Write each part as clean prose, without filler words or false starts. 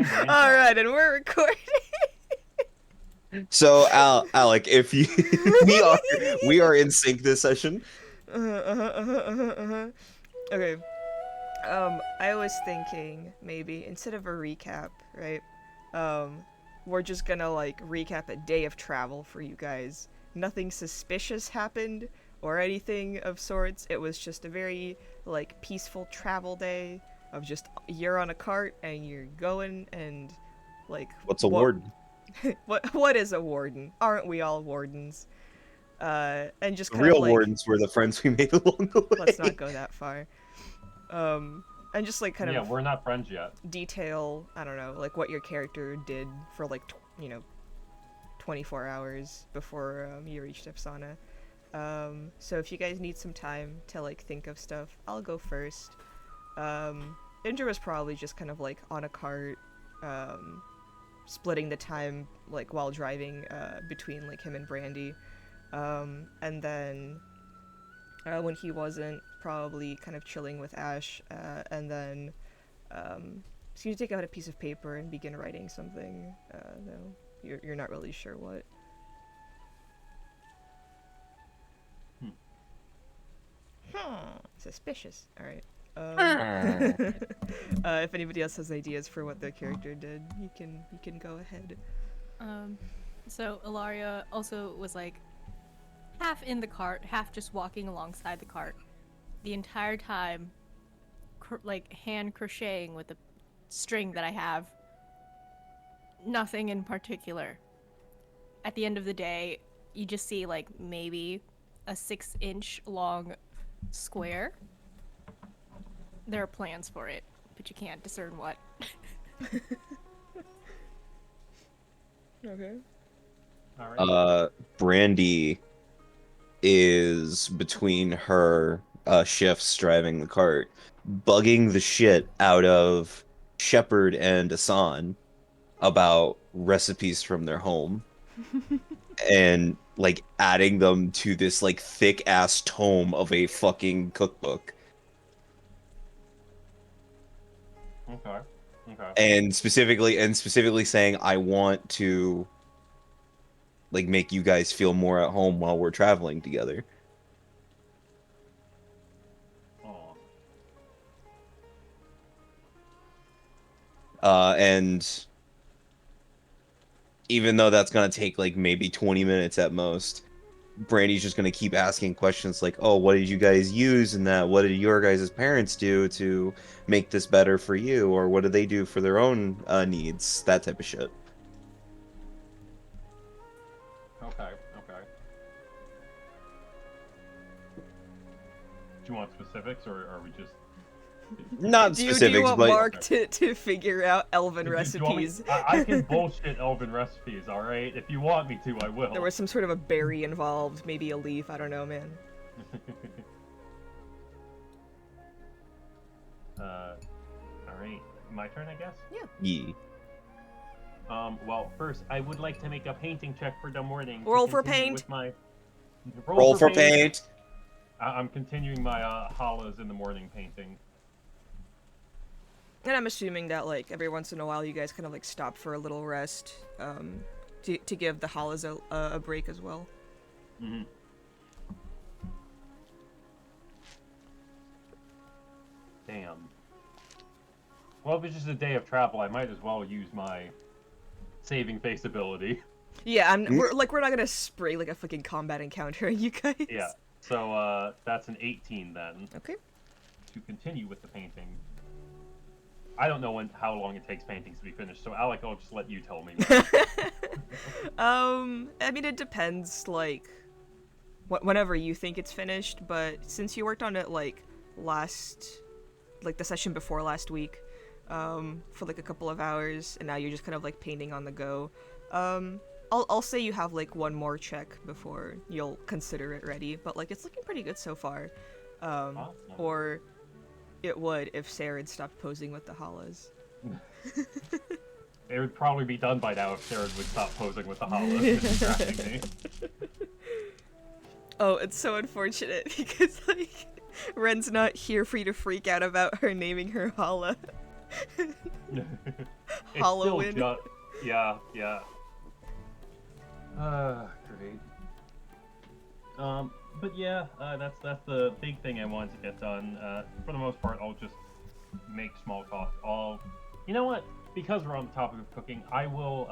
same brain All cell. right, and we're recording. So, Alec, if you we are in sync this session. Okay. I was thinking maybe instead of a recap, right? Um, we're just gonna like recap a day of travel for you guys. Nothing suspicious happened or anything of sorts. It was just a very like peaceful travel day of just you're on a cart and you're going and like What's a what warden? what is a warden? Aren't we all wardens? And just The kind of real like wardens were the friends we made along the let's not way. go that far. And just like kind Yeah, of we're not friends yet. detail, I don't know, like what your character did for like 24 hours before you reached Epsana. So if you guys need some time to like think of stuff, I'll go first. Indra was probably just kind of like on a cart, splitting the time like while driving between like him and Brandy. And then when he wasn't, probably kind of chilling with Ash, and then so you take out a piece of paper and begin writing something. No, you're not really sure what. Suspicious. All right. If anybody else has ideas for what their character did, you can go ahead. So Ilaria also was like half in the cart, half just walking alongside the cart the entire time, like hand crocheting with the string that I have. Nothing in particular. At the end of the day, you just see like maybe a 6-inch long square. There are plans for it, but you can't discern what. Okay. All right. Brandy is between her shifts driving the cart, bugging the shit out of Shepard and Asan about recipes from their home and like adding them to this like thick ass tome of a fucking cookbook. Okay. Okay. And specifically saying I want to like make you guys feel more at home while we're traveling together. Oh. And even though that's gonna take like maybe 20 minutes at most, Brandy's just gonna keep asking questions like, "Oh, what did you guys use in that? What did your guys' parents do to make this better for you? Or what did they do for their own needs?" That type of shit. Okay. Okay. Do you want specifics, or are we just? Not Do you specifics, want but Mark to figure out elven Do you want me? recipes? I can bullshit elven recipes. All right. If you want me to, I will. There was some sort of a berry involved, maybe a leaf. I don't know, man. All right. My turn, I guess. yeah. Well, first, I would like to make a painting check for the morning. to Roll for continue paint. With my Roll for paint. I'm continuing my holas in the morning painting. And I'm assuming that like every once in a while you guys kind of like stop for a little rest, to give the hollows a break as well. Mm-hmm. Damn. Well, if it's just a day of travel, I might as well use my saving face ability. Yeah, we're not gonna spray like a fucking combat encounter, you guys. Yeah. So that's an 18 then. Okay. To continue with the painting. I don't know how long it takes paintings to be finished, so Alec, I'll just let you tell me. I mean it depends, like, whenever you think it's finished. But since you worked on it like the session before last week, for like a couple of hours, and now you're just kind of like painting on the go. I'll say you have like one more check before you'll consider it ready, but like it's looking pretty good so far. Awesome. Or it would if Sarah had stopped posing with the hollows. It would probably be done by now if Sarah would stop posing with the hollows and distracting me. Oh, it's so unfortunate because like Ren's not here for you to freak out about her naming her Hala. Halloween. Yeah, yeah. Great. But yeah, that's the big thing I wanted to get done. For the most part, I'll just make small talk. You know what? Because we're on the topic of cooking, I will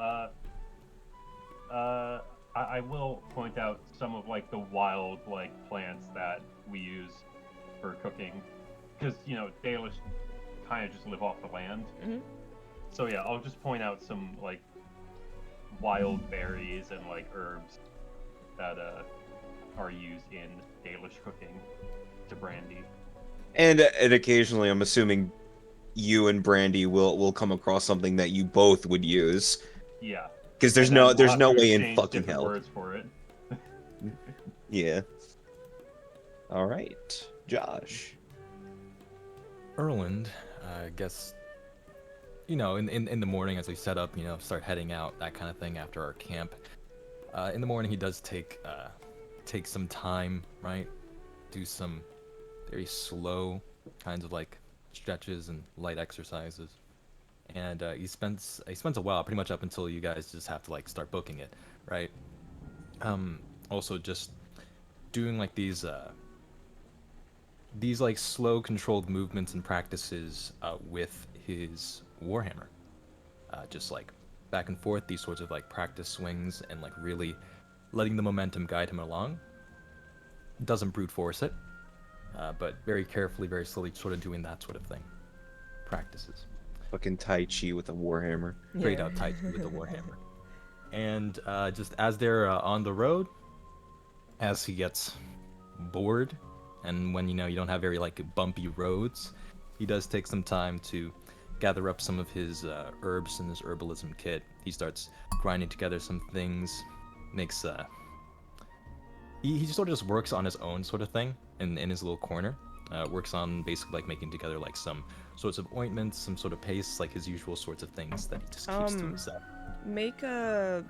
point out some of like the wild like plants that we use for cooking, because Dalish kind of just live off the land. Mm-hmm. So yeah, I'll just point out some like wild berries and like herbs that are used in Dalish cooking to brandy. And occasionally, I'm assuming you and Brandy will come across something that you both would use. Yeah. Because there's And then no we'll have to way in exchange fucking different hell. words for it. Yeah. All right, Josh. Erland, I guess, in the morning as we set up, start heading out, that kind of thing after our camp. In the morning, he does take some time, right? Do some very slow kinds of like stretches and light exercises. And he spends a while, pretty much up until you guys just have to like start booking it, right? Also just doing like these like slow controlled movements and practices with his warhammer, just like back and forth, these sorts of like practice swings and like really letting the momentum guide him along. Doesn't brute force it, but very carefully, very slowly, sort of doing that sort of thing. Practices. Fucking Tai Chi with a warhammer. Straight out Tai Chi with a warhammer. And just as they're on the road, as he gets bored, and when you don't have very like bumpy roads, he does take some time to gather up some of his herbs in his herbalism kit. He starts grinding together some things, makes he sort of just works on his own sort of thing in his little corner. Works on basically like making together like some sorts of ointments, some sort of pastes, like his usual sorts of things that he just keeps to himself. Make a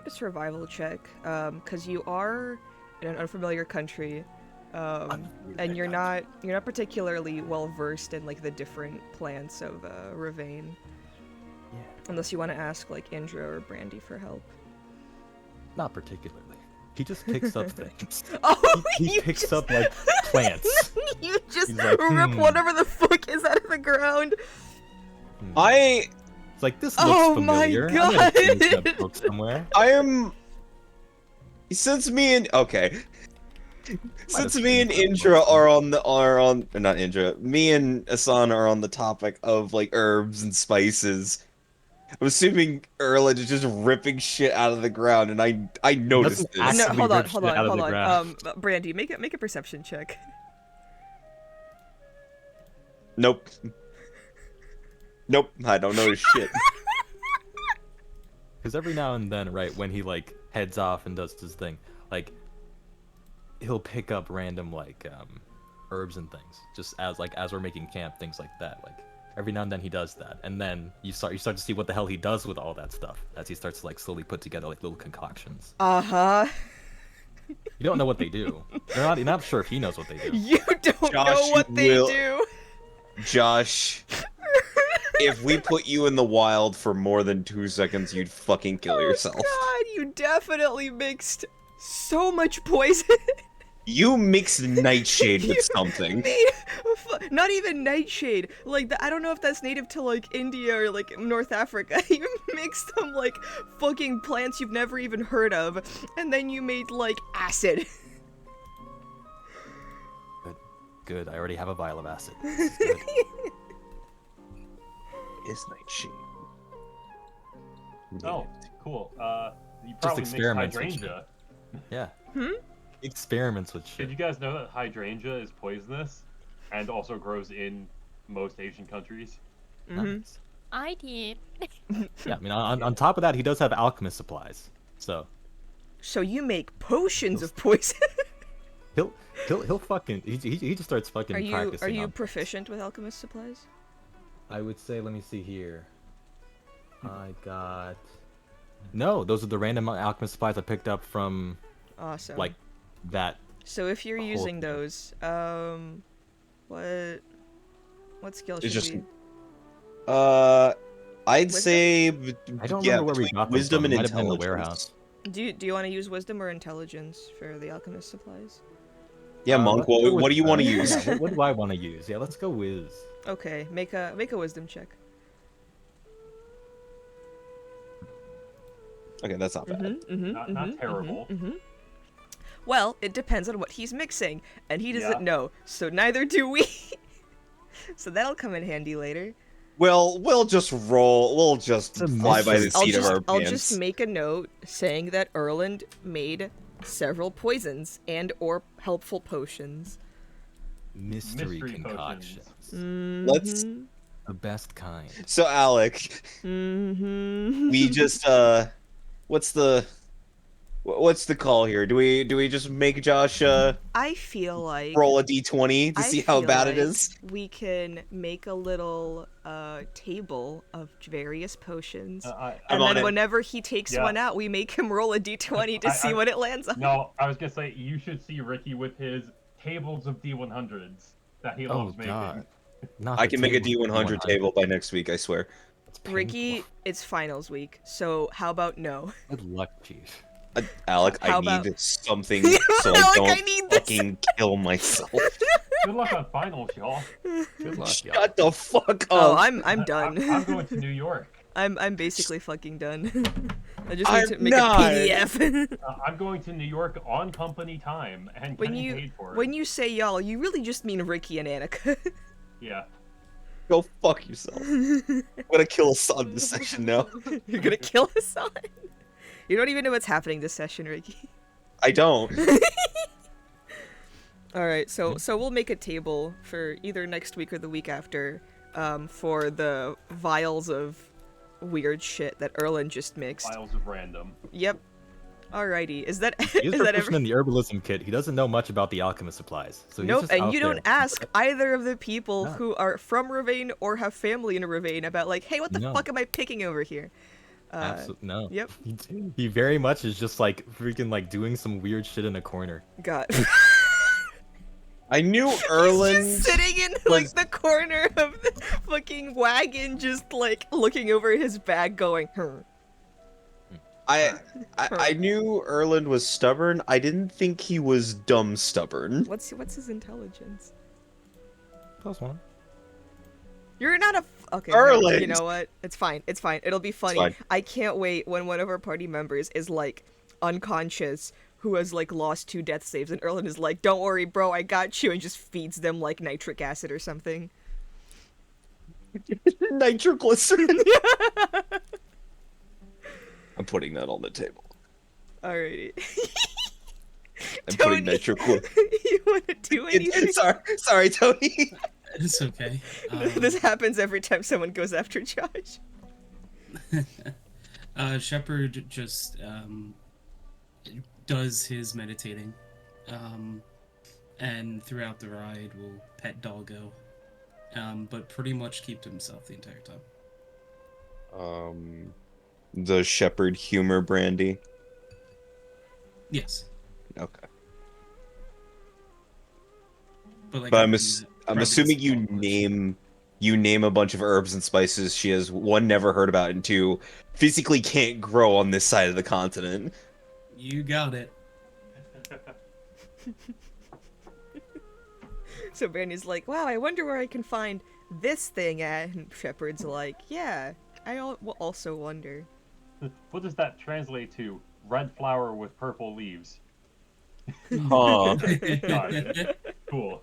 survival check, because you are in an unfamiliar country, and you're not particularly well versed in like the different plants of Ravane. Yeah. Unless you want to ask like Indra or Brandy for help. Not particularly. He just picks up things. Oh, He picks up like plants. You just He's like, rip whatever the fuck is out of the ground. I It's like, this Oh looks my familiar. I'm gonna see this in a God. book somewhere. am. Since me and Since me and Indra not Indra, me and Asan are on the topic of like herbs and spices. I'm assuming Erland is just ripping shit out of the ground, and I noticed Doesn't this. No, Actually hold on, rip hold shit on, out of hold the on. ground. Brandy, make a perception check. Nope. Nope, I don't notice shit. Because every now and then, right, when he like heads off and does his thing, like he'll pick up random like herbs and things, just as we're making camp, things like that. Like every now and then he does that, and then you start to see what the hell he does with all that stuff as he starts to like slowly put together like little concoctions. Uh-huh. You don't know what they do. You're not sure if he knows what they do. You don't Josh, know what you they will- do. Josh, if we put you in the wild for more than 2 seconds, you'd fucking kill yourself. God, you definitely mixed so much poison. You mixed Nightshade with something. Not even Nightshade. Like, I don't know if that's native to, like, India or, like, North Africa. You mixed some, like, fucking plants you've never even heard of, and then you made, like, acid. Good. I already have a vial of acid. This is good. Is Nightshade. Oh, cool. You Just probably mixed experiments with hydrangea. Yeah. Experiments with Did shit. you guys know that hydrangea is poisonous and also grows in most Asian countries? Nice. I did. Yeah, I mean, on top of that, he does have alchemist supplies. So So you make potions of poison. he'll fucking he just starts fucking practicing. Are you on- proficient with alchemist supplies? I would say, let me see here. I got. No, those are the random alchemist supplies I picked up from Awesome. like that. So if you're whole using thing. those, what skill should It's just- be? I'd Wisdom? say, I don't yeah, remember where we between got them wisdom from. and It might have been in the intelligence. warehouse. Do you want to use wisdom or intelligence for the alchemist supplies? Yeah, Monk. Let's go What with, do you want to yeah, use? what do I want to use? Yeah, let's go Wiz. Okay, make a wisdom check. Okay, that's not bad. Not terrible. Well, it depends on what he's mixing, and he doesn't Yeah. know, so neither do we. So that'll come in handy later. Well, we'll just roll. We'll just It's a fly by the mystery. seat of our I'll pants. just make a note saying that Erland made several poisons and or helpful potions. Mystery Mystery concoctions. Let's. The best kind. So, Alec, Mm-hmm. we just what's the call here? Do we just make Josh I feel like roll a d20 to see how feel bad it like is? we can make a little table of various potions, I'm and on then it. whenever he takes Yeah. one out, we make him roll a d20 to see what it lands on. No, I was gonna say you should see Ricky with his tables of D100s that he Oh loves making. god. Not I the can make a table D100 table by next week, I swear. It's painful. Ricky, it's finals week, so how about no? Good luck, Chief. Alec, How I about- need something so I Alec, don't I need this. fucking kill myself. Good luck on finals, y'all. Good luck, y'all. Shut the fuck up. Oh, I'm done. I'm going to New York. I'm basically fucking done. I just need I'm to make not. a PDF. I'm going to New York on company time and when getting you paid for it. when you say y'all, you really just mean Ricky and Annika. Yeah. Go fuck yourself. I'm gonna kill a son this session now. You're gonna kill us all. You don't even know what's happening this session, Ricky. I don't. All right, so we'll make a table for either next week or the week after, for the vials of weird shit that Erland just mixed. Files of random. Yep. Alrighty, is that He's is that proficient every? in the herbalism kit. He doesn't know much about the alchemist supplies. So he's Nope, just and out you don't there. ask either of the people No. who are from Ravane or have family in Ravane about like, hey, what the No. fuck am I picking over here? Absolutely no. Yep. He very much is just like freaking like doing some weird shit in a corner. God. I knew He's Erland just sitting in like the corner of the fucking wagon, just like looking over his bag, going, I knew Erland was stubborn. I didn't think he was dumb stubborn. What's his intelligence? +1. You're not a okay. Erland! You know what? It's fine. It's fine. It'll be funny. fine. I can't wait when one of our party members is like unconscious, who has like lost 2 death saves, and Erland is like, "Don't worry, bro, I got you," and just feeds them like nitric acid or something. Nitroglycerin. I'm putting that on the table. Alrighty. I'm Tony, putting nitroglycerin. you want to do anything? Sorry, Tony. It's okay. This happens every time someone goes after Josh. Shepard just does his meditating, and throughout the ride will pet Doggo, but pretty much keep to himself the entire time. The Shepherd humor brandy. Yes, Okay. but like But I'm probably assuming doesn't talk much. you name a bunch of herbs and spices she has one never heard about and two physically can't grow on this side of the continent. You got it. So Brandy's like, wow, I wonder where I can find this thing at. And Shepard's like, yeah, will also wonder. What does that translate to? Red flower with purple leaves. Huh. Got it. Cool.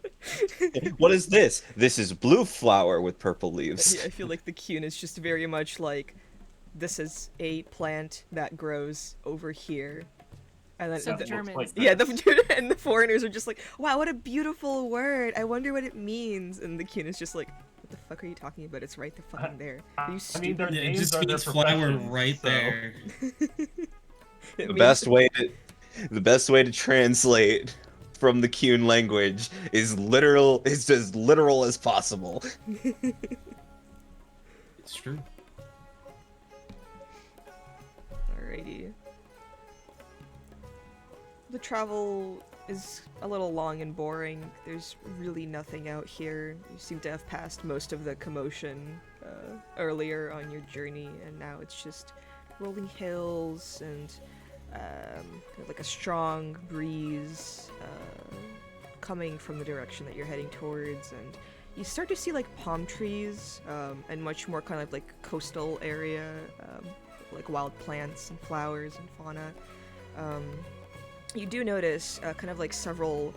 What is this? This is blue flower with purple leaves. Yeah, I feel like the Cune is just very much like, this is a plant that grows over here. And then So That the looks Germans. like yeah, this. and the foreigners are just like, wow, what a beautiful word. I wonder what it means. And the Cune is just like, what the fuck are you talking about? It's right the fucking there. Are you I mean, stupid? their Yeah, it names just are their means flower professions, right so- there. It The means- best way to translate from the Cune language is as literal as possible. It's true. Alrighty. The travel is a little long and boring. There's really nothing out here. You seem to have passed most of the commotion earlier on your journey, and now it's just rolling hills and like a strong breeze coming from the direction that you're heading towards, and you start to see like palm trees and much more kind of like coastal area, like wild plants and flowers and fauna. You do notice kind of like several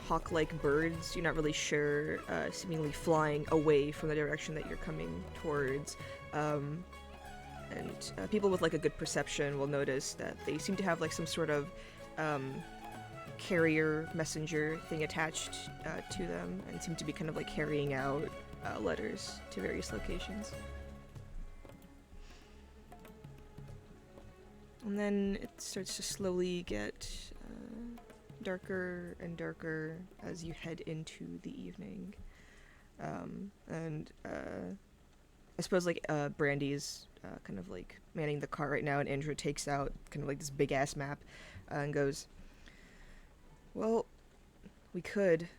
hawk-like birds, you're not really sure, seemingly flying away from the direction that you're coming towards. And people with like a good perception will notice that they seem to have like some sort of carrier messenger thing attached to them, and seem to be kind of like carrying out letters to various locations. And then it starts to slowly get darker and darker as you head into the evening. And I suppose like Brandy's kind of like manning the car right now, and Indra takes out kind of like this big ass map and goes, well, we could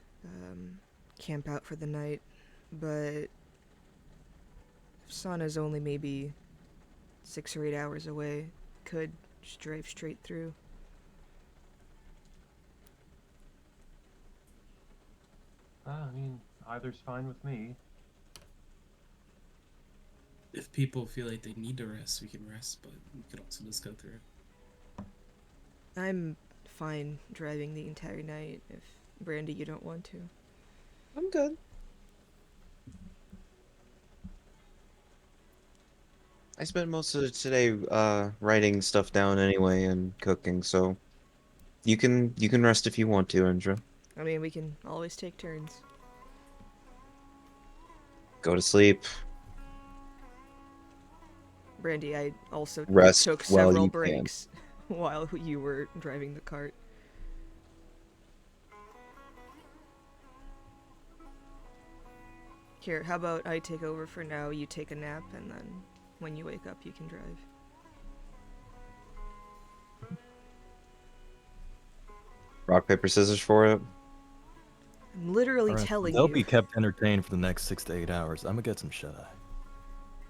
camp out for the night, but if Sana's only maybe 6 or 8 hours away, could just drive straight through. I mean, either's fine with me. If people feel like they need to rest, we can rest, but we could also just go through. I'm fine driving the entire night if, Brandy, you don't want to. I'm good. I spent most of today writing stuff down anyway and cooking, so you can rest if you want to, Indra. I mean, we can always take turns. Go to sleep. Brandy, I also Rest took while several you can. breaks while you were driving the cart. Here, how about I take over for now, you take a nap, and then when you wake up, you can drive. Rock, paper, scissors for it. I'm literally Alright, telling they'll you. be kept entertained for the next 6 to 8 hours. I'm gonna get some shut-eye.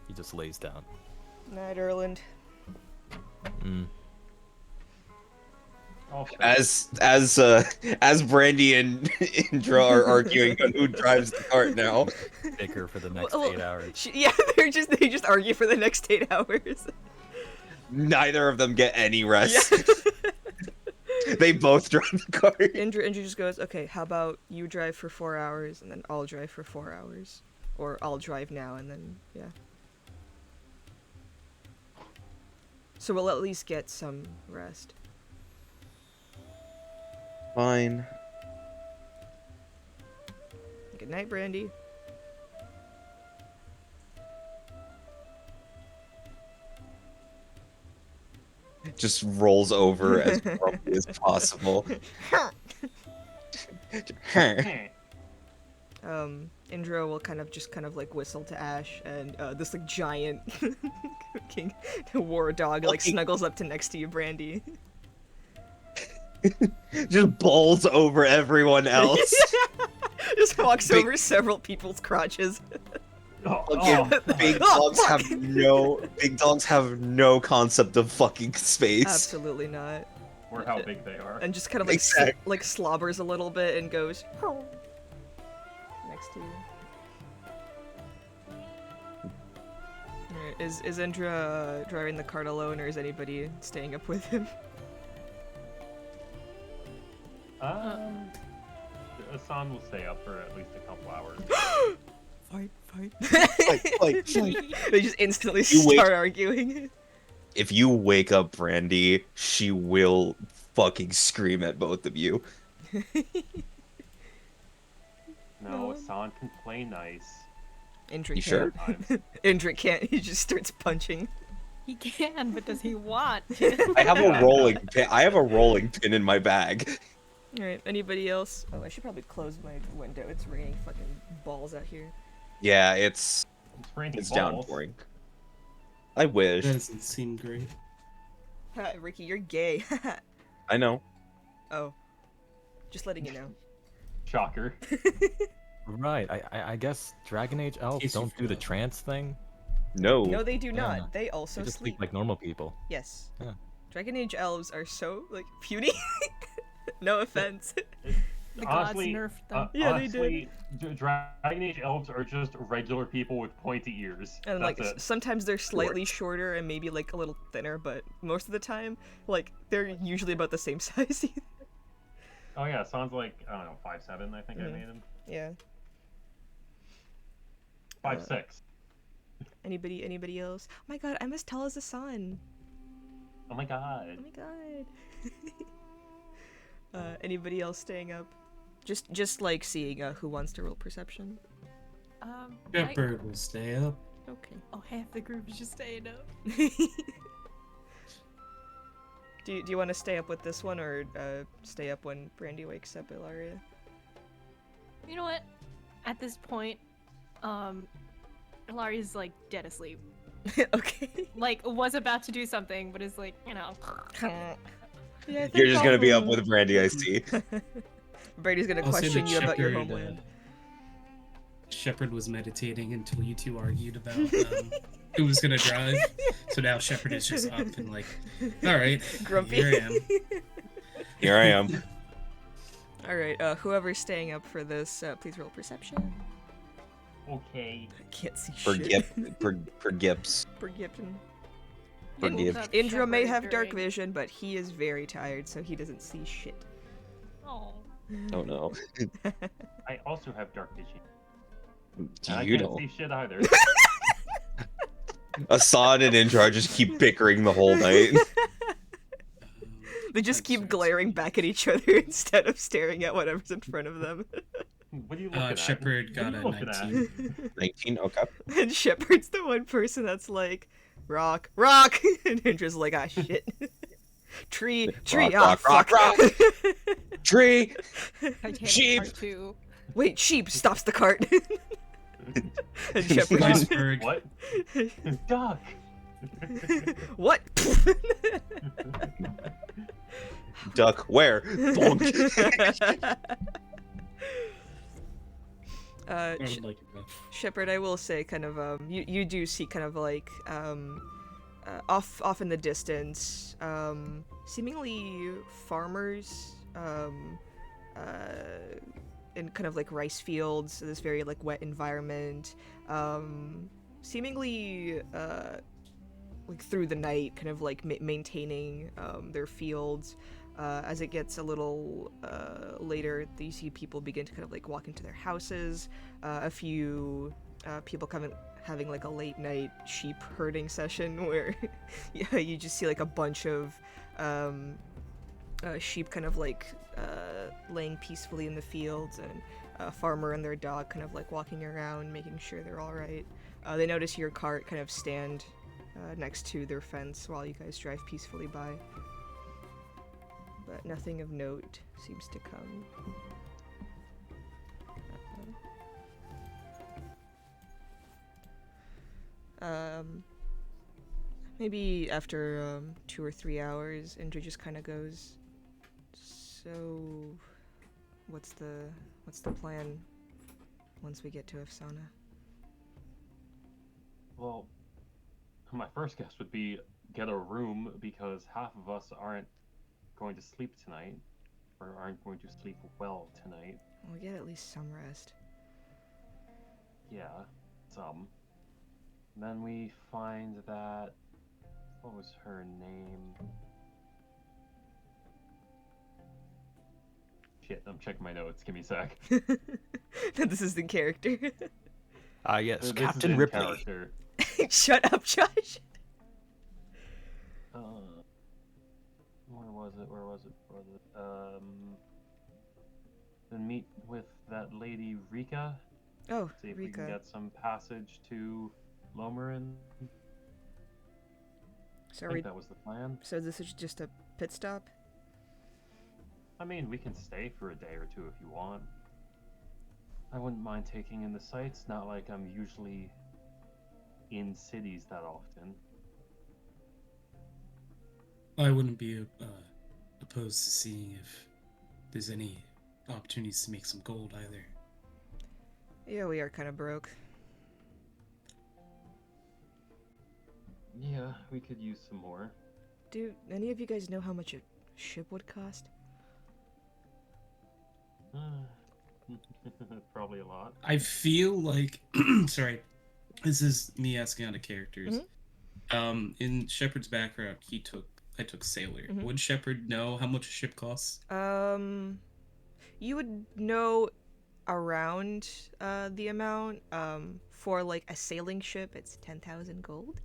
He just lays down. Night, Erland. Also, As Brandy and Indra are arguing on who drives the cart now. Bicker for the next Well, 8 hours. Yeah, they just argue for the next 8 hours. Neither of them get any rest. Yeah. They both drive the cart. Indra just goes, okay, how about you drive for 4 hours, and then I'll drive for 4 hours. Or I'll drive now, and then, yeah. So we'll at least get some rest. Fine. Good night, Brandy. Just rolls over as grumpy as possible. Indra will kind of like whistle to Ash, and this like giant king war dog like snuggles up to next to you, Brandy. Just bowls over everyone else. Just walks over several people's crotches. Big dogs have no concept of fucking space. Absolutely not. or how big they are. And just kind of like Exactly. like slobbers a little bit and goes next to you. Alright, is Indra driving the cart alone, or is anybody staying up with him? Hassan will stay up for at least a couple hours. Fight. Like, They just instantly You wait. start arguing. if you wake up Brandy, she will fucking scream at both of you. No, Hassan can play nice. Indra You can't. sure? Indra can't. He just starts punching. He can, but does he want to? I have a rolling pin. I have a rolling pin in my bag. Alright, anybody else? Oh, I should probably close my window. It's raining fucking balls out here. Yeah, it's It's raining balls. downpouring. I wish. That doesn't seem great. Ha, Ricky, you're gay. I know. Oh. Just letting you know. Shocker. Right. I guess Dragon Age elves case you don't do the forgot. trance thing. No. No, they do not. Yeah. They also They just sleep. sleep like normal people. Yes. Yeah. Dragon Age elves are so like puny. No offense. The Honestly, gods nerfed them. Yeah, they did. honestly, Dragon Age elves are just regular people with pointy ears. And like That's it. sometimes they're slightly Dwarves. shorter and maybe like a little thinner, but most of the time, like they're usually about the same size. Oh yeah, sounds like I don't know 5'7". I think I made him Yeah. 5'6". Anybody else? Oh my god, I'm as tall as the sun. Oh my god. Oh my god. Anybody else staying up? Just like seeing who wants to roll perception. Shepherd will stay up. Okay. Oh, half the group is just staying up. Do you want to stay up with this one or stay up when Brandy wakes up, Ilaria? You know what? At this point, Ilaria's like dead asleep. Okay. Like was about to do something, but is like, you know. Yeah, I think You're just gonna be up I'll- with Brandy, I see. Brady's gonna I'll say question that you about your Shepherd, homeland. Shepherd was meditating until you two argued about who was gonna drive. So now Shepherd is just up and like, all right, Grumpy. here I am. Here I am. Alright, whoever's staying up for this, please roll perception. Okay. I can't see For shit. for Gips. For Gipton. Forgive. Woke up Indra may Shepherd have dark during- vision, but he is very tired, so he doesn't see shit. Oh. Oh no. I also have dark vision. Do And I you can't know? see shit either. Assad and Indra just keep bickering the whole night. They just I'm keep sorry, glaring sorry. back at each other instead of staring at whatever's in front of them. What are you looking at? Shepherd What are got you a looking at? 19. 19. Okay. And Shepard's the one person that's like, rock, rock! And Indra's like, ah, shit. Tree, tree, Rock, ah, rock, fuck. rock, Tree. Titanic Sheep. Part 2. Wait, sheep stops the cart. And Shepard just, Iceberg. What? Duck. what? Duck. Where? Bonk. I would like it though. Shepard, I will say, kind of, you do see kind of like, off in the distance, seemingly farmers, in kind of like rice fields, this very like wet environment, seemingly, like through the night, kind of like maintaining, their fields. As it gets a little later, you see people begin to kind of like walk into their houses. A few people having like a late night sheep herding session where yeah, you just see like a bunch of sheep kind of like laying peacefully in the fields, and a farmer and their dog kind of like walking around making sure they're all right. They notice your cart kind of stand next to their fence while you guys drive peacefully by. But nothing of note seems to come. Maybe after 2 or 3 hours, Indra just kind of goes, so what's the plan once we get to Afsana? Well, my first guess would be get a room, because half of us aren't going to sleep tonight, or aren't going to sleep well tonight. We'll get at least some rest. Yeah, some. Then we find that, what was her name? Shit, I'm checking my notes. Give me a sec. This is the character. Yes, This is Captain in Ripley. character. Shut up, Josh. Where was it? Then meet with that lady Rika. Oh, See if we can Rika. get some passage to Lomarin. So, I think that was the plan. so this is just a pit stop? I mean, we can stay for a day or two if you want. I wouldn't mind taking in the sights, not like I'm usually in cities that often. I wouldn't be opposed to seeing if there's any opportunities to make some gold either. Yeah, we are kind of broke. Yeah, we could use some more. Do any of you guys know how much a ship would cost? Probably a lot. I feel like, sorry, this is me asking out of characters. In Shepard's background, I took sailor. Would Shepard know how much a ship costs? You would know around the amount. For like a sailing ship, it's 10,000 gold.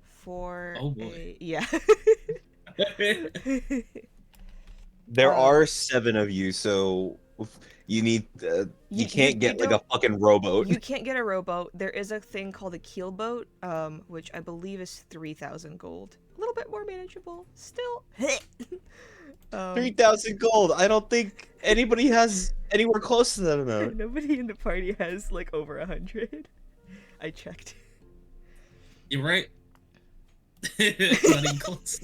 For Oh boy. yeah. There are 7 of you, so you need you can't get like a don't- fucking rowboat. You can't get a rowboat. There is a thing called a keelboat, which I believe is 3,000 gold. A little bit more manageable. Still. 3,000 gold. I don't think anybody has anywhere close to that amount. Nobody in the party has like over 100. I checked. You're right. Not even close.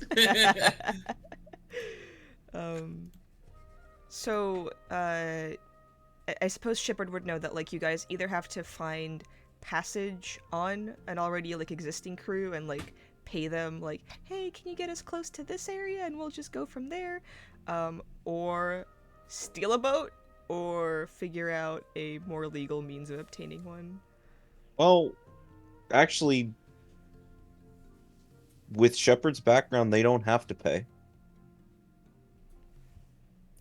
So, I suppose Shepard would know that, like, you guys either have to find passage on an already, like, existing crew and, like, pay them, like, hey, can you get us close to this area and we'll just go from there, or steal a boat, or figure out a more legal means of obtaining one. Well, actually, with Shepard's background, they don't have to pay.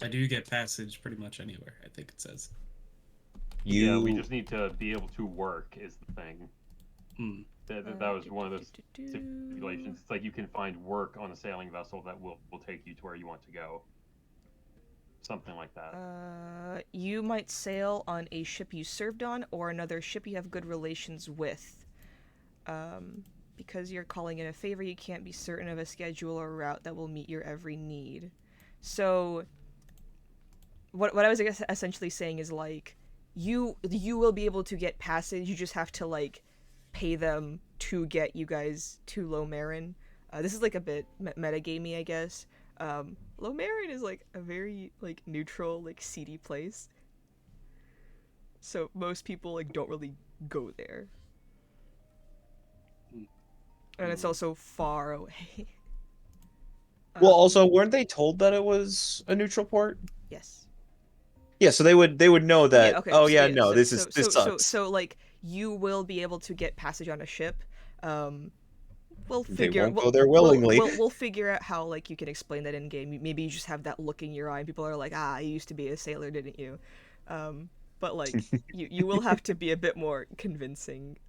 I do get passage pretty much anywhere, I think it says. Yeah, we just need to be able to work is the thing. That was one of those stipulations. It's like you can find work on a sailing vessel that will take you to where you want to go. Something like that. You might sail on a ship you served on or another ship you have good relations with. Because you're calling in a favor, you can't be certain of a schedule or route that will meet your every need. So, what I was essentially saying is, like, you will be able to get passage, you just have to, like, pay them to get you guys to Lomarin. This is, like, a bit metagamey, I guess. Lomarin is, like, a very, like, neutral, like, seedy place. So most people, like, don't really go there. And it's also far away. Well, also, weren't they told that it was a neutral port? Yes. Yeah, so they would know that. Yeah, okay. Oh so, yeah, yeah, no, so, this so, this so, sucks. So, like, you will be able to get passage on a ship. We'll They figure. won't we'll, go there willingly. We'll figure out how, like, you can explain that in game. Maybe you just have that look in your eye, and people are like, "Ah, you used to be a sailor, didn't you?" But like, you will have to be a bit more convincing.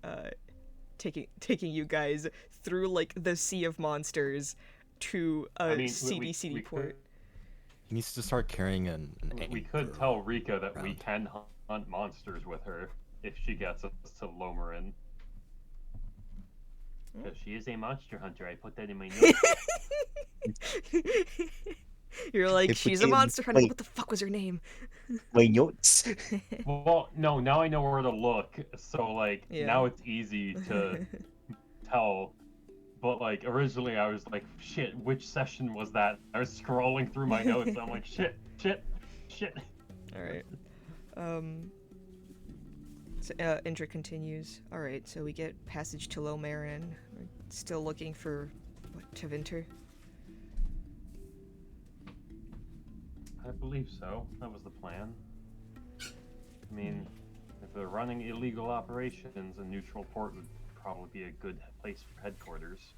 Taking you guys through, like, the sea of monsters to a seedy port. He needs to start carrying We could tell Rika that we can hunt monsters with her if she gets us to Lomarin. Because she is a monster hunter. I put that in my notes. You're like, she's a monster hunter. What the fuck was her name? My notes. Well, no, now I know where to look. So, like, now it's easy to tell. But, like, originally I was like, shit, which session was that? I was scrolling through my notes. I'm like, shit. Alright. So, Indra continues. Alright, so we get passage to Lomarin. We're still looking for, what, Tevinter? I believe so. That was the plan. I mean, if they're running illegal operations, a neutral port would probably be a good place for headquarters.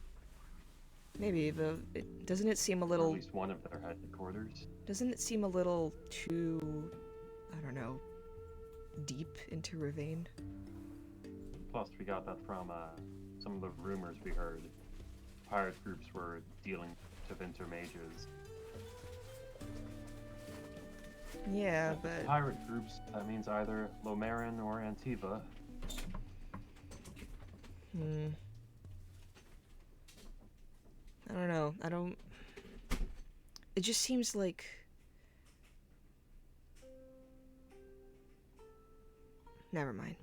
Maybe, but doesn't it seem a little... Or at least one of their headquarters. Doesn't it seem a little too, I don't know, deep into Ravane? Plus, we got that from some of the rumors we heard. Pirate groups were dealing with Tevinter mages. Yeah, but... Pirate groups, that means either Lomarin or Antiva. I don't know. It just seems like... Never mind.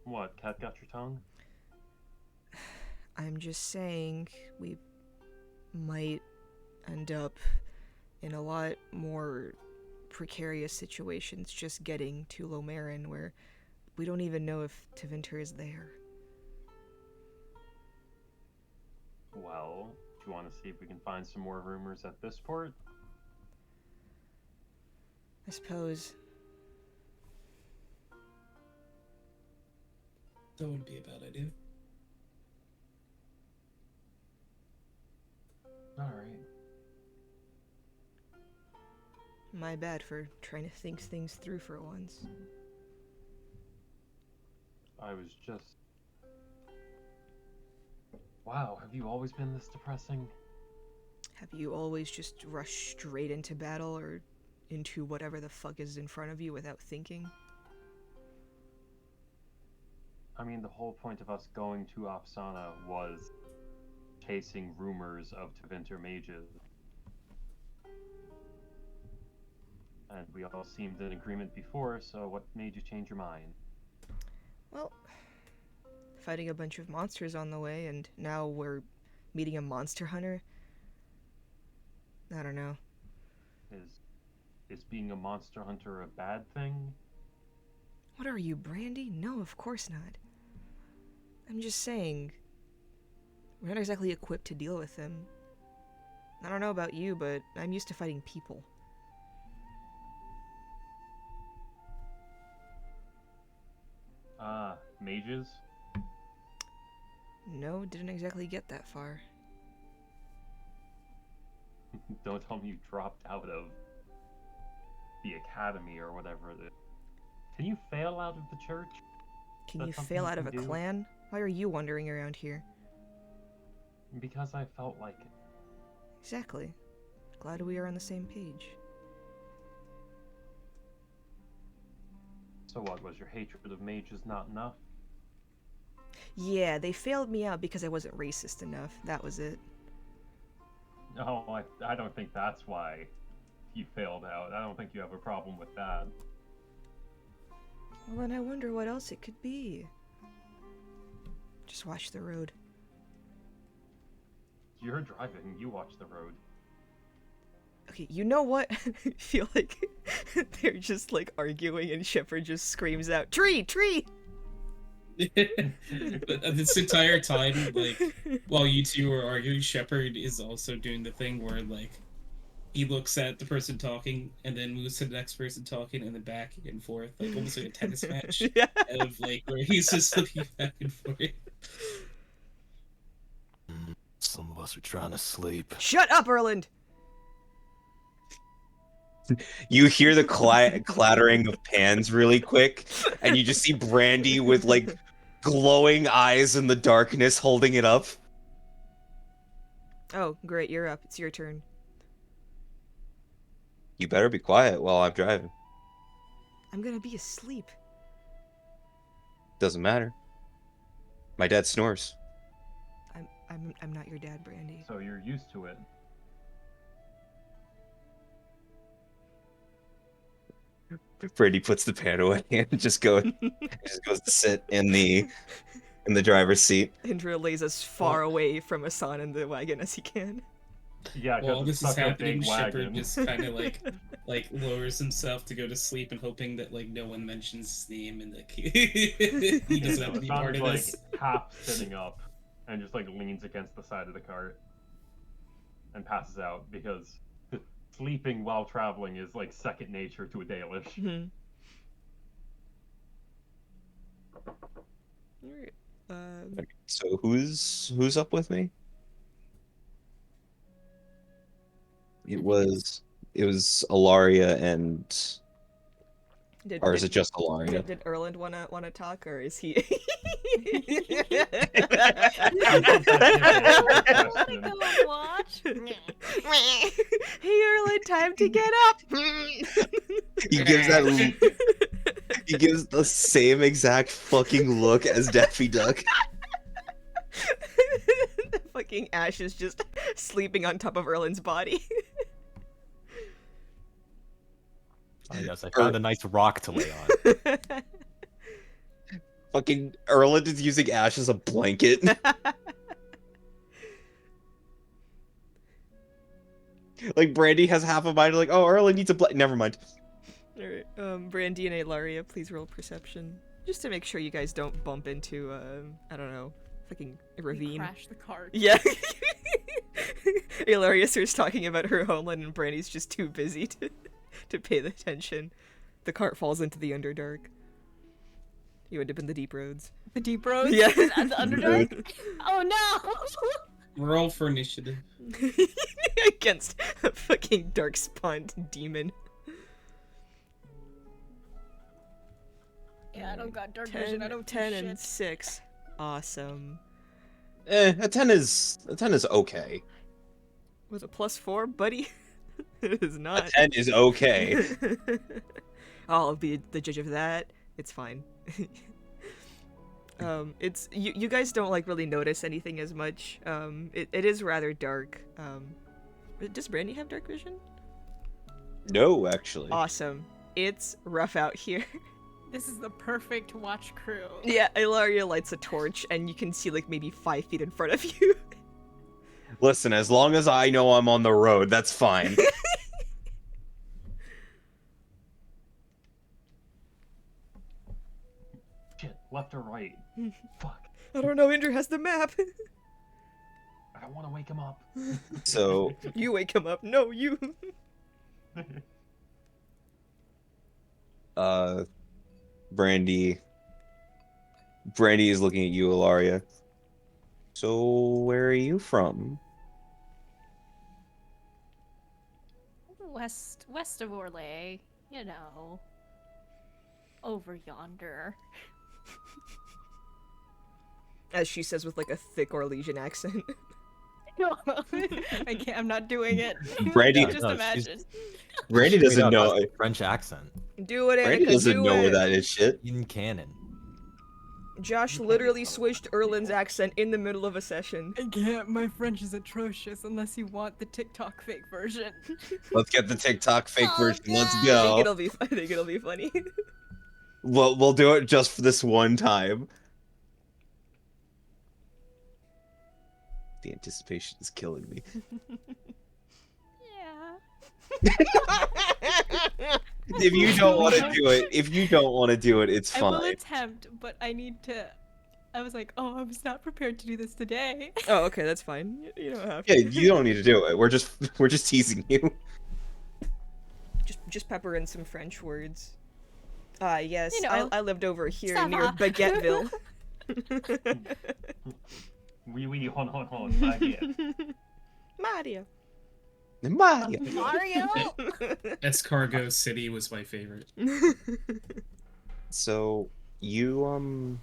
What, cat got your tongue? I'm just saying we might end up in a lot more precarious situations just getting to Lomarin where we don't even know if Tevinter is there. Well, do you want to see if we can find some more rumors at this port? I suppose. That wouldn't be a bad idea. Alright. My bad for trying to think things through for once. I was just... Wow, have you always been this depressing? Have you always just rushed straight into battle or into whatever the fuck is in front of you without thinking? I mean, the whole point of us going to Afsana was chasing rumors of Tevinter mages. And we all seemed in agreement before, so what made you change your mind? Well, fighting a bunch of monsters on the way, and now we're meeting a monster hunter. I don't know. Is being a monster hunter a bad thing? What are you, Brandy? No, of course not. I'm just saying, we're not exactly equipped to deal with them. I don't know about you, but I'm used to fighting people. Mages? No, didn't exactly get that far. Don't tell me you dropped out of the academy or whatever it is. Can you fail out of the church? Can That's you something fail you out of can a do? clan? Why are you wandering around here? Because I felt like it. Exactly. Glad we are on the same page. So what, was your hatred of mages not enough? Yeah, they failed me out because I wasn't racist enough. That was it. No, I don't think that's why you failed out. I don't think you have a problem with that. Well, then I wonder what else it could be. Just watch the road. You're driving, you watch the road. Okay, you know what? I feel like they're just like arguing and Shepard just screams out, "Tree! Tree!" This entire time, like, while you two are arguing, Shepard is also doing the thing where, like, he looks at the person talking and then moves to the next person talking and then back and forth, like almost like a tennis match. Yeah. Of like where he's just looking back and forth. Some of us are trying to sleep. Shut up, Erland! You hear the clattering of pans really quick, and you just see Brandy with like glowing eyes in the darkness holding it up. Oh, great, you're up. It's your turn. You better be quiet while I'm driving. I'm gonna be asleep. Doesn't matter. My dad snores. I'm not your dad, Brandy. So you're used to it. Brandy puts the pan away and just goes to sit in the driver's seat. Indra lays as far away from Asan in the wagon as he can. Yeah, While because this it's is such a happening, big Shepard wagon. just kind of like lowers himself to go to sleep and hoping that like no one mentions his name and like he doesn't have to be part Asan's of like this. half sitting up and just like leans against the side of the cart and passes out because sleeping while traveling is like second nature to a Dalish. Mm-hmm. Alright. Okay, so who's up with me? It was Alaria and or is it just Alaria? Did Erland wanna talk, or is he? Wanna go and watch? Hey, Erland, time to get up. He gives the same exact fucking look as Daffy Duck. The fucking Ash is just sleeping on top of Erland's body. Oh, yes, I found a nice rock to lay on. Fucking Erland is using Ash as a blanket. Like Brandy has half a mind like, oh, Erland needs a blanket. Never mind. Alright, Brandy and Ilaria, please roll perception. Just to make sure you guys don't bump into, I don't know, fucking a ravine. Crash the cart. Yeah. Ilaria starts talking about her homeland and Brandy's just too busy to pay the attention. The cart falls into the Underdark. You end up in the deep roads. The deep roads? Yeah. And the Underdark? Oh no! Roll for initiative. Against a fucking dark spawned demon. Yeah, I don't got dark vision. I don't 10 do and shit. 6. Awesome. A 10 is okay. Was it +4, buddy? It is A not. 10 is okay. I'll be the judge of that. It's fine. It's you guys don't like really notice anything as much. It is rather dark. Does Brandy have dark vision? No, actually. Awesome. It's rough out here. This is the perfect watch crew. Yeah, Ilaria lights a torch and you can see like maybe 5 feet in front of you. Listen, as long as I know I'm on the road, that's fine. Shit, left or right? Fuck. I don't know, Indra has the map. I don't want to wake him up. So, You wake him up. No, you. Brandy is looking at you, Ilaria. So, where are you from? West of Orlais, you know. Over yonder. As she says with like a thick Orlesian accent. I can't. I'm not doing it. Brandy- Just No, imagine. Brandy doesn't Straight up know. has a French accent Do it, Brandy Annika, doesn't do know it. where that is shit. in canon. Josh literally switched Erlin's accent in the middle of a session. I can't. My French is atrocious unless you want the TikTok fake version. Let's get the TikTok fake Oh, version. Let's God. I go. think it'll be funny. We'll do it just for this one time. The anticipation is killing me. Yeah. If you don't want to do it, it's I will fine. attempt, but I need to. I was like, oh, I was not prepared to do this today. Oh, okay, that's fine. You don't have to. Yeah, you don't need to do it. We're just teasing you. Just pepper in some French words. Yes, You know, I lived over here ça near va. Baguetteville. Oui, hon, baguette. Mario. Mario. Mario. Escargot City was my favorite. So you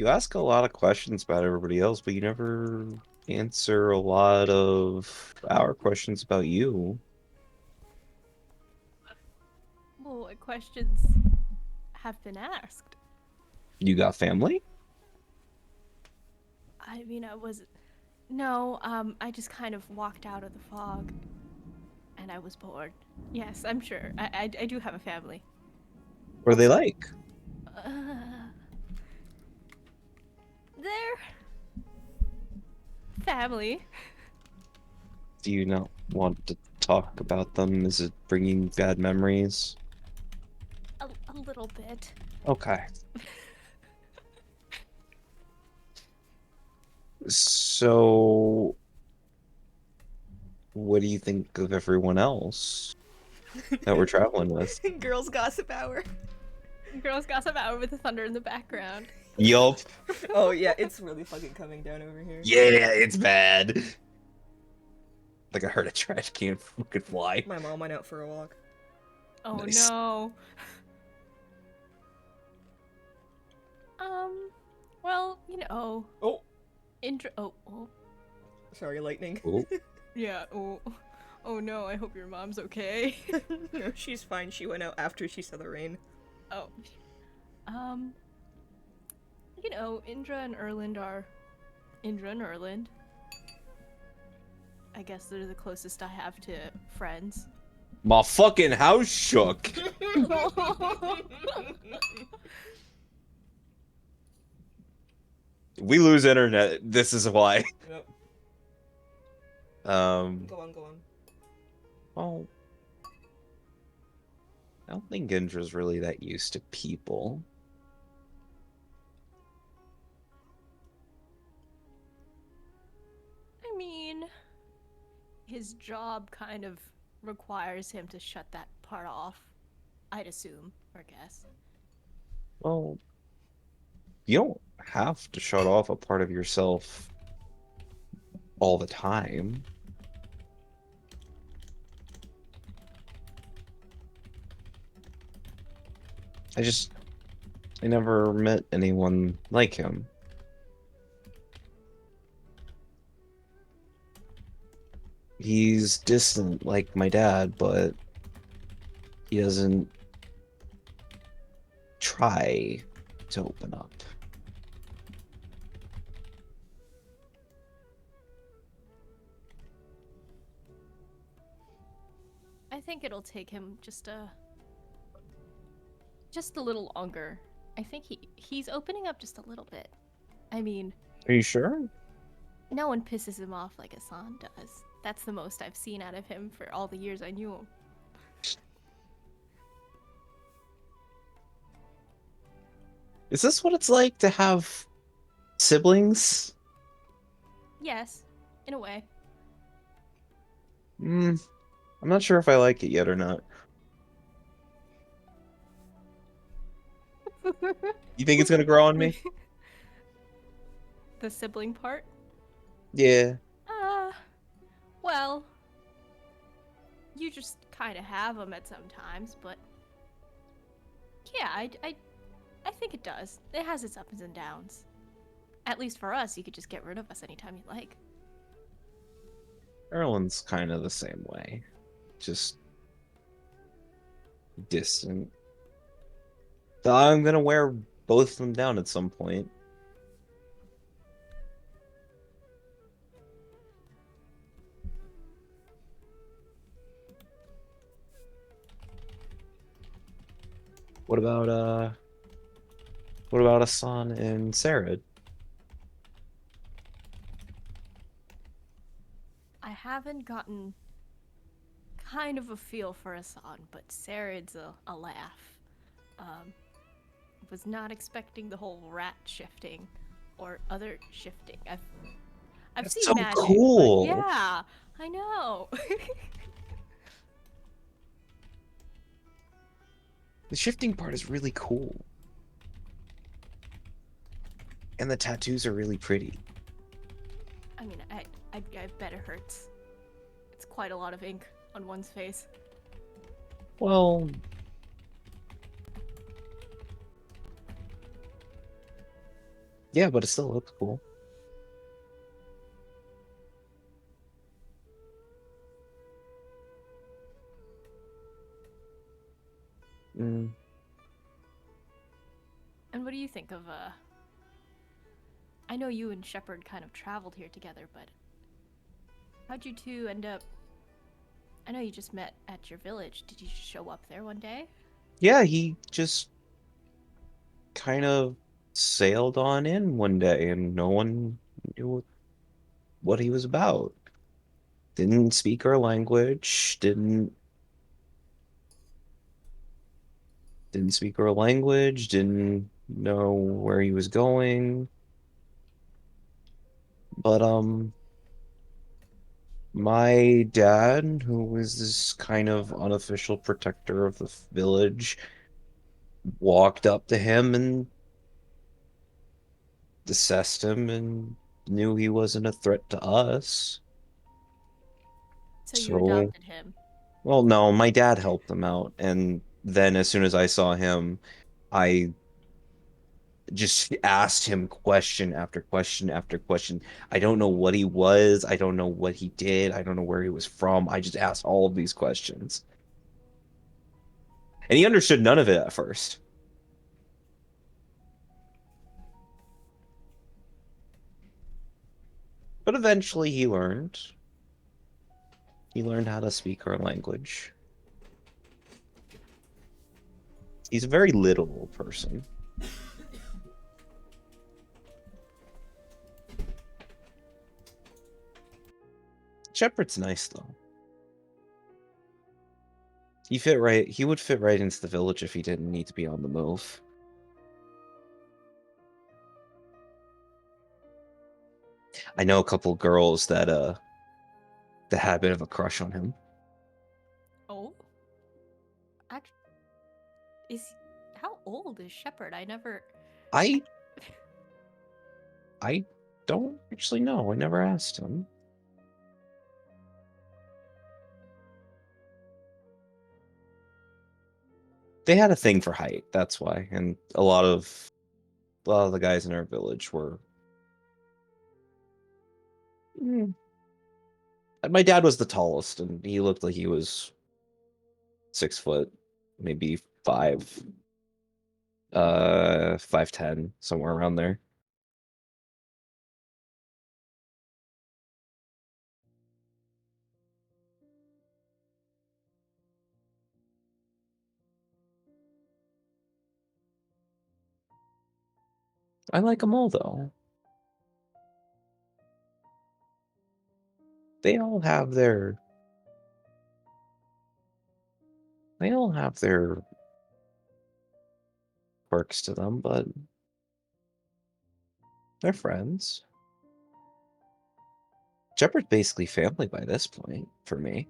ask a lot of questions about everybody else, but you never answer a lot of our questions about you. Well, what questions have been asked? You got family? I mean, No, I just kind of walked out of the fog. And I was bored. Yes, I'm sure. I do have a family. What are they like? They're family. Do you not want to talk about them? Is it bringing bad memories? A little bit. Okay. So, what do you think of everyone else that we're traveling with? Girls gossip hour. Girls gossip hour with the thunder in the background. Yup. Oh yeah, it's really fucking coming down over here. Yeah, it's bad. Like I heard a trash can fucking fly. My mom went out for a walk. Oh Nice. no. Well, you know. Oh. Oh. Sorry, lightning. Oh, Yeah, oh no, I hope your mom's okay. No, she's fine. She went out after she saw the rain. Oh. You know, Indra and Erland are Indra and Erland. I guess they're the closest I have to friends. my fucking house shook. We lose internet. This is why. Yep. Um. Go on. Oh. I don't think Indra's really that used to people. I mean, his job kind of requires him to shut that part off, I'd assume, or guess. Well, you don't have to shut off a part of yourself all the time. I never met anyone like him. He's distant like my dad, but he doesn't try to open up. I think it'll take him just a little longer. I think he's opening up just a little bit. I mean, Are you sure? no one pisses him off like Hassan does. That's the most I've seen out of him for all the years I knew him. Is this what it's like to have siblings? Yes, in a way. I'm not sure if I like it yet or not. You think it's gonna grow on me? The sibling part? Yeah. Well, you just kind of have them at some times, but yeah, I think it does. It has its ups and downs. At least for us, you could just get rid of us anytime you like. Erlen's kind of the same way. Just distant. So I'm gonna wear both of them down at some point. What about Asan and Sarah? I haven't gotten kind of a feel for Hassan, but Sarid's a laugh. Was not expecting the whole rat shifting or other shifting. I've That's seen so magic, cool. but yeah, I know. The shifting part is really cool. And the tattoos are really pretty. I mean, I bet it hurts. It's quite a lot of ink on one's face. Well, yeah, but it still looks cool. Mm. And what do you think of I know you and Shepard kind of traveled here together, but how'd you two end up? I know you just met at your village. Did you just show up there one day? Yeah, he just kind of sailed on in one day and no one knew what he was about. Didn't speak our language, didn't speak our language, didn't know where he was going. But my dad, who was this kind of unofficial protector of the village, walked up to him and assessed him and knew he wasn't a threat to us. So you So, adopted him. well, no, my dad helped him out, and then as soon as I saw him, I just asked him question after question after question. I don't know what he was. I don't know what he did. I don't know where he was from. I just asked all of these questions. And he understood none of it at first. But eventually he learned. He learned how to speak our language. He's a very literal person. Shepard's nice, though. He would fit right into the village if he didn't need to be on the move. I know a couple girls that had a bit of a crush on him. Oh? How old is Shepard? I don't actually know. I never asked him. They had a thing for height, that's why. And a lot of the guys in our village were my dad was the tallest, and he looked like he was 6 foot, maybe 5'10", somewhere around there. I like them all, though. They all have their quirks to them, but they're friends. Shepard's basically family by this point, for me.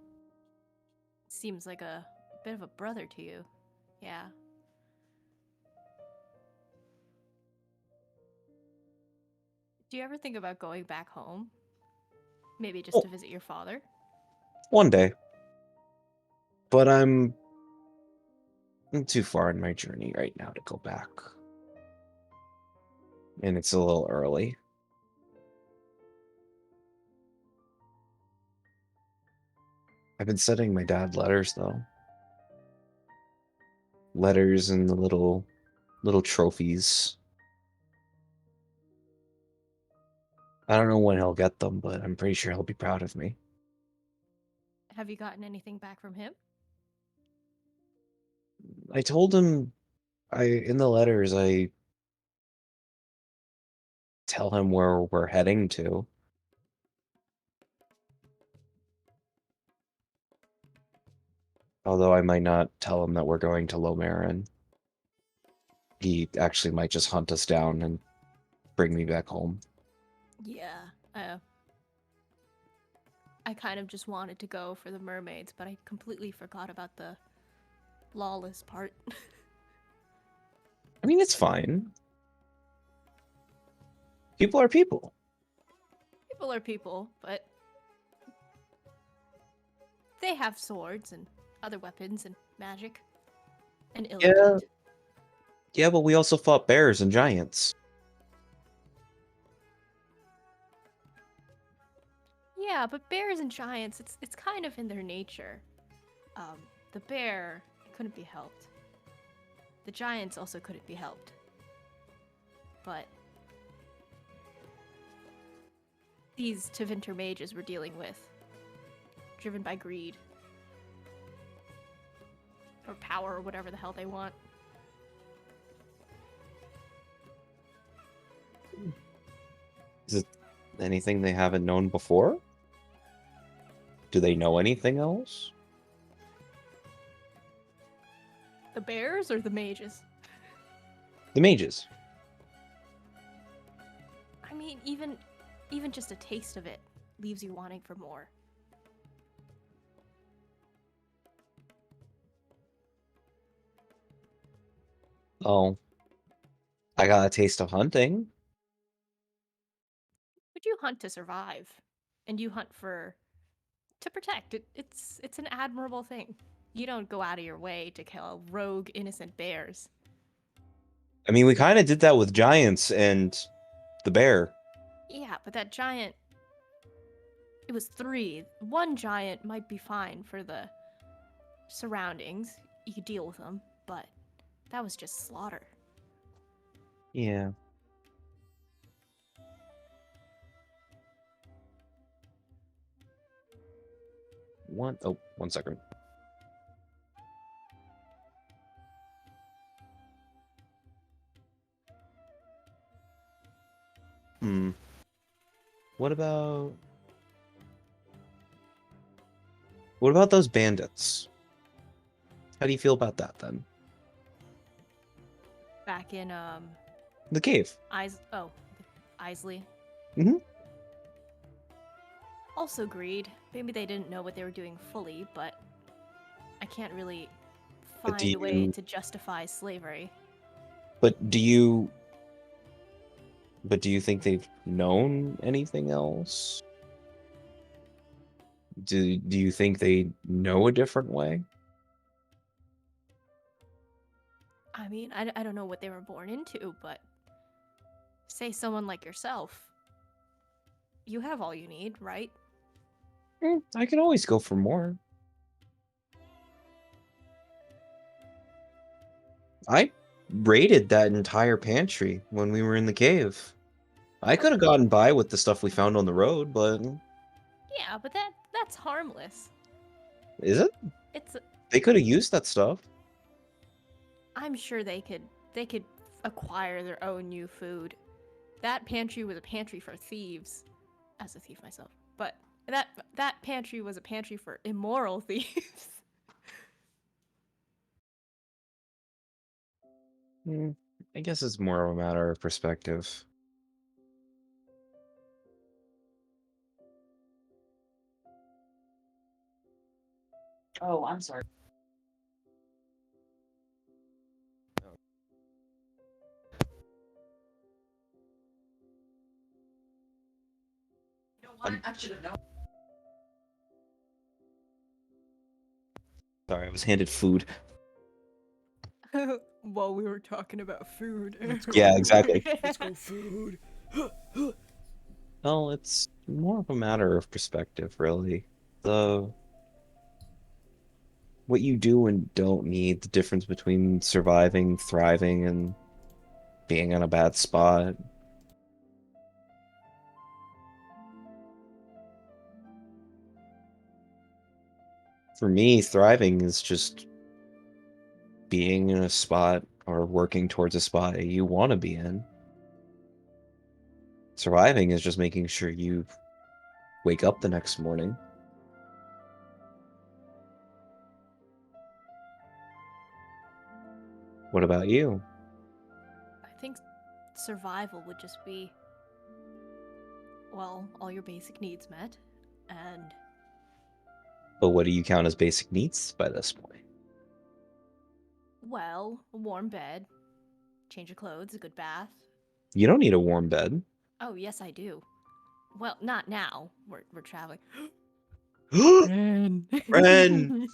Seems like a bit of a brother to you. Yeah. Do you ever think about going back home? Maybe just to visit your father? One day. But I'm too far in my journey right now to go back. And it's a little early. I've been sending my dad letters, though. Letters and the little trophies. I don't know when he'll get them, but I'm pretty sure he'll be proud of me. Have you gotten anything back from him? I told him in the letters I tell him where we're heading to. Although I might not tell him that we're going to Lomarin. He actually might just hunt us down and bring me back home. Yeah. I kind of just wanted to go for the mermaids, but I completely forgot about the lawless part. I mean, it's fine. People are people. People are people, but they have swords and other weapons and magic and ill intent. Yeah, but we also fought bears and giants. Yeah, but bears and giants, it's kind of in their nature. The bear couldn't be helped. The giants also couldn't be helped. But these Tevinter mages we're dealing with, driven by greed. Or power, or whatever the hell they want. Is it anything they haven't known before? Do they know anything else? The bears or the mages? The mages. I mean, even just a taste of it leaves you wanting for more. Oh. I got a taste of hunting. But you hunt to survive. And you hunt to protect. It's an admirable thing. You don't go out of your way to kill rogue innocent bears. I mean, we kind of did that with giants and the bear. Yeah, but that giant... It was 3. One giant might be fine for the surroundings. You could deal with them, but that was just slaughter. Yeah. One second. What about those bandits? How do you feel about that then? Back in The cave. Isley. Mhm. Also greed. Maybe they didn't know what they were doing fully, but I can't really But do find a way you- to justify slavery. But do you think they've known anything else? Do you think they know a different way? I mean, I don't know what they were born into, but say someone like yourself, you have all you need, right? I can always go for more. I raided that entire pantry when we were in the cave. I could have gotten by with the stuff we found on the road, but Yeah, but that's harmless. is it? It's They could have used that stuff. I'm sure they could acquire their own new food. That pantry was a pantry for thieves. As a thief myself. But that pantry was a pantry for immoral thieves. I guess it's more of a matter of perspective. Oh, I'm sorry. You know what? I should have known. Sorry, I was handed food. While we were talking about food. Yeah, exactly. Let's go food. Well, it's more of a matter of perspective, really. What you do and don't need, the difference between surviving, thriving, and being in a bad spot. For me, thriving is just being in a spot or working towards a spot that you want to be in. Surviving is just making sure you wake up the next morning. What about you? I think survival would just be, well, all your basic needs met, and But what do you count as basic needs by this point? well, a warm bed, change of clothes, a good bath. You don't need a warm bed. Oh yes, I do. Well, not now. We're traveling. Ren! Ren.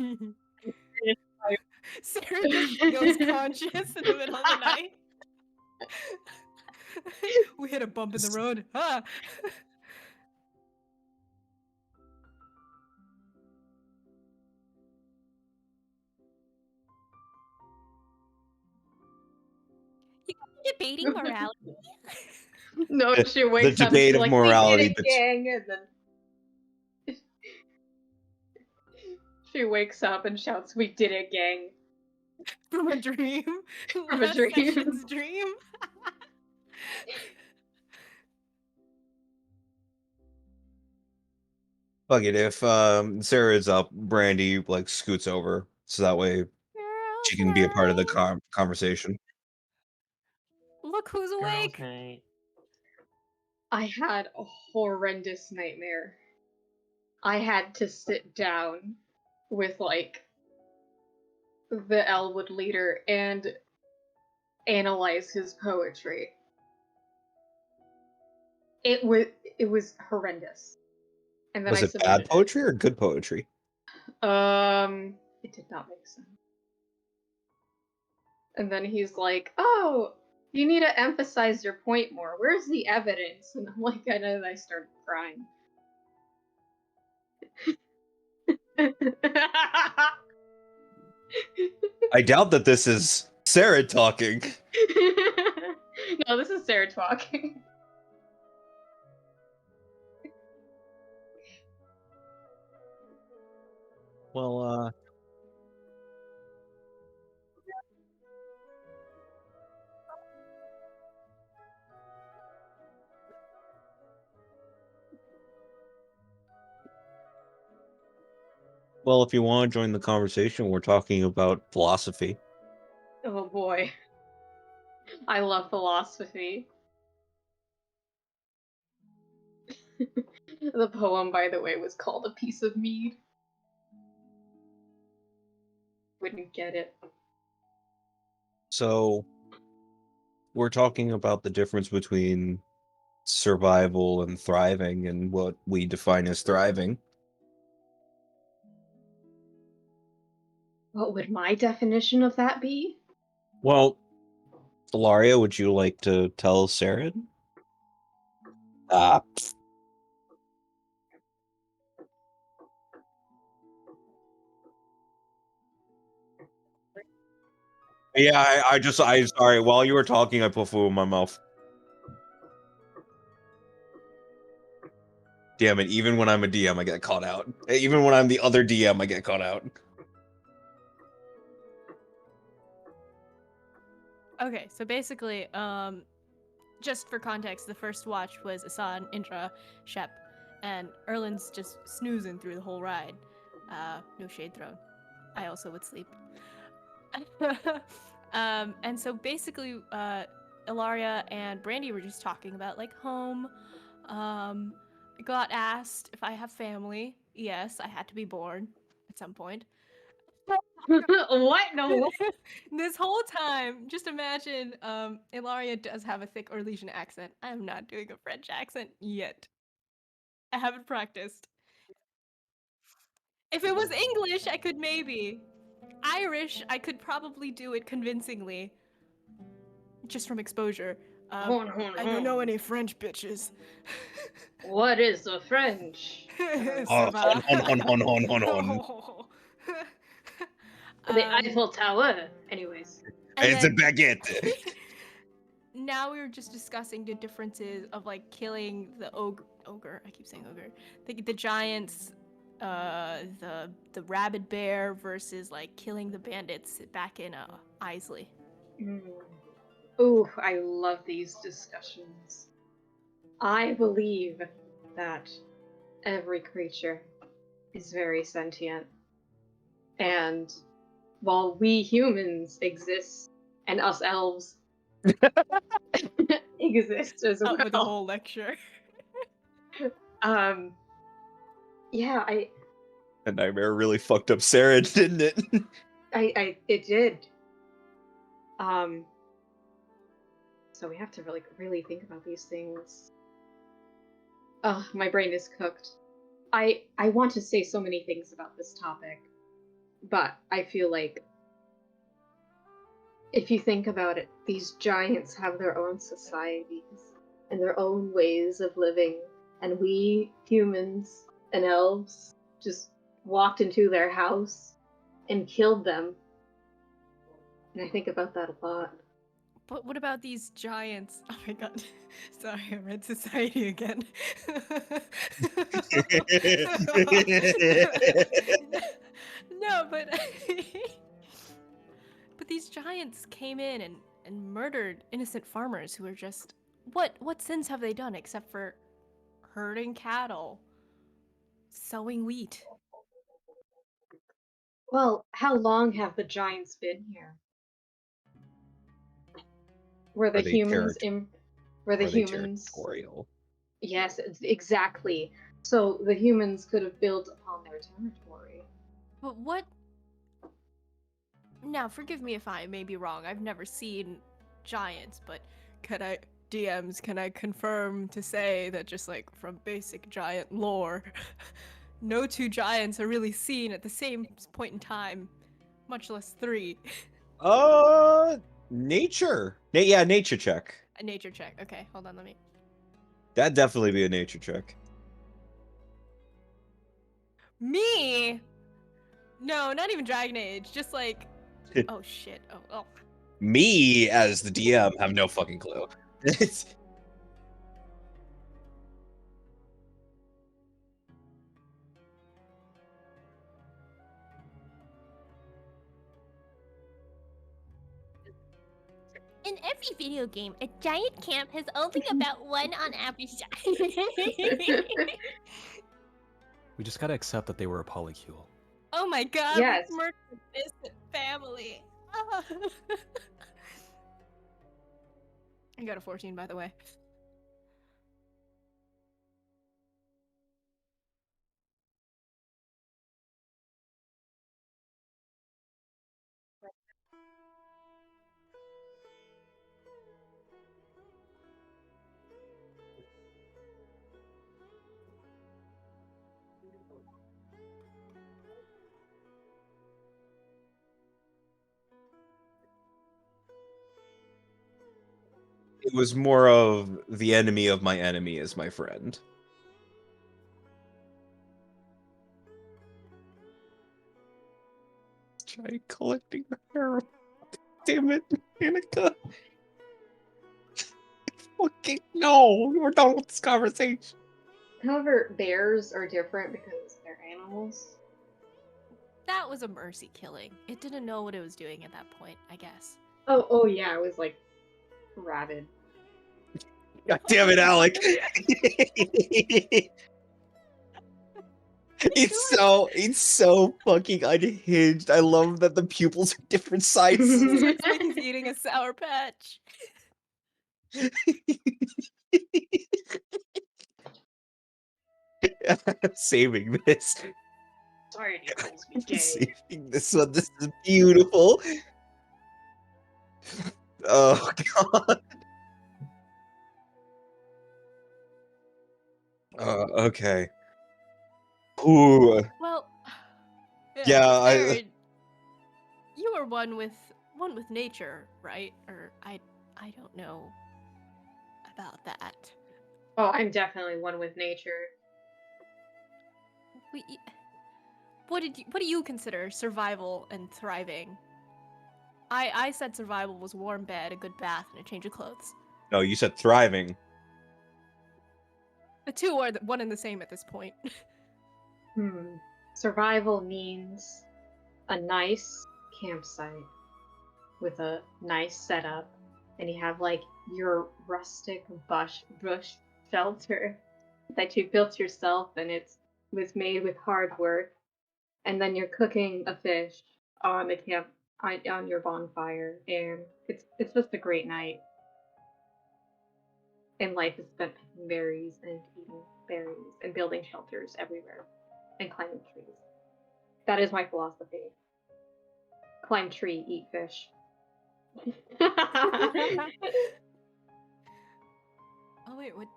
Sarah just goes conscious in the middle of the night. We hit a bump in the road. Ah. You debating morality? No, she The wakes up and debate she's of like, morality we did it, gang, and then she wakes up and shouts, "We did it, gang!" From a dream. From a Last dream. session's dream. Fuck it, if Sarah's up, Brandy like scoots over so that way she can be a part of the conversation. Look who's Girls' awake. night. I had a horrendous nightmare. I had to sit down with like the Elwood leader and analyze his poetry. It was horrendous. And then Was I it submitted bad poetry or good poetry? it did not make sense. And then he's like, "Oh, you need to emphasize your point more. Where's the evidence?" And I'm like, and I started crying. I doubt that this is Sarah talking. No, this is Sarah talking. Well, Well, if you want to join the conversation, we're talking about philosophy. Oh boy. I love philosophy. The poem, by the way, was called A Piece of Mead. Wouldn't get it. So, we're talking about the difference between survival and thriving and what we define as thriving. What would my definition of that be? Well, Ilaria, would you like to tell Saren? Yeah, I sorry, while you were talking, I put food in my mouth. Damn it, even when I'm a DM, I get caught out. Even when I'm the other DM, I get caught out. Okay, so basically, just for context, the first watch was Asan, Indra, Shep, and Erlin's just snoozing through the whole ride. No shade thrown. I also would sleep. And so basically, Ilaria and Brandy were just talking about like home. I got asked if I have family. Yes, I had to be born at some point. What? No. This whole time, just imagine, Ilaria does have a thick Orlesian accent. I'm not doing a French accent yet. I haven't practiced. If it was English, I could maybe. Irish, I could probably do it convincingly. Just from exposure. Hon, hon, I don't know hon. any French bitches. What is the French? Oh, Ça hon. va? The Eiffel Tower. Anyways. And It's a then- baguette. Now we were just discussing the differences of like killing the ogre. I keep saying ogre. The giants, the rabid bear versus like killing the bandits back in Isley. Ooh, I love these discussions. I believe that every creature is very sentient. And while we humans exist, and us elves exist as well. Out with a whole lecture. Yeah, The nightmare really fucked up Saren, didn't it? it did. So we have to really think about these things. Ugh, my brain is cooked. I want to say so many things about this topic, but I feel like if you think about it, these giants have their own societies and their own ways of living, and we humans and elves just walked into their house and killed them. And I think about that a lot. But what about these giants? Oh my god. Sorry, I read Society again. No, but but these giants came in and murdered innocent farmers who were just what sins have they done except for herding cattle, sowing wheat? Well, how long have the giants been here? Were the Are they humans were the Are they humans territorial? Yes, exactly. So the humans could have built upon their territory. But what? Now, forgive me if I may be wrong. I've never seen giants, but can I confirm to say that just like from basic giant lore, no two giants are really seen at the same point in time, much less three. Nature. Yeah, nature check. A nature check. Okay, hold on, let me. That'd definitely be a nature check. Me? No, not even Dragon Age. Just like, oh shit. Oh. Me, as the DM, have no fucking clue. In every video game, a giant camp has only about one on average. We just gotta accept that they were a polycule. Oh my god, Yes. we murdered an innocent family. Ah. I got a 14, by the way. It was more of the enemy of my enemy is my friend. Try collecting the hair. Damn it, Annika. Fucking no, we're done with this conversation. However, bears are different because they're animals. That was a mercy killing. It didn't know what it was doing at that point, I guess. Oh yeah, it was like rabid. God damn it, Alec. It's so fucking unhinged. I love that the pupils are different sizes. Looks like he's eating a Sour Patch. I'm saving this. Sorry, he calls me I'm gay. saving this one. This is beautiful. Oh god. Okay. Ooh. Well, Yeah, Aaron, you are one with nature, right? Or I don't know about that. Oh, I'm definitely one with nature. What do you consider survival and thriving? I said survival was warm bed, a good bath, and a change of clothes. No, you said thriving. The two are one and the same at this point. Survival means a nice campsite with a nice setup, and you have like your rustic bush shelter that you built yourself, and it was made with hard work, and then you're cooking a fish on the camp on your bonfire, and it's just a great night. And life is spent picking berries and eating berries and building shelters everywhere and climbing trees. That is my philosophy. Climb tree, eat fish. Oh wait, what?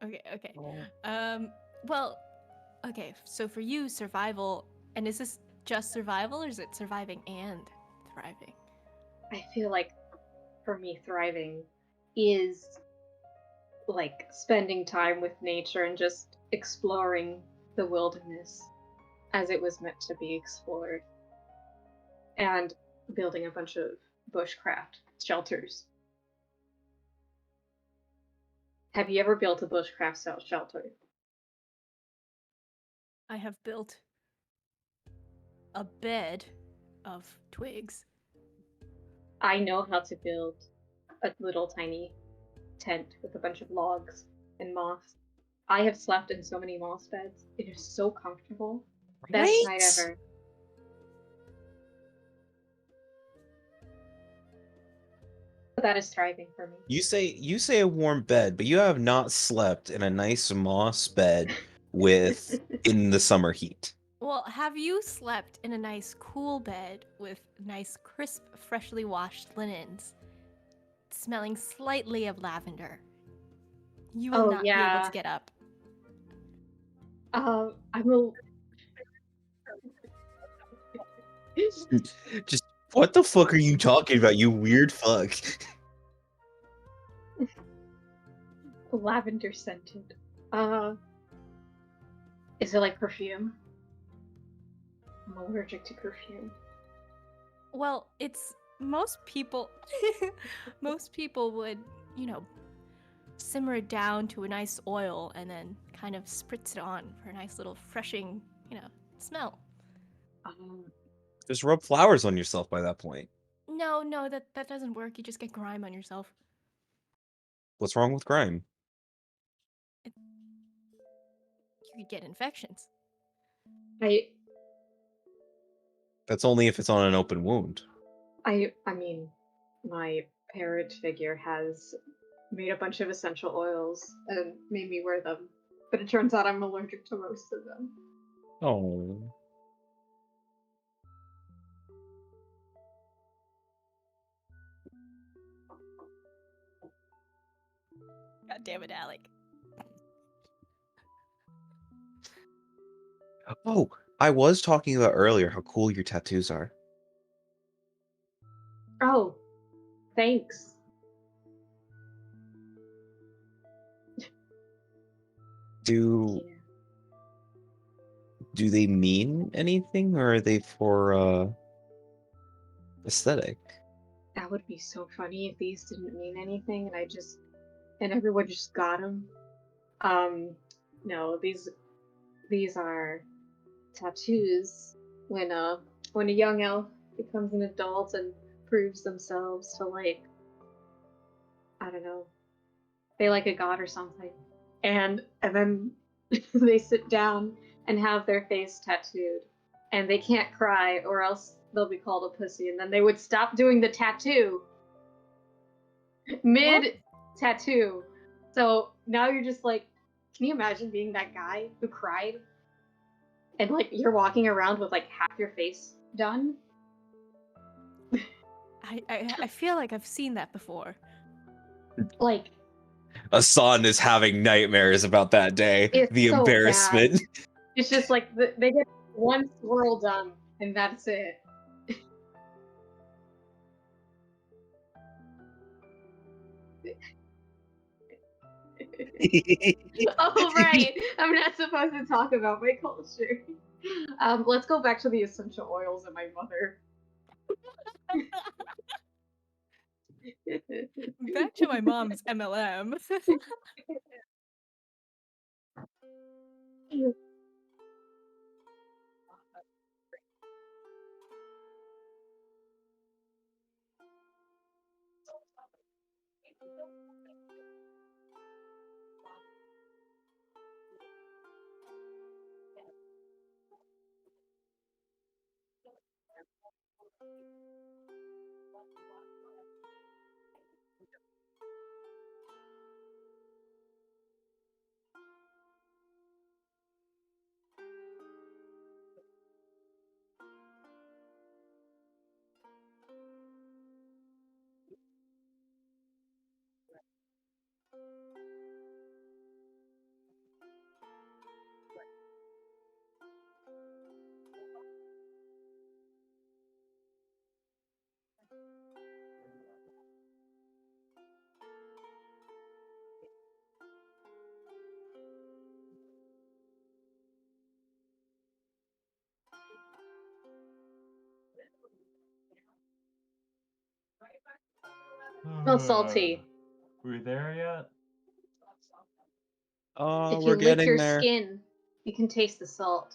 Okay. Well, okay. So for you, survival, and is this just survival, or is it surviving and thriving? I feel like for me, thriving is like spending time with nature and just exploring the wilderness as it was meant to be explored, and building a bunch of bushcraft shelters. Have you ever built a bushcraft shelter? I have built a bed of twigs. I know how to build a little tiny tent with a bunch of logs and moss. I have slept in so many moss beds. It is so comfortable. Best night ever. That is thriving for me. You say a warm bed, but you have not slept in a nice moss bed with in the summer heat. Well, have you slept in a nice cool bed with nice crisp, freshly washed linens, smelling slightly of lavender? You will not be able to get up. I will. Just what the fuck are you talking about, you weird fuck? Lavender scented. Is it like perfume? I'm allergic to perfume. Well, it's most people would, simmer it down to a nice oil and then kind of spritz it on for a nice little freshing, smell. Just rub flowers on yourself by that point. No, that doesn't work. You just get grime on yourself. What's wrong with grime? You You could get infections. That's only if it's on an open wound. I mean, my parrot figure has made a bunch of essential oils and made me wear them, but it turns out I'm allergic to most of them. Oh. God damn it, Alec. Oh, I was talking about earlier how cool your tattoos are. Oh, thanks. Do Yeah. do they mean anything, or are they for aesthetic? That would be so funny if these didn't mean anything and everyone just got them. No, these are tattoos when a young elf becomes an adult and proves themselves to, like, I don't know, they like a god or something. And then they sit down and have their face tattooed. And they can't cry or else they'll be called a pussy. And then they would stop doing the tattoo mid tattoo. So now you're just like, can you imagine being that guy who cried? And like you're walking around with like half your face done? I feel like I've seen that before. Like, Asan is having nightmares about that day. it's The so embarrassment. bad. It's just like they get one swirl done and that's it. Oh right, I'm not supposed to talk about my culture. Let's go back to the essential oils and my mother. Back to my mom's MLM. Smells salty. We there yet? Oh, If we're you lick getting your there. skin, you can taste the salt.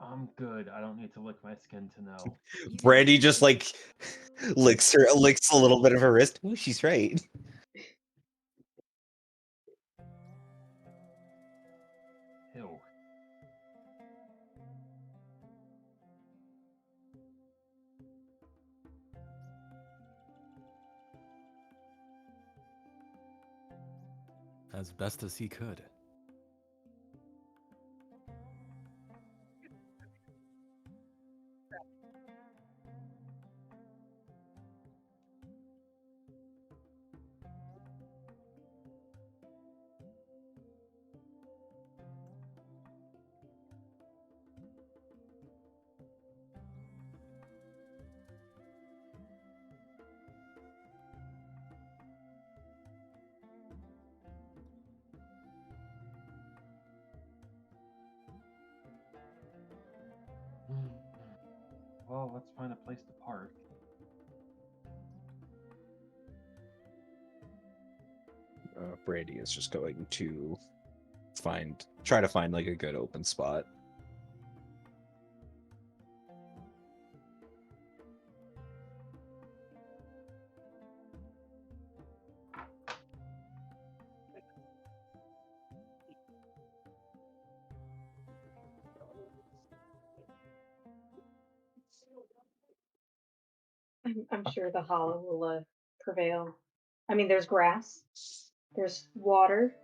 I'm good. I don't need to lick my skin to know. Brandy just like licks a little bit of her wrist. Ooh, she's right. Ew. As best as he could. Well, let's find a place to park. Brandy is just going to try to find like a good open spot. I'm sure the hollow will prevail. I mean, there's grass, there's water.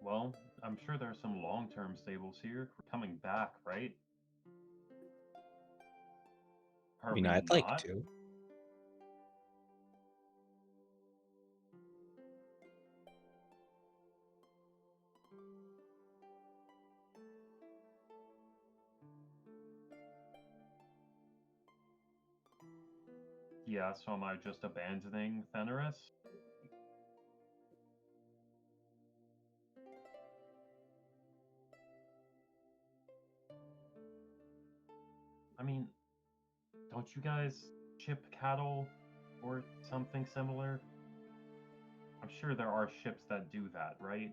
Well, I'm sure there are some long-term stables here. We're coming back, right? I Are mean, we I'd like not? to. Yeah, so am I just abandoning Fenris? I mean, don't you guys ship cattle or something similar? I'm sure there are ships that do that, right?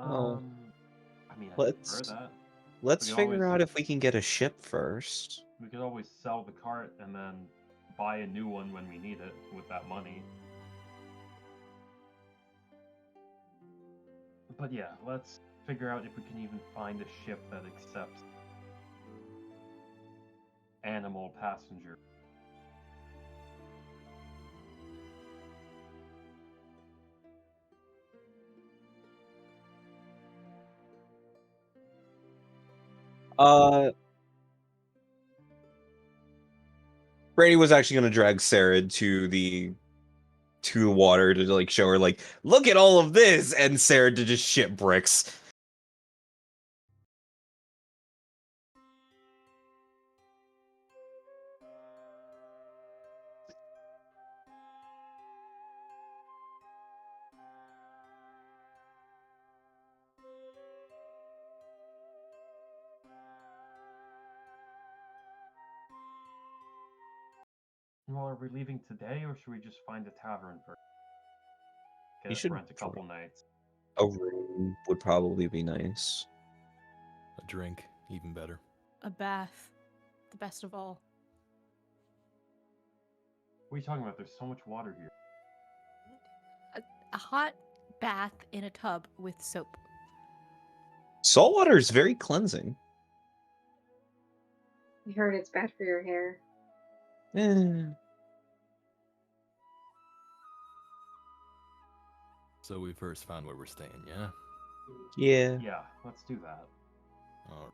Well, I mean, I prefer let's that. let's We can figure always out if we can get a ship first. we could always sell the cart and then buy a new one when we need it with that money. But yeah, let's figure out if we can even find a ship that accepts animal passenger. Brady was actually gonna drag Sarah to the water to like show her like, look at all of this, and Sarah to just ship bricks. Well, are we leaving today or should we just find a tavern first? You Get should rent a couple nights. A room would probably be nice. A drink, even better. A bath, the best of all. What are you talking about? There's so much water here. A hot bath in a tub with soap. Salt water is very cleansing. I heard it's bad for your hair. Eh. So we first found where we're staying, yeah? Yeah. Yeah, let's do that. Alright.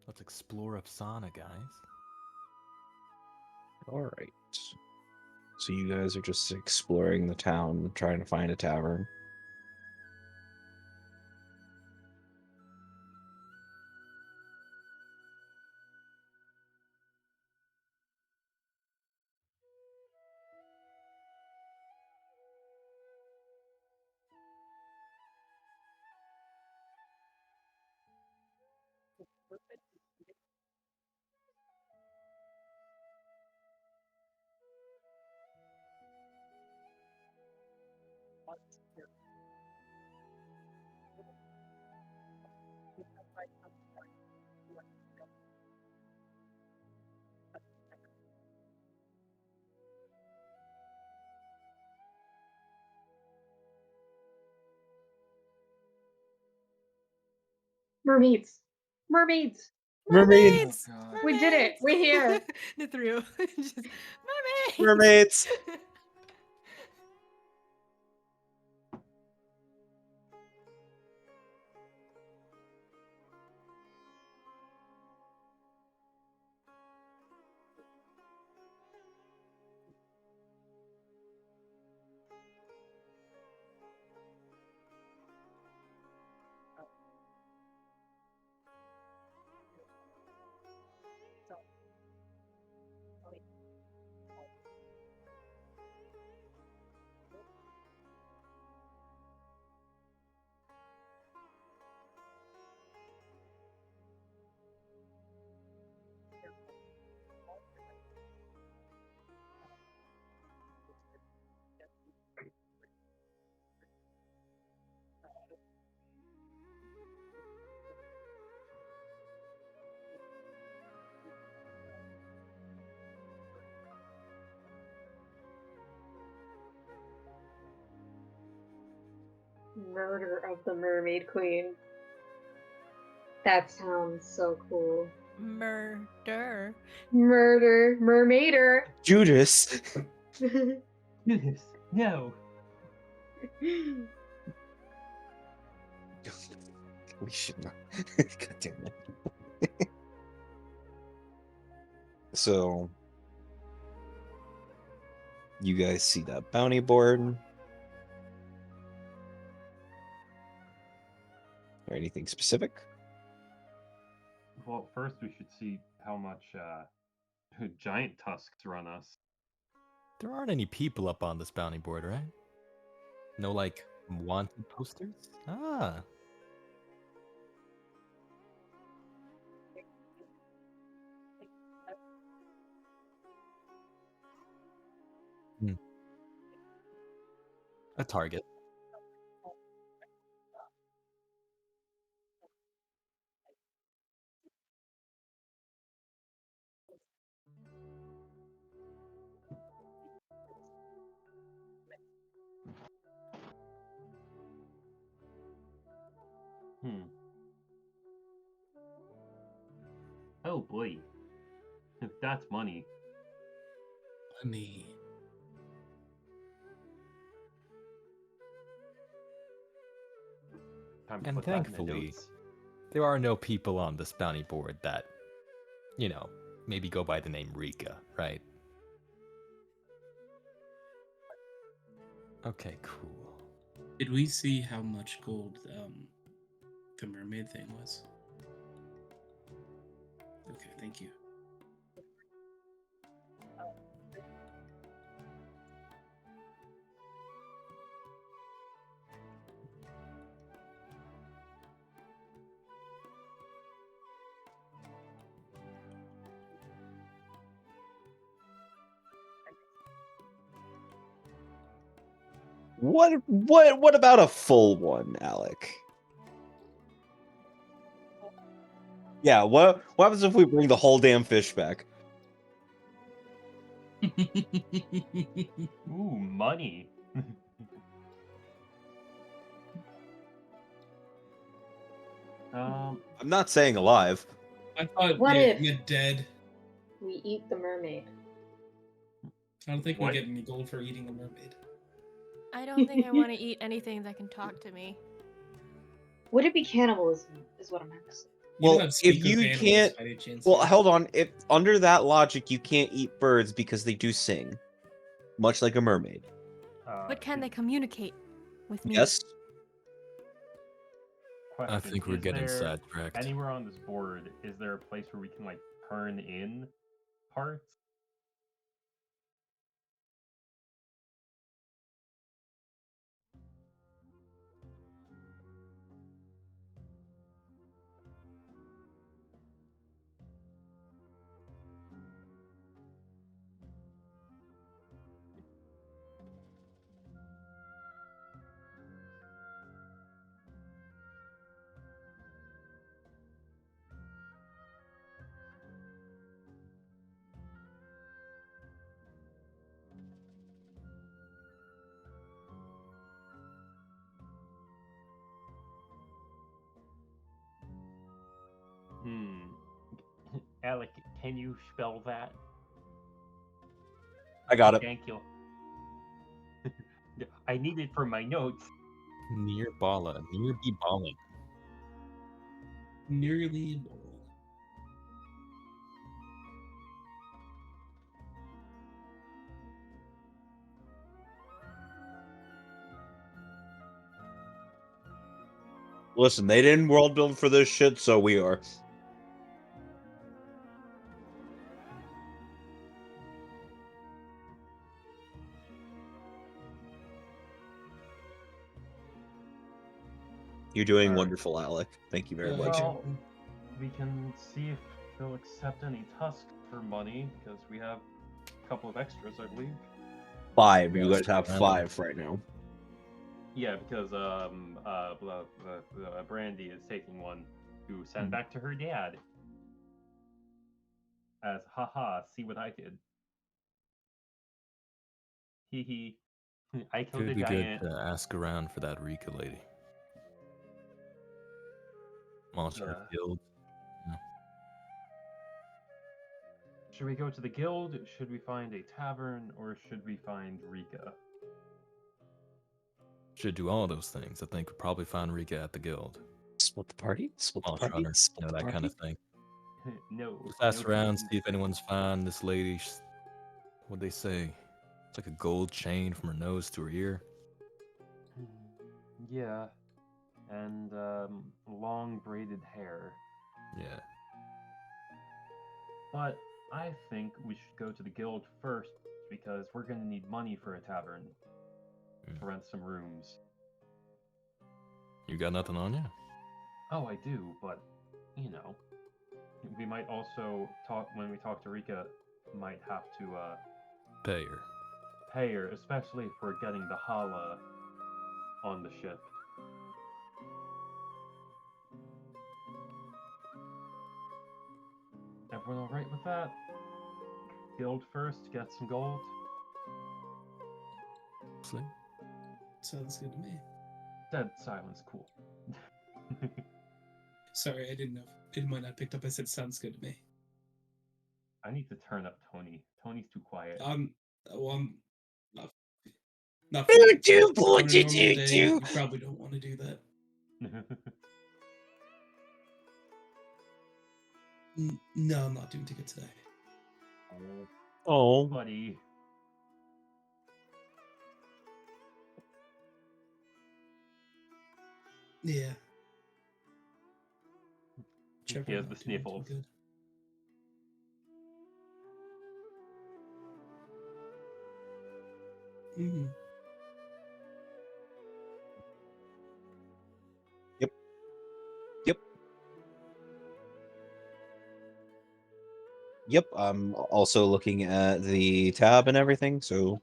Let's explore Afsana, guys. All right. So you guys are just exploring the town, trying to find a tavern. Mermaids! Mermaids! Mermaids! Oh, God. We did it! We're here! The trio. Just, mermaids! Mermaids! murder of the Mermaid Queen. That sounds so cool. Murder. Murder. Mermaider. Judas. Judas, no. We should not. God damn it. So, you guys see that bounty board? Or anything specific? Well, first we should see how much giant tusks run us. There aren't any people up on this bounty board, right? No, like, wanted posters? Ah. Hmm. A target. Hmm. Oh boy. That's money. Honey. Time to And put that in the thankfully, notes. there are no people on this bounty board that, you know, maybe go by the name Rika, right? Okay, cool. Did we see how much gold the mermaid thing was? Okay, thank you. What about a full one, Alec? Yeah, what happens if we bring the whole damn fish back? Ooh, money. I'm not saying alive. I thought What we if- get dead. We eat the mermaid. I don't think What? we get any gold for eating the mermaid. I don't think I want to eat anything that can talk to me. Would it be cannibalism? Is what I'm asking. You Well, don't have if speak you with animals can't- by any chance, Well, do you? hold on. If under that logic, you can't eat birds because they do sing, much like a mermaid. But can they communicate with me? Yes. Question, I think we're is getting there sidetracked. Anywhere on this board, is there a place where we can like turn in parts? Alec, can you spell that? I got it. Thank you. I need it for my notes. Near Bala. Near be balling. Nearly ball. Listen, they didn't world build for this shit, so we are. You're doing Alright. wonderful, Alec. Thank you very much. Well, we can see if they'll accept any tusks for money because we have a couple of extras, I believe. 5. You Yes, guys have I know. 5 right now. Yeah, because Brandy is taking one to send back to her dad. As haha, see what I did. Hee hee. I killed Could a be good giant. to ask around for that Rika lady. Monster Yeah. Guild. Should we go to the guild? Should we find a tavern, or should we find Rika? Should do all those things. I think we'll probably find Rika at the guild. Split the party. Split the Monster party. Hunter, Split the that party. kind of thing. No. Just ask no around, teams. see if anyone's found this lady. What'd they say? It's like a gold chain from her nose to her ear. Yeah. And long braided hair. Yeah. But I think we should go to the guild first because we're going to need money for a tavern to rent some rooms. You got nothing on you? Oh, I do, but you know, we might also talk when we talk to Rika. Might have to Pay her. pay her, especially if we're getting the Hala on the ship. Everyone all right with that? Guild first, get some gold. See? Sounds good to me. Dead silence, cool. Sorry, I didn't know. It might not picked up. I said sounds good to me. I need to turn up Tony. Tony's too quiet. I'm not. Do, On a what normal did day, you do? you probably don't want to do that. No, I'm not doing ticket today. Oh, buddy. Yeah. He has the sniffles. Good. Mm-hmm. Yep, I'm also looking at the tab and everything, so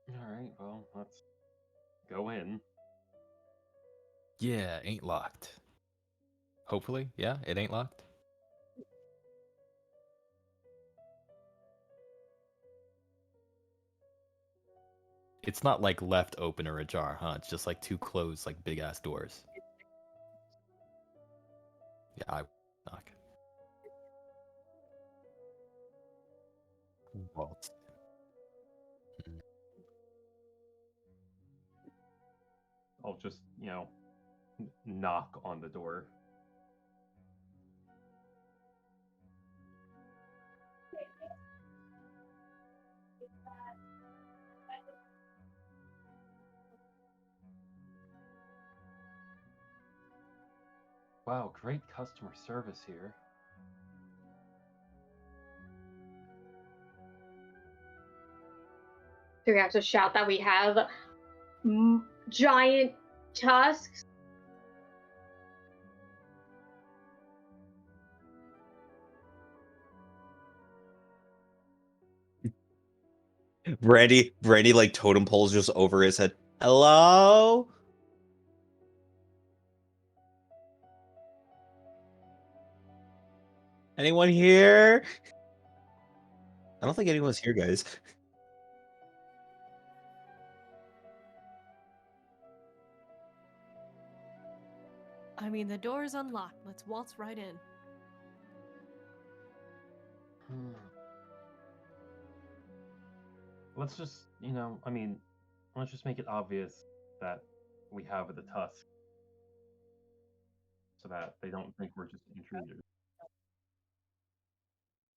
Alright, well, let's go in. Yeah, ain't locked. Hopefully, yeah, it ain't locked. It's not like left open or ajar, huh? It's just like two closed, like big ass doors. Yeah, I knock. Vault. I'll just, knock on the door. Wow, great customer service here. Do we have to shout that we have giant tusks? Brandy like totem poles just over his head. Hello? Anyone here? I don't think anyone's here, guys. I mean, the door is unlocked. Let's waltz right in. Let's just, let's just make it obvious that we have the tusk. So that they don't think we're just intruders.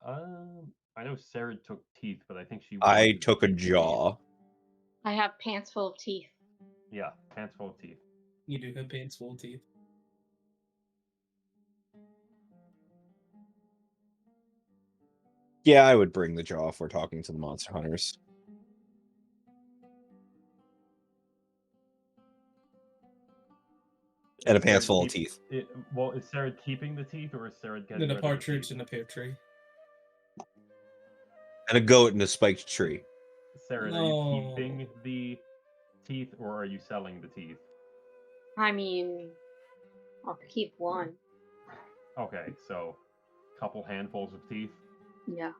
I know Sarah took teeth, but I think she I wanted took a teeth. jaw. I have pants full of teeth. Yeah, pants full of teeth. You do have pants full of teeth. Yeah, I would bring the jaw if we're talking to the monster hunters. And a pants full of teeth. Well, is Sarah keeping the teeth, or is Sarah getting And a rid of the partridge teeth? in a pear tree. And a goat in a spiked tree. Sarah, are you keeping the teeth, or are you selling the teeth? I mean, I'll keep one. Okay, so a couple handfuls of teeth. Yeah.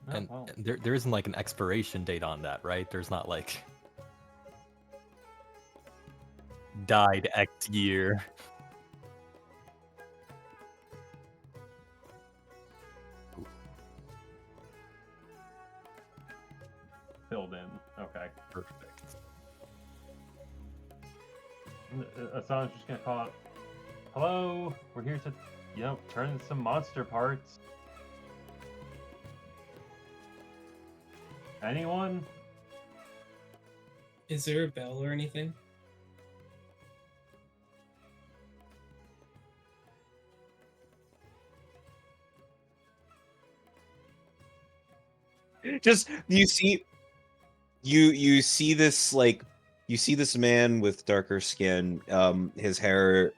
And well. there isn't like an expiration date on that, right? There's not like died X year. Filled in. Okay. Perfect. Assange's just gonna call out, "Hello, we're here to, turn in some monster parts. Anyone?" Is there a bell or anything? Just you see this like you see this man with darker skin. His hair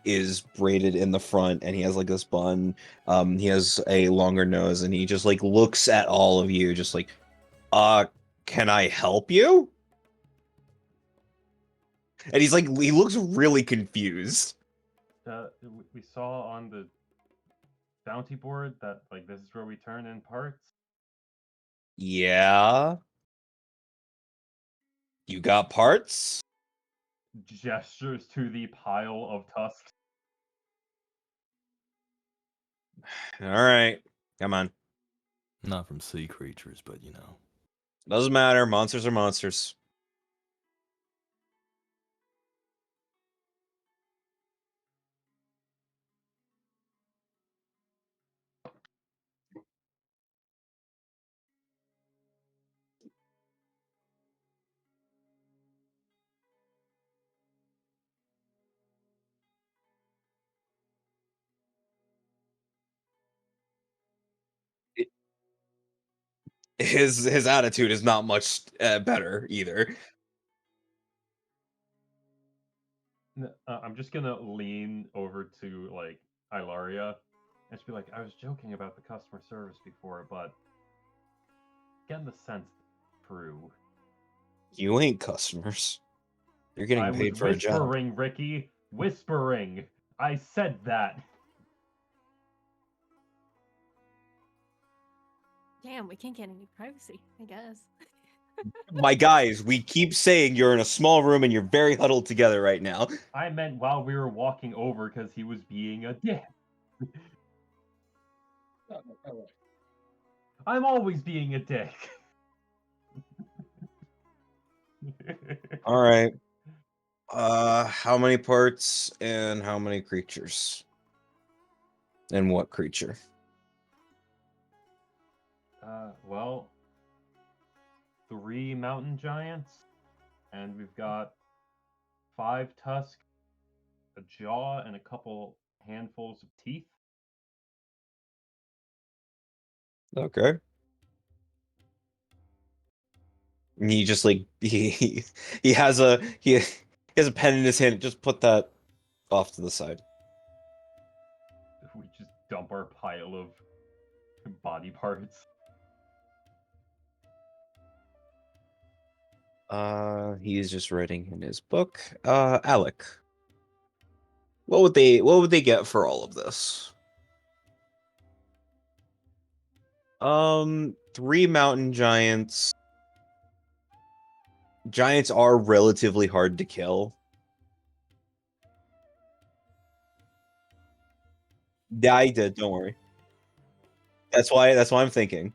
is braided in the front, and he has like this bun. He has a longer nose, and he just like looks at all of you, just like, can I help you? And he's like, he looks really confused. We saw on the bounty board that like this is where we turn in parts. Yeah. You got parts? Gestures to the pile of tusks. All right. Come on. Not from sea creatures, but you know. Doesn't matter. Monsters are monsters. His attitude is not much better either. I'm just gonna lean over to like Ilaria and just be like, "I was joking about the customer service before, but getting the sense it's true." You ain't customers. You're I getting was paid for a job. whispering, Ricky. Whispering. I said that. Damn, we can't get any privacy, I guess. My guys, we keep saying you're in a small room and you're very huddled together right now. I meant while we were walking over because he was being a dick. I'm always being a dick. All right. How many parts and how many creatures? And what creature? Well, 3 mountain giants, and we've got 5 tusks, a jaw, and a couple handfuls of teeth. Okay. And he just like he has a pen in his hand. Just put that off to the side. We just dump our pile of body parts? He's just writing in his book. Alec, what would they get for all of this? 3 mountain giants. Giants are relatively hard to kill. Yeah, I did. Don't worry. That's why I'm thinking.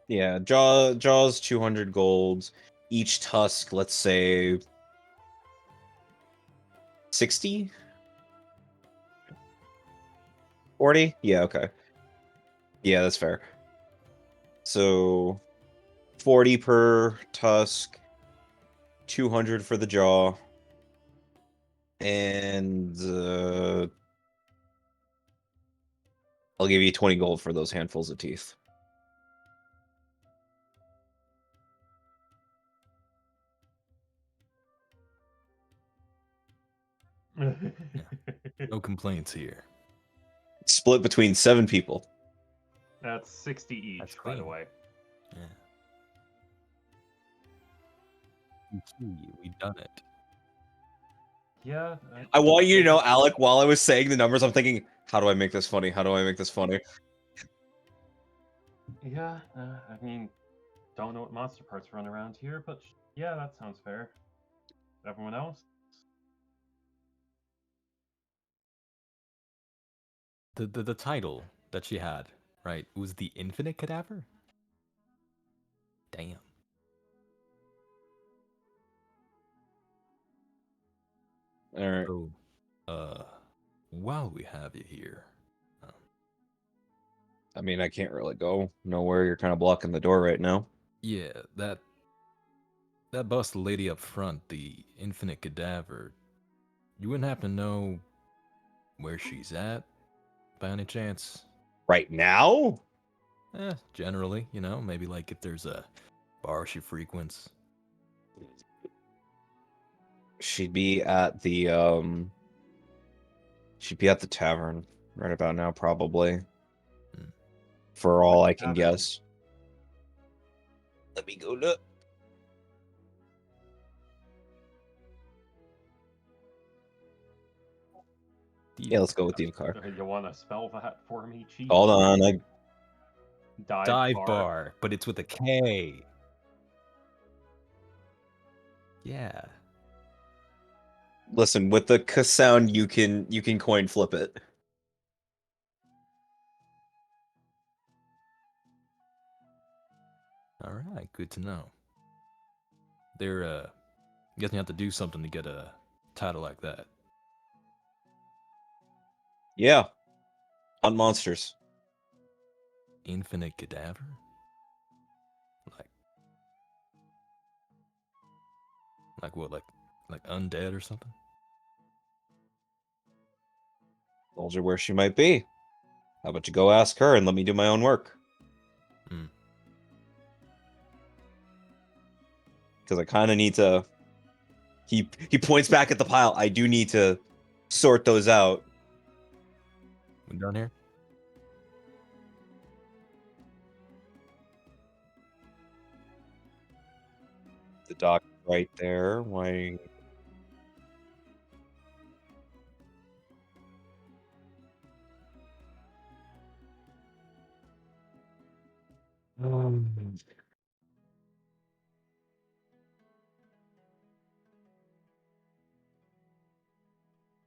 Yeah, jaws 200 gold. Each tusk, let's say 60? 40? Yeah, okay. Yeah, that's fair. So 40 per tusk, 200 for the jaw, and I'll give you 20 gold for those handfuls of teeth. No complaints here. Split between 7 people. That's 60 each, That's by the clean. way. Yeah. We've done it. Yeah. I want you to know, Alec, while I was saying the numbers, I'm thinking, how do I make this funny? How do I make this funny? Yeah, I mean, don't know what monster parts run around here, but yeah, that sounds fair. Everyone else? The title that she had, right, was the Infinite Cadaver? Damn. Alright. So, while we have you here, I mean, I can't really go nowhere. You're kind of blocking the door right now. yeah, that bust lady up front, the Infinite Cadaver, you wouldn't happen to know where she's at, by any chance? Right now? Generally, maybe like if there's a bar she frequents. She'd be at the tavern right about now, probably. For all I can guess. Let me go look. Yeah, let's go with the car. You want to spell that for me, Chief? Hold on, Dive bar, but it's with a K. Yeah. Listen, with the K sound, you can coin flip it. All right, good to know. They're guessing you have to do something to get a title like that. Yeah. On monsters. Infinite Cadaver? Like what? Like undead or something? Told you where she might be. How about you go ask her and let me do my own work? Because I kind of need to. He points back at the pile. I do need to sort those out. We done here? The dock right there. Why?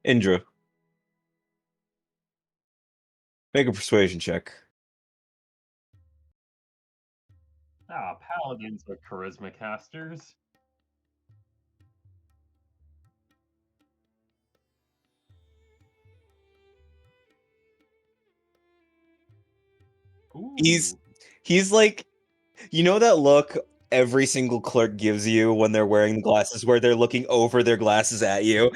Indra. Make a persuasion check. Paladins are charisma casters. Ooh. He's like, you know that look every single clerk gives you when they're wearing the glasses where they're looking over their glasses at you?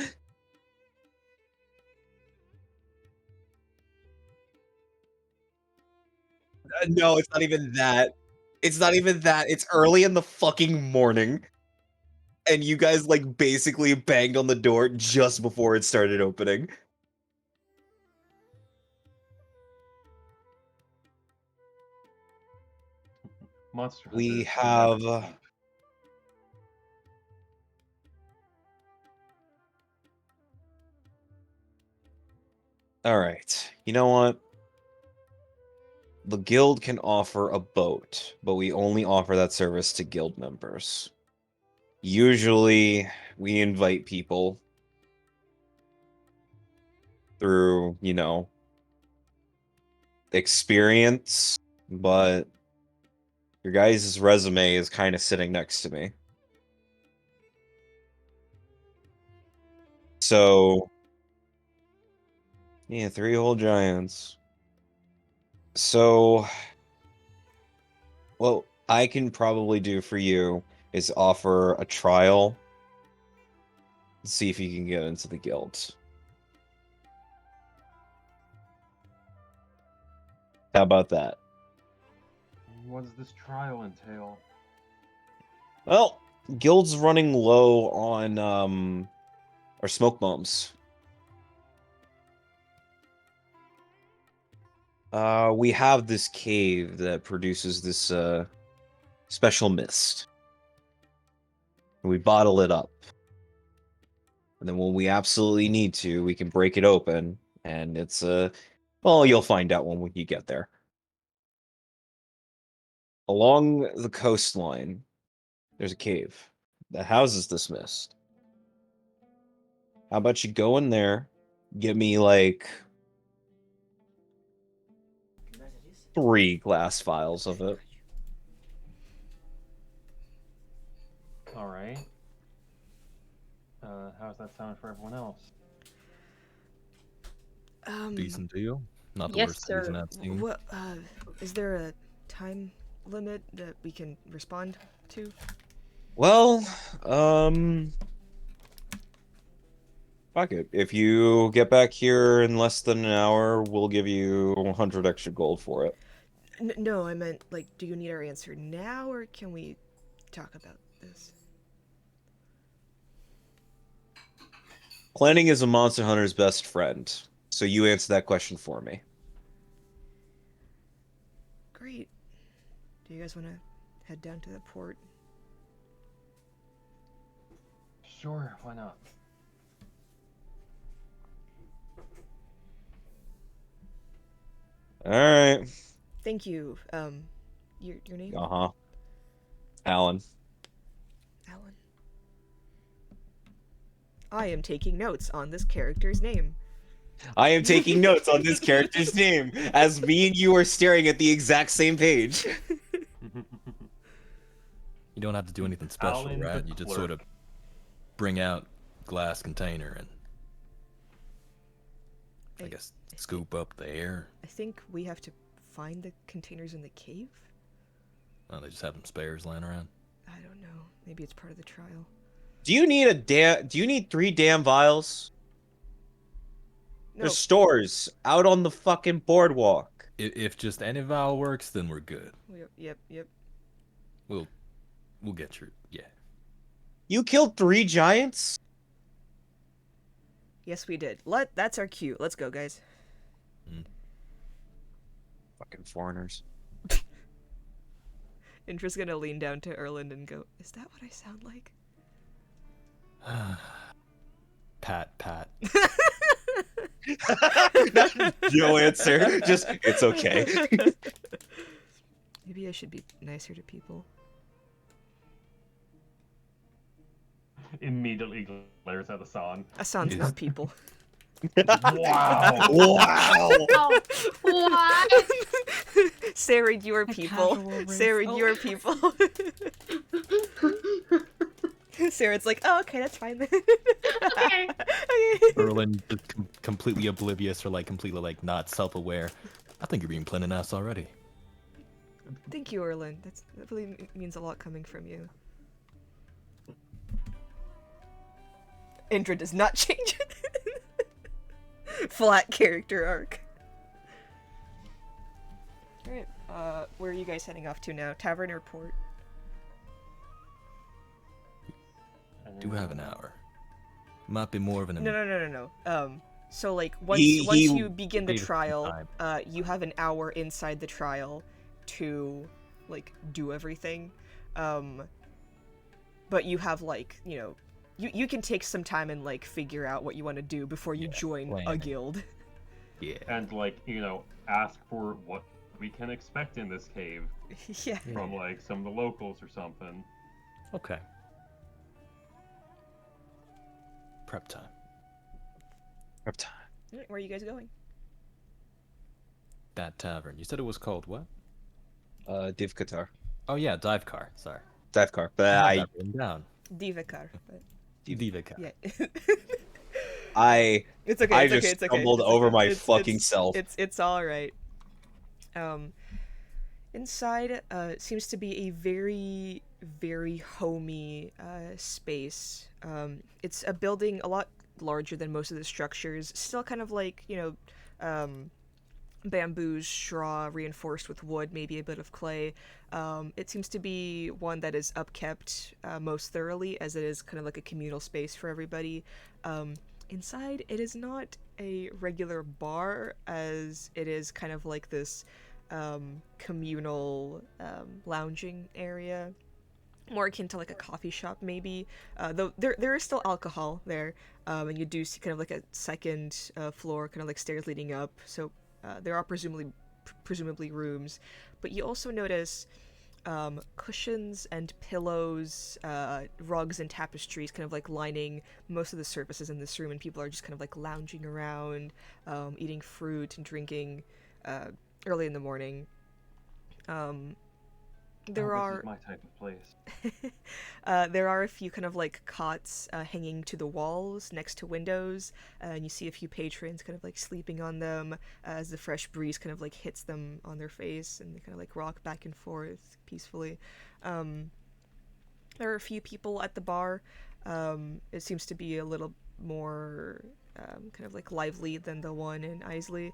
No, it's not even that. It's not even that. It's early in the fucking morning. and you guys like basically banged on the door just before it started opening. Monster We hunters never have sleep. all right. You know what? The guild can offer a boat, but we only offer that service to guild members. Usually, we invite people through, experience, but your guys' resume is kind of sitting next to me. So, yeah, 3 whole giants. So, what I can probably do for you is offer a trial, see if you can get into the guild. How about that? What does this trial entail? Well, guild's running low on our smoke bombs. We have this cave that produces this special mist. And we bottle it up. And then when we absolutely need to, we can break it open. And it's well, you'll find out when you get there. Along the coastline, there's a cave that houses this mist. How about you go in there, give me like 3 glass vials of it. All right. How's that sound for everyone else? Decent deal. Not the Yes, worst sir. season I've seen. What, is there a time limit that we can respond to? Well, fuck it. If you get back here in less than an hour, we'll give you 100 extra gold for it. No, I meant, like, do you need our answer now, or can we talk about this? Planning is a monster hunter's best friend, so you answer that question for me. Great. Do you guys want to head down to the port? Sure, why not? All right. Thank you. Your name? Uh-huh. Alan. Alan. I am taking notes on this character's name. I am taking notes on this character's name as me and you are staring at the exact same page. You don't have to do anything special, Alan the right? You just sort of clerk. bring out glass container and I guess scoop up the air. I think we have to find the containers in the cave? Oh, they just have them spares laying around. I don't know. Maybe it's part of the trial. Do you need 3 damn vials? No. There's stores out on the fucking boardwalk. If just any vial works, then we're good. Yep. We'll get your You killed 3 giants? Yes, we did. That's our cue. Let's go, guys. Fucking foreigners. Intra's gonna lean down to Erland and go, "Is that what I sound like?" Pat. No answer. Just, it's okay. Maybe I should be nicer to people. Immediately glares at Asan. Asan's not people. Wow. Wow. What? Sarah, you're people. casual riff. Sarah, Oh. you're people. Sarah's like, oh, okay, that's fine then. Okay. Erlen just completely oblivious or like completely like not self-aware. I think you're being plenty nice already. Thank you, Erland. That really means a lot coming from you. Indra does not change. Flat character arc. Alright, where are you guys heading off to now? Tavern or port? Do have an hour. Might be more of an. No. So like once He you begin the gave us some trial, time. you have an hour inside the trial to like do everything. But you have like, you can take some time and like figure out what you want to do before you join a planning. guild. Yeah. And like, ask for what we can expect in this cave Yeah. from like some of the locals or something. Okay. Prep time. Alright, where are you guys going? That tavern. You said it was called what? Div Qatar. Oh yeah, dive car. Sorry. Dive car. But I I have that written down. Divikar. But Diva car. yeah. I It's okay. I It's just okay. It's okay. stumbled It's over okay. my fucking self. It's all right. Inside seems to be a very, very homey space. It's a building a lot larger than most of the structures. Still kind of like, bamboo, straw, reinforced with wood, maybe a bit of clay. It seems to be one that is upkept most thoroughly, as it is kind of like a communal space for everybody. Inside, it is not a regular bar, as it is kind of like this communal lounging area, more akin to like a coffee shop maybe, though there is still alcohol there, and you do see kind of like a second floor, kind of like stairs leading up, so there are presumably rooms, but you also notice cushions and pillows, rugs and tapestries kind of like lining most of the surfaces in this room, and people are just kind of like lounging around, eating fruit and drinking early in the morning. This is my type of place. There are a few kind of like cots hanging to the walls next to windows, and you see a few patrons kind of like sleeping on them as the fresh breeze kind of like hits them on their face, and they kind of like rock back and forth peacefully. There are a few people at the bar. It seems to be a little more kind of like lively than the one in Isley.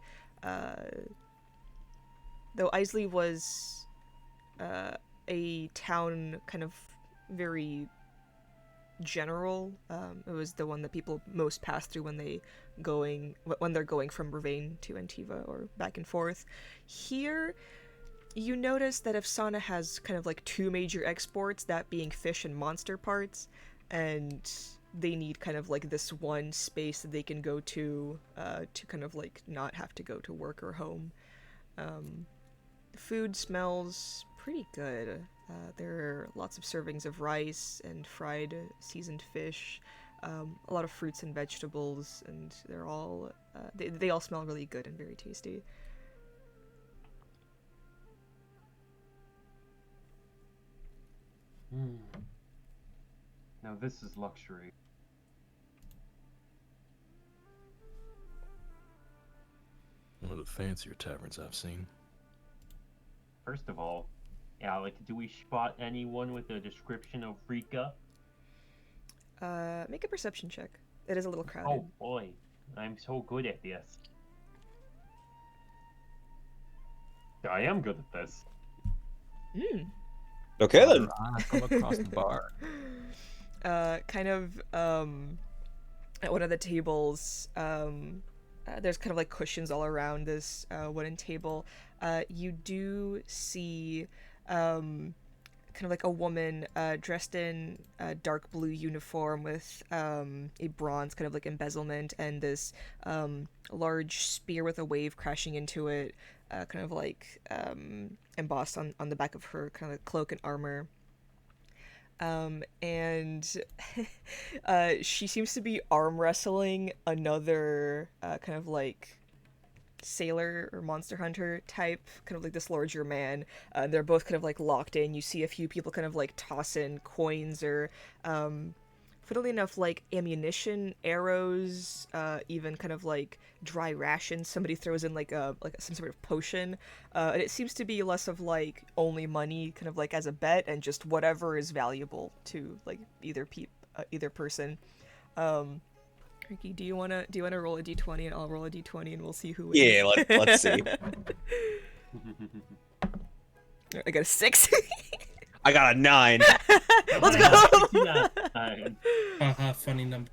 Though Isley was a town kind of very general. It was the one that people most pass through when they're going from Ravane to Antiva or back and forth. Here, you notice that Afsana has kind of like two major exports, that being fish and monster parts, and they need kind of like this one space that they can go to kind of like not have to go to work or home. Food smells pretty good. There are lots of servings of rice and fried seasoned fish, a lot of fruits and vegetables, and they're all they all smell really good and very tasty. Now this is luxury. One of the fancier taverns I've seen. First of all, Alec, do we spot anyone with a description of Rika? Make a perception check. It is a little crowded. Oh boy, I'm so good at this. I am good at this. Okay then. Come across the bar. Kind of at one of the tables, there's kind of like cushions all around this wooden table. You do see kind of like a woman dressed in a dark blue uniform with a bronze kind of like embezzlement, and this large spear with a wave crashing into it, kind of like embossed on the back of her kind of like cloak and armor. And she seems to be arm wrestling another kind of like sailor or monster hunter type, kind of like this larger man. They're both kind of like locked in. You see a few people kind of like toss in coins or funnily enough like ammunition, arrows, even kind of like dry rations. Somebody throws in like some sort of potion, and it seems to be less of like only money kind of like as a bet, and just whatever is valuable to like either person. Ricky, do you wanna roll a d20 and I'll roll a d20 and we'll see who wins? Yeah, let's see. I got a 6. I got a 9. Let's go. fine. Haha, funny number.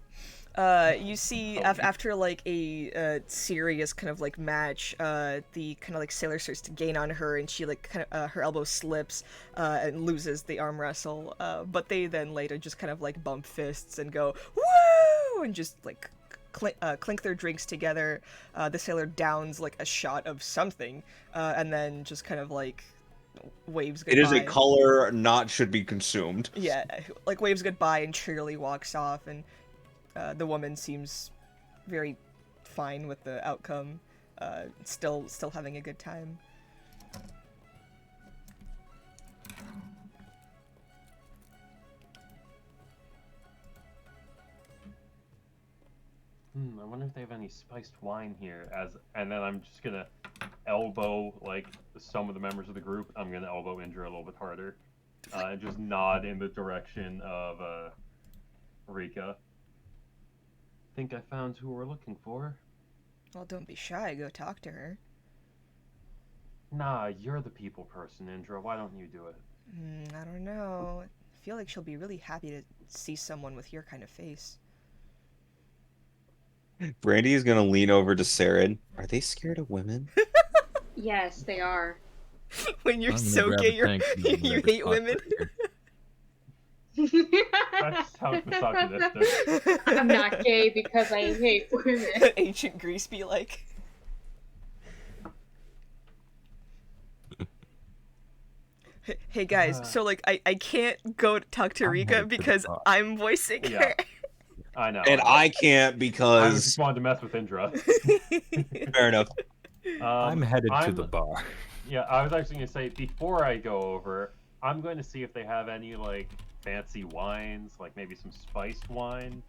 You see after like a serious kind of like match, the kind of like sailor starts to gain on her, and she like kind of her elbow slips and loses the arm wrestle. But they then later just kind of like bump fists and go woo and just like clink their drinks together. The sailor downs like a shot of something, and then just kind of like waves goodbye. It is a color not should be consumed. Yeah, like waves goodbye and cheerily walks off, and the woman seems very fine with the outcome, still having a good time. I wonder if they have any spiced wine here. And then I'm just gonna elbow like some of the members of the group. I'm gonna elbow Indra a little bit harder, and just nod in the direction of Rika. Think I found who we're looking for. Well, don't be shy. Go talk to her. Nah, you're the people person, Indra. Why don't you do it? I don't know. I feel like she'll be really happy to see someone with your kind of face. Brandy is gonna lean over to Saren. Are they scared of women? Yes, they are. When you're I'm gonna so grab gay, a tank and you never hate talk women. That sounds misogynistic. I'm not gay because I hate women. Ancient Greece be like. Hey guys, so like I can't go talk to I'm Rika headed to the because bar. I'm voicing Yeah. her. I know. And I can't I because just wanted to mess with Indra. fair enough. I'm headed to I'm- the bar. Yeah, I was actually gonna say before I go over, I'm going to see if they have any like fancy wines, like maybe some spiced wine,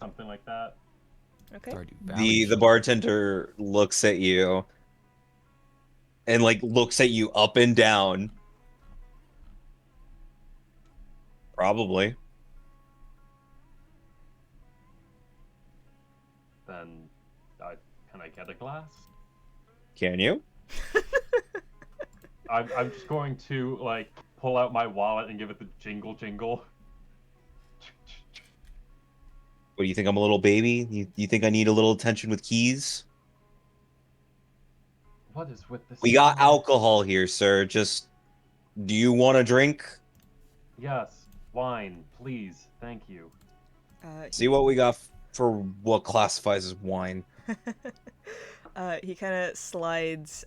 something like that. Okay. Stardew Valley The bartender looks at you and like looks at you up and down. Probably. Then, can I get a glass? Can you? I'm just going to like pull out my wallet and give it the jingle jingle. What do you think? I'm a little baby? You think I need a little attention with keys? What is with this? We got alcohol here, sir. Just do you want a drink? Yes, wine, please. Thank you. See what we got for what classifies as wine. He kind of slides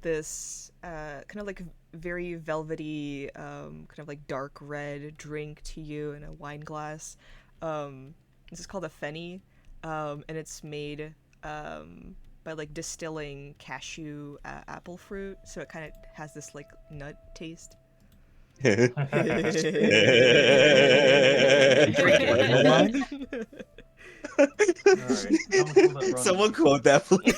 this kind of like very velvety, kind of like dark red drink to you in a wine glass. This is called a fenny, and it's made by like distilling cashew apple fruit, so it kind of has this like nut taste. Drink All right, how much will that run Someone me? quote that, please.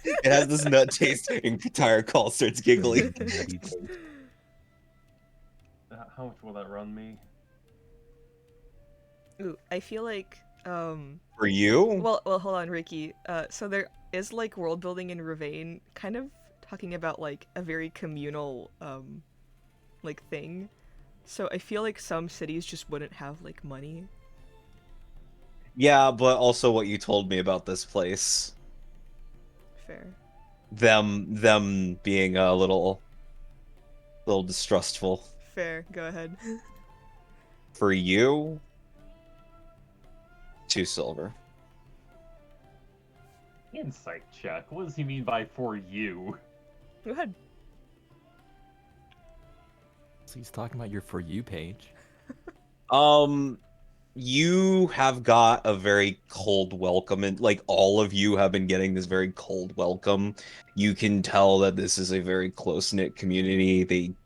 It has this nut taste. Entire call starts giggling. How much will that run me? Ooh, I feel like For you? well hold on, Ricky. So there is like world building in Ravane, kind of talking about like a very communal like thing. So I feel like some cities just wouldn't have like money. Yeah, but also what you told me about this place. Fair. Them being a little distrustful. Fair. Go ahead. For you, 2 silver. Insight check. What does he mean by for you? Go ahead. So he's talking about your For You page. You have got a very cold welcome, and like all of you have been getting this very cold welcome. You can tell that this is a very close-knit community.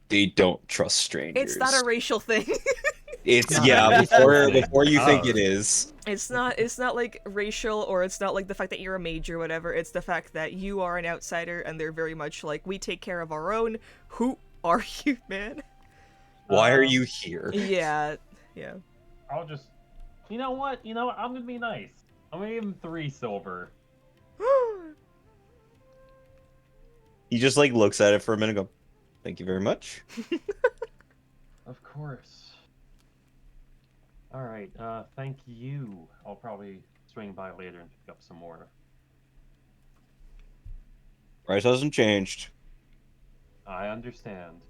They don't trust strangers. It's not a racial thing. It's not yeah, a racial thing. before you think Oh. it is. It's not like racial, or it's not like the fact that you're a mage or whatever. It's the fact that you are an outsider, and they're very much like, we take care of our own. Who are you, man? Why are you here? Yeah. I'll just. You know what? I'm gonna be nice. I'm gonna give him 3 silver. He just like looks at it for a minute and go, "Thank you very much." Of course. All right. Thank you. I'll probably swing by later and pick up some more. Price hasn't changed. I understand.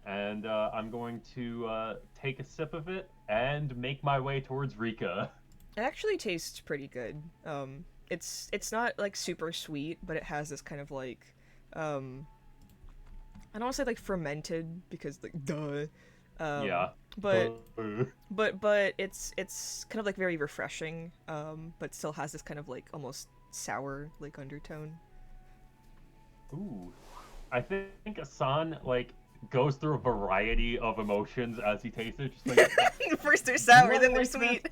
And I'm going to take a sip of it and make my way towards Rika. It actually tastes pretty good. It's not like super sweet, but it has this kind of like, I don't want to say like fermented because like duh. Yeah. But it's kind of like very refreshing. But still has this kind of like almost sour like undertone. Ooh. I think Asan like goes through a variety of emotions as he tastes it. Just like First they're sour, Do I then they're like sweet.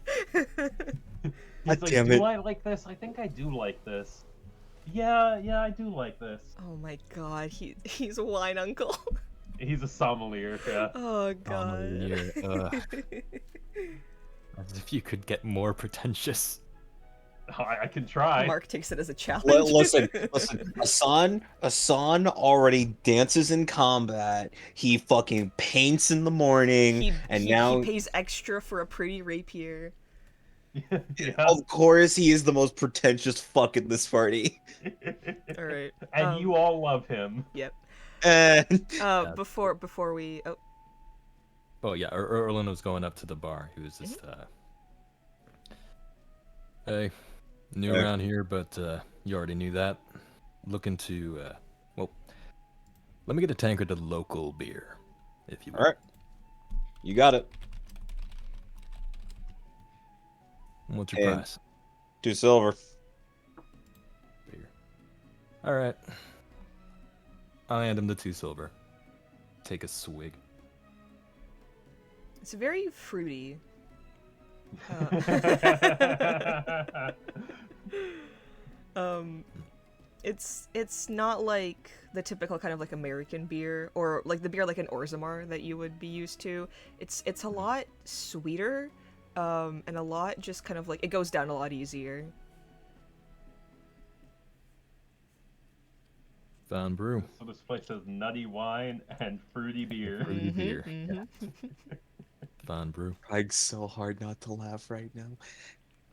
he's like, damn do it. I like this? I think I do like this. Yeah, I do like this. Oh my god, he's a wine uncle. He's a sommelier, yeah. Oh god. Sommelier, as if you could get more pretentious. I can try. Mark takes it as a challenge. Listen. Asan already dances in combat. He fucking paints in the morning, now he pays extra for a pretty rapier. Yeah. of course he is the most pretentious fuck in this party. All right. And you all love him. Yep. And Before we Oh yeah, Erlen was going up to the bar. He was just, hey, new Hey. around here, but you already knew that. Looking to, well, let me get a tankard of local beer, if you will. all right, you got it. What's your And- price? 2 silver. Beer. All right. I'll hand him the 2 silver. Take a swig. it's very fruity. It's not like the typical kind of like American beer or like the beer like an Orzammar that you would be used to. It's a lot sweeter, and a lot just kind of like it goes down a lot easier. Found brew. So this place has nutty wine and fruity beer. Fruity beer. mhm. Fine brew. Trying so hard not to laugh right now.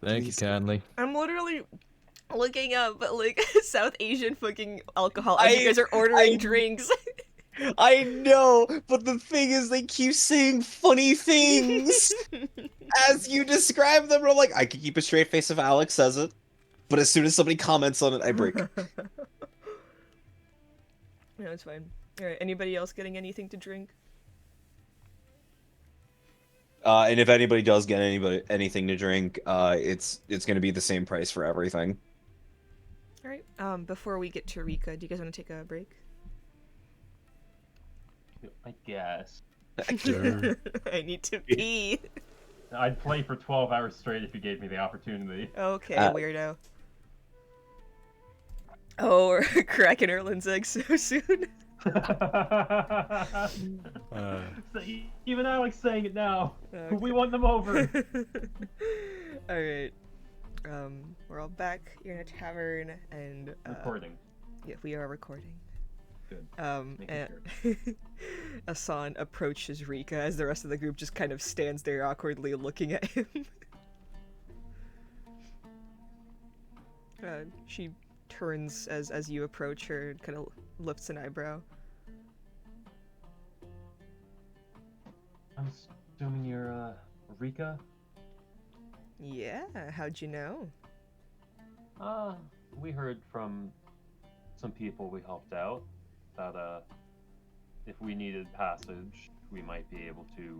Thank you Please. kindly. I'm literally looking up like South Asian fucking alcohol as you I- guys are ordering I- drinks. I know, but the thing is, they keep saying funny things as you describe them. And I'm like, I can keep a straight face if Alex says it, but as soon as somebody comments on it, I break. No, it's fine. Alright, anybody else getting anything to drink? And if anybody does get anything to drink, it's gonna be the same price for everything. Alright, before we get to Rika, do you guys want to take a break? I guess. Sure. I need to pee. I'd play for 12 hours straight if you gave me the opportunity. Okay, Uh, weirdo. Oh, we're cracking Erlen's eggs so soon. So even Alex saying it now. Okay. We want them over. Alright. We're all back. You're in a tavern, and Recording. yeah, we are recording. Good. Making And Asan approaches Rika as the rest of the group just kind of stands there awkwardly looking at him. She turns as you approach her and kind of lifts an eyebrow. I'm assuming you're, Rika? Yeah, how'd you know? We heard from some people we helped out that, if we needed passage, we might be able to...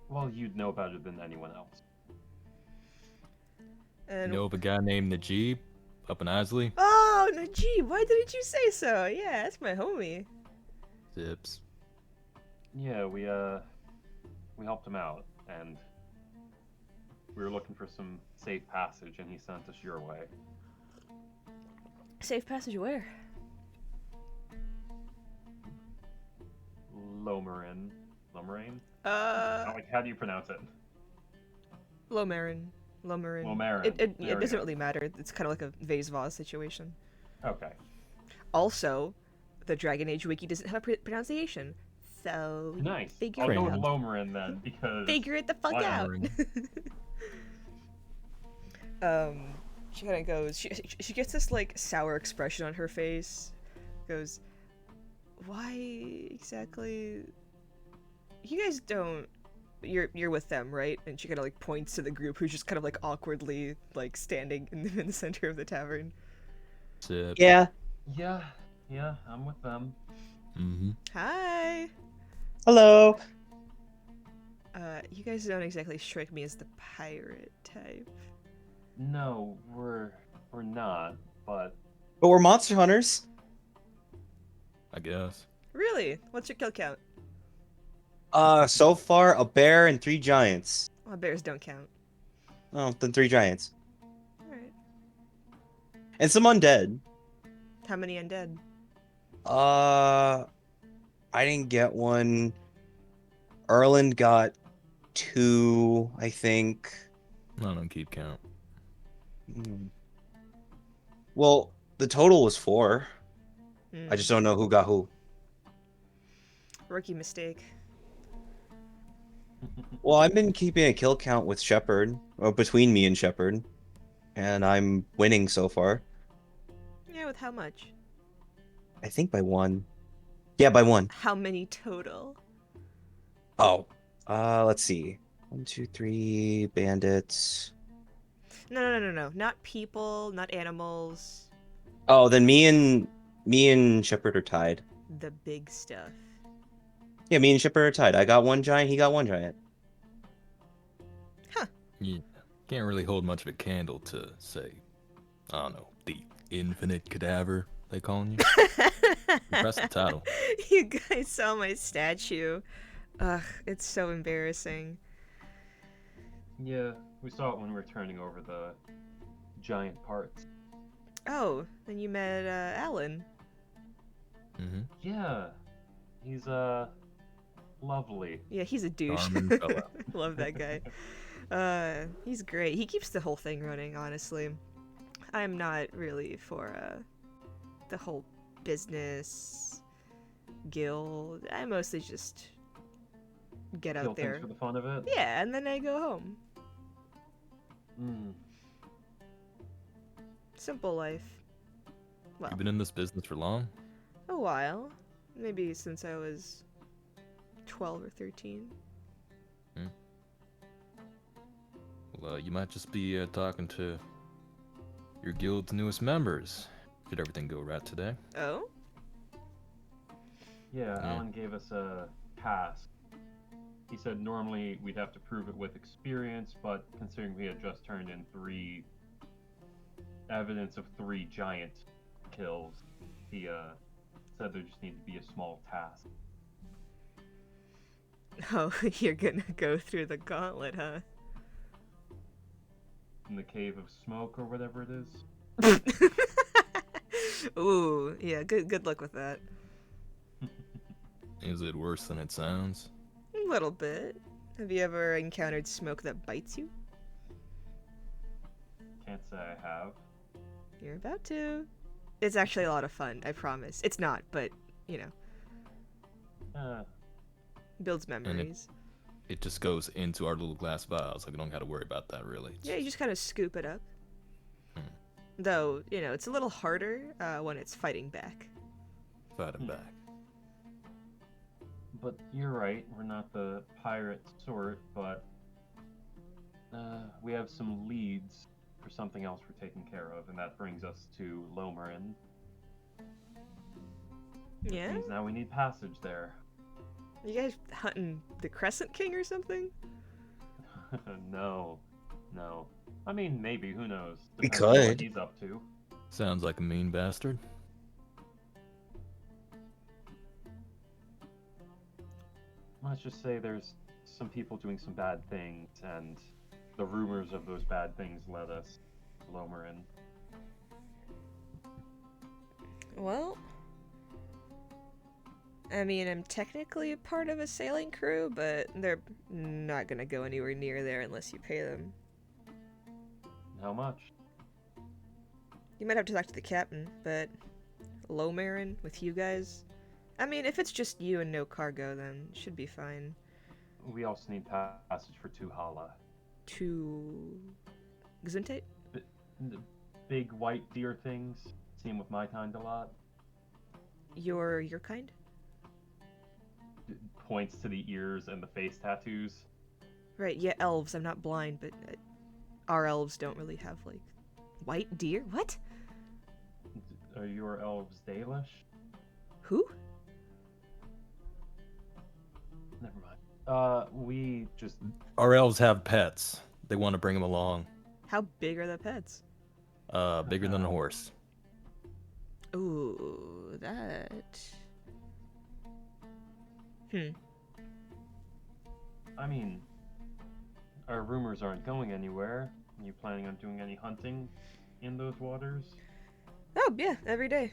Well, you'd know better than anyone else. And Know of a guy named Najib up in Isley? oh, Najib, why didn't you say so? Yeah, that's my homie. Zips. Yeah, we helped him out, and we were looking for some safe passage, and he sent us your way. Safe passage where? Lomarin. Lomarin? Like, how do you pronounce it? Lomarin. Lomarin. It There we doesn't go. really matter. It's kind of like a Vase Vase situation. Okay. Also, the Dragon Age wiki doesn't have a pronunciation. So Nice. figure I'll it go with out. Lomerin then, because Figure it the fuck why out. not? She kind of goes. She gets this like sour expression on her face. Goes, why exactly? You guys don't. You're with them, right? And she kind of like points to the group who's just kind of like awkwardly like standing in the center of the tavern. Sip. Yeah. Yeah, I'm with them. Mm-hmm. Hi. Hello. You guys don't exactly strike me as the pirate type. No, we're not, but But we're monster hunters. I guess. Really? What's your kill count? So far a bear and 3 giants. Well, bears don't count. Oh, then 3 giants. Alright. And some undead. How many undead? I didn't get one. Erland got 2, I think. I don't keep count. Well, the total was 4. I Hmm. just don't know who got who. Rookie mistake. Well, I've been keeping a kill count with Shepard, or between me and Shepard, and I'm winning so far. Yeah, with how much? I think by 1. Yeah, by 1. How many total? Oh, let's see. 1, 2, 3 bandits. No. Not people, not animals. Oh, then me and Shepard are tied. The big stuff. Yeah, me and Shepard are tied. I got 1 giant, he got 1 giant. You can't really hold much of a candle to, say, I don't know, the infinite cadaver they calling you. Press the title. You guys saw my statue. Ugh, it's so embarrassing. yeah, we saw it when we were turning over the giant parts. Oh, then you met Alan. Mm-hmm. Yeah, he's lovely. Yeah, he's a douche. Charming fella. Love that guy. He's great. He keeps the whole thing running, honestly. I'm not really for the whole business guild. I mostly just get Kill out there. things for the fun of it. Yeah, and then I go home. Mm. Simple life. Well, You've been in this business for long? a while. Maybe since I was 12 or 13. Well, you might just be talking to your guild's newest members. Should everything go right today? Oh? Yeah, Yeah. Alan gave us a task. He said normally we'd have to prove it with experience, but considering we had just turned in 3 evidence of 3 giant kills, he said there just needed to be a small task. Oh, you're gonna go through the gauntlet, huh? In the cave of smoke or whatever it is. Ooh, yeah, good luck with that. Is it worse than it sounds? A little bit. Have you ever encountered smoke that bites you? Can't say I have. You're about to. It's actually a lot of fun, I promise. It's not, but, you know, builds memories. It just goes into our little glass vials. Like, we don't gotta worry about that, really. It's Yeah, you just kind of scoop it up. Though, you know, it's a little harder when it's fighting back. fighting back. But you're right, we're not the pirate sort, but we have some leads for something else we're taking care of, and that brings us to Lomerin. Yeah? Means now we need passage there. You guys hunting the Crescent King or something? No. I mean, maybe, who knows? We Depends on what could. he's up to. Sounds like a mean bastard. Let's just say there's some people doing some bad things, and the rumors of those bad things led us to Lomerin. Well, I mean, I'm technically a part of a sailing crew, but they're not gonna go anywhere near there unless you pay them. How much? You might have to talk to the captain, but Lomerin with you guys? I mean, if it's just you and no cargo, then it should be fine. We also need passage for Tuhala. To Gesundheit? The big white deer things. See 'em with my kind a lot. Your kind? Points to the ears and the face tattoos. Right, yeah, elves. I'm not blind, but our elves don't really have, like, white deer? What? Are your elves Dalish? Who? Never mind. We just... Our elves have pets. They want to bring them along. How big are the pets? Bigger than a horse. Ooh, that... I mean, our rumors aren't going anywhere. Are you planning on doing any hunting in those waters? Oh, yeah, every day.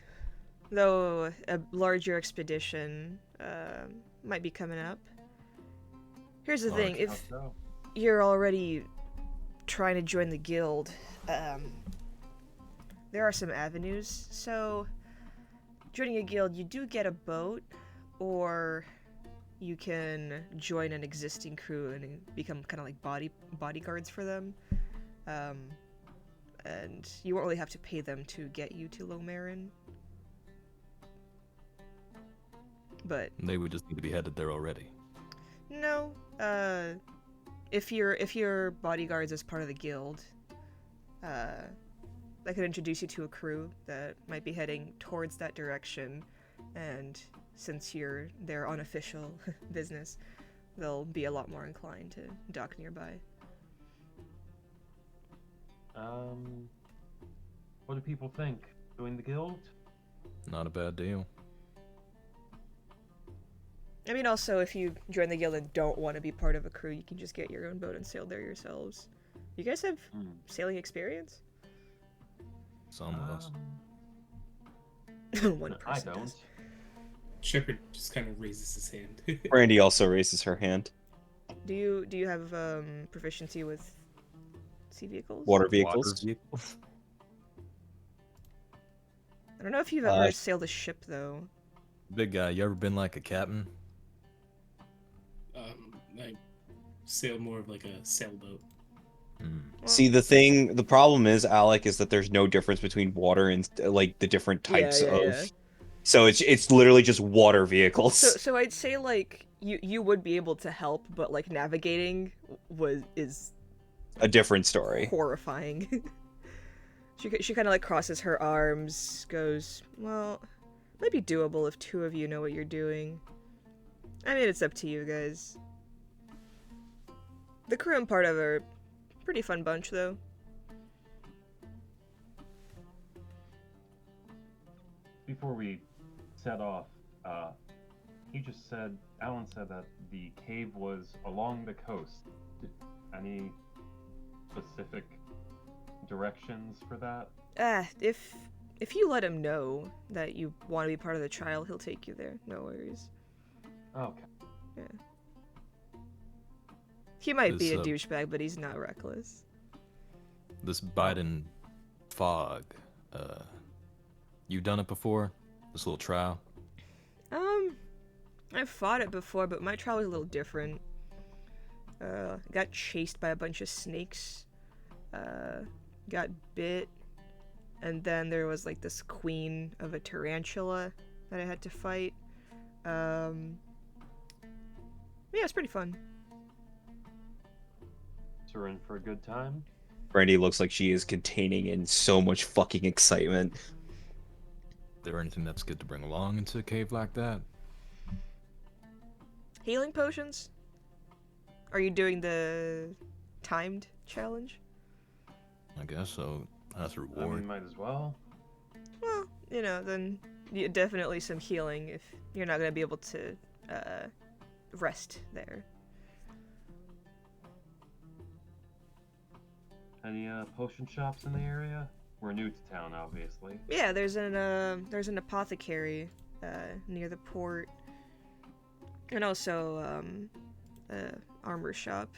Though a larger expedition might be coming up. Here's the thing, if So? you're already trying to join the guild, there are some avenues. So, joining a guild, you do get a boat, or you can join an existing crew and become kind of like bodyguards for them. And you won't really have to pay them to get you to Lomarin. But They would just need to be headed there already. no, if you're bodyguards as part of the guild, I could introduce you to a crew that might be heading towards that direction, and since you're their unofficial business, they'll be a lot more inclined to dock nearby. What do people think? Join the guild? Not a bad deal. I mean, also, if you join the guild and don't want to be part of a crew, you can just get your own boat and sail there yourselves. You guys have sailing experience? Some of us. One person I don't. does. Shepard just kind of raises his hand. Brandy also raises her hand. Do you have proficiency with sea vehicles? Water vehicles. Water vehicles? I don't know if you've ever sailed a ship though. Big guy, you ever been like a captain? I sail more of like a sailboat. See, the problem is, Alec, is that there's no difference between water and like the different types of. Yeah. So it's literally just water vehicles. So I'd say like you would be able to help, but like navigating is a different story. horrifying. She kind of like crosses her arms, goes, well, might be doable if two of you know what you're doing. I mean, it's up to you guys. The crew I'm part of are a pretty fun bunch, though. Before we set off, Alan said that the cave was along the coast. Any specific directions for that? If you let him know that you want to be part of the trial, he'll take you there. No worries. Okay. Yeah. He might be a This, douchebag, but he's not reckless. This Biden fog, you done it before? This little trial? I've fought it before, but my trial was a little different. Got chased by a bunch of snakes. Got bit. And then there was like this queen of a tarantula that I had to fight. Yeah, it's pretty fun. So we're in for a good time? Brandy looks like she is containing in so much fucking excitement. Is there anything that's good to bring along into a cave like that? Healing potions? Are you doing the timed challenge? I guess so. That's a I mean, reward. might as well. Well, then definitely some healing if you're not going to be able to rest there. Any potion shops in the area? We're new to town, obviously. Yeah, there's an apothecary near the port, and also armor shop.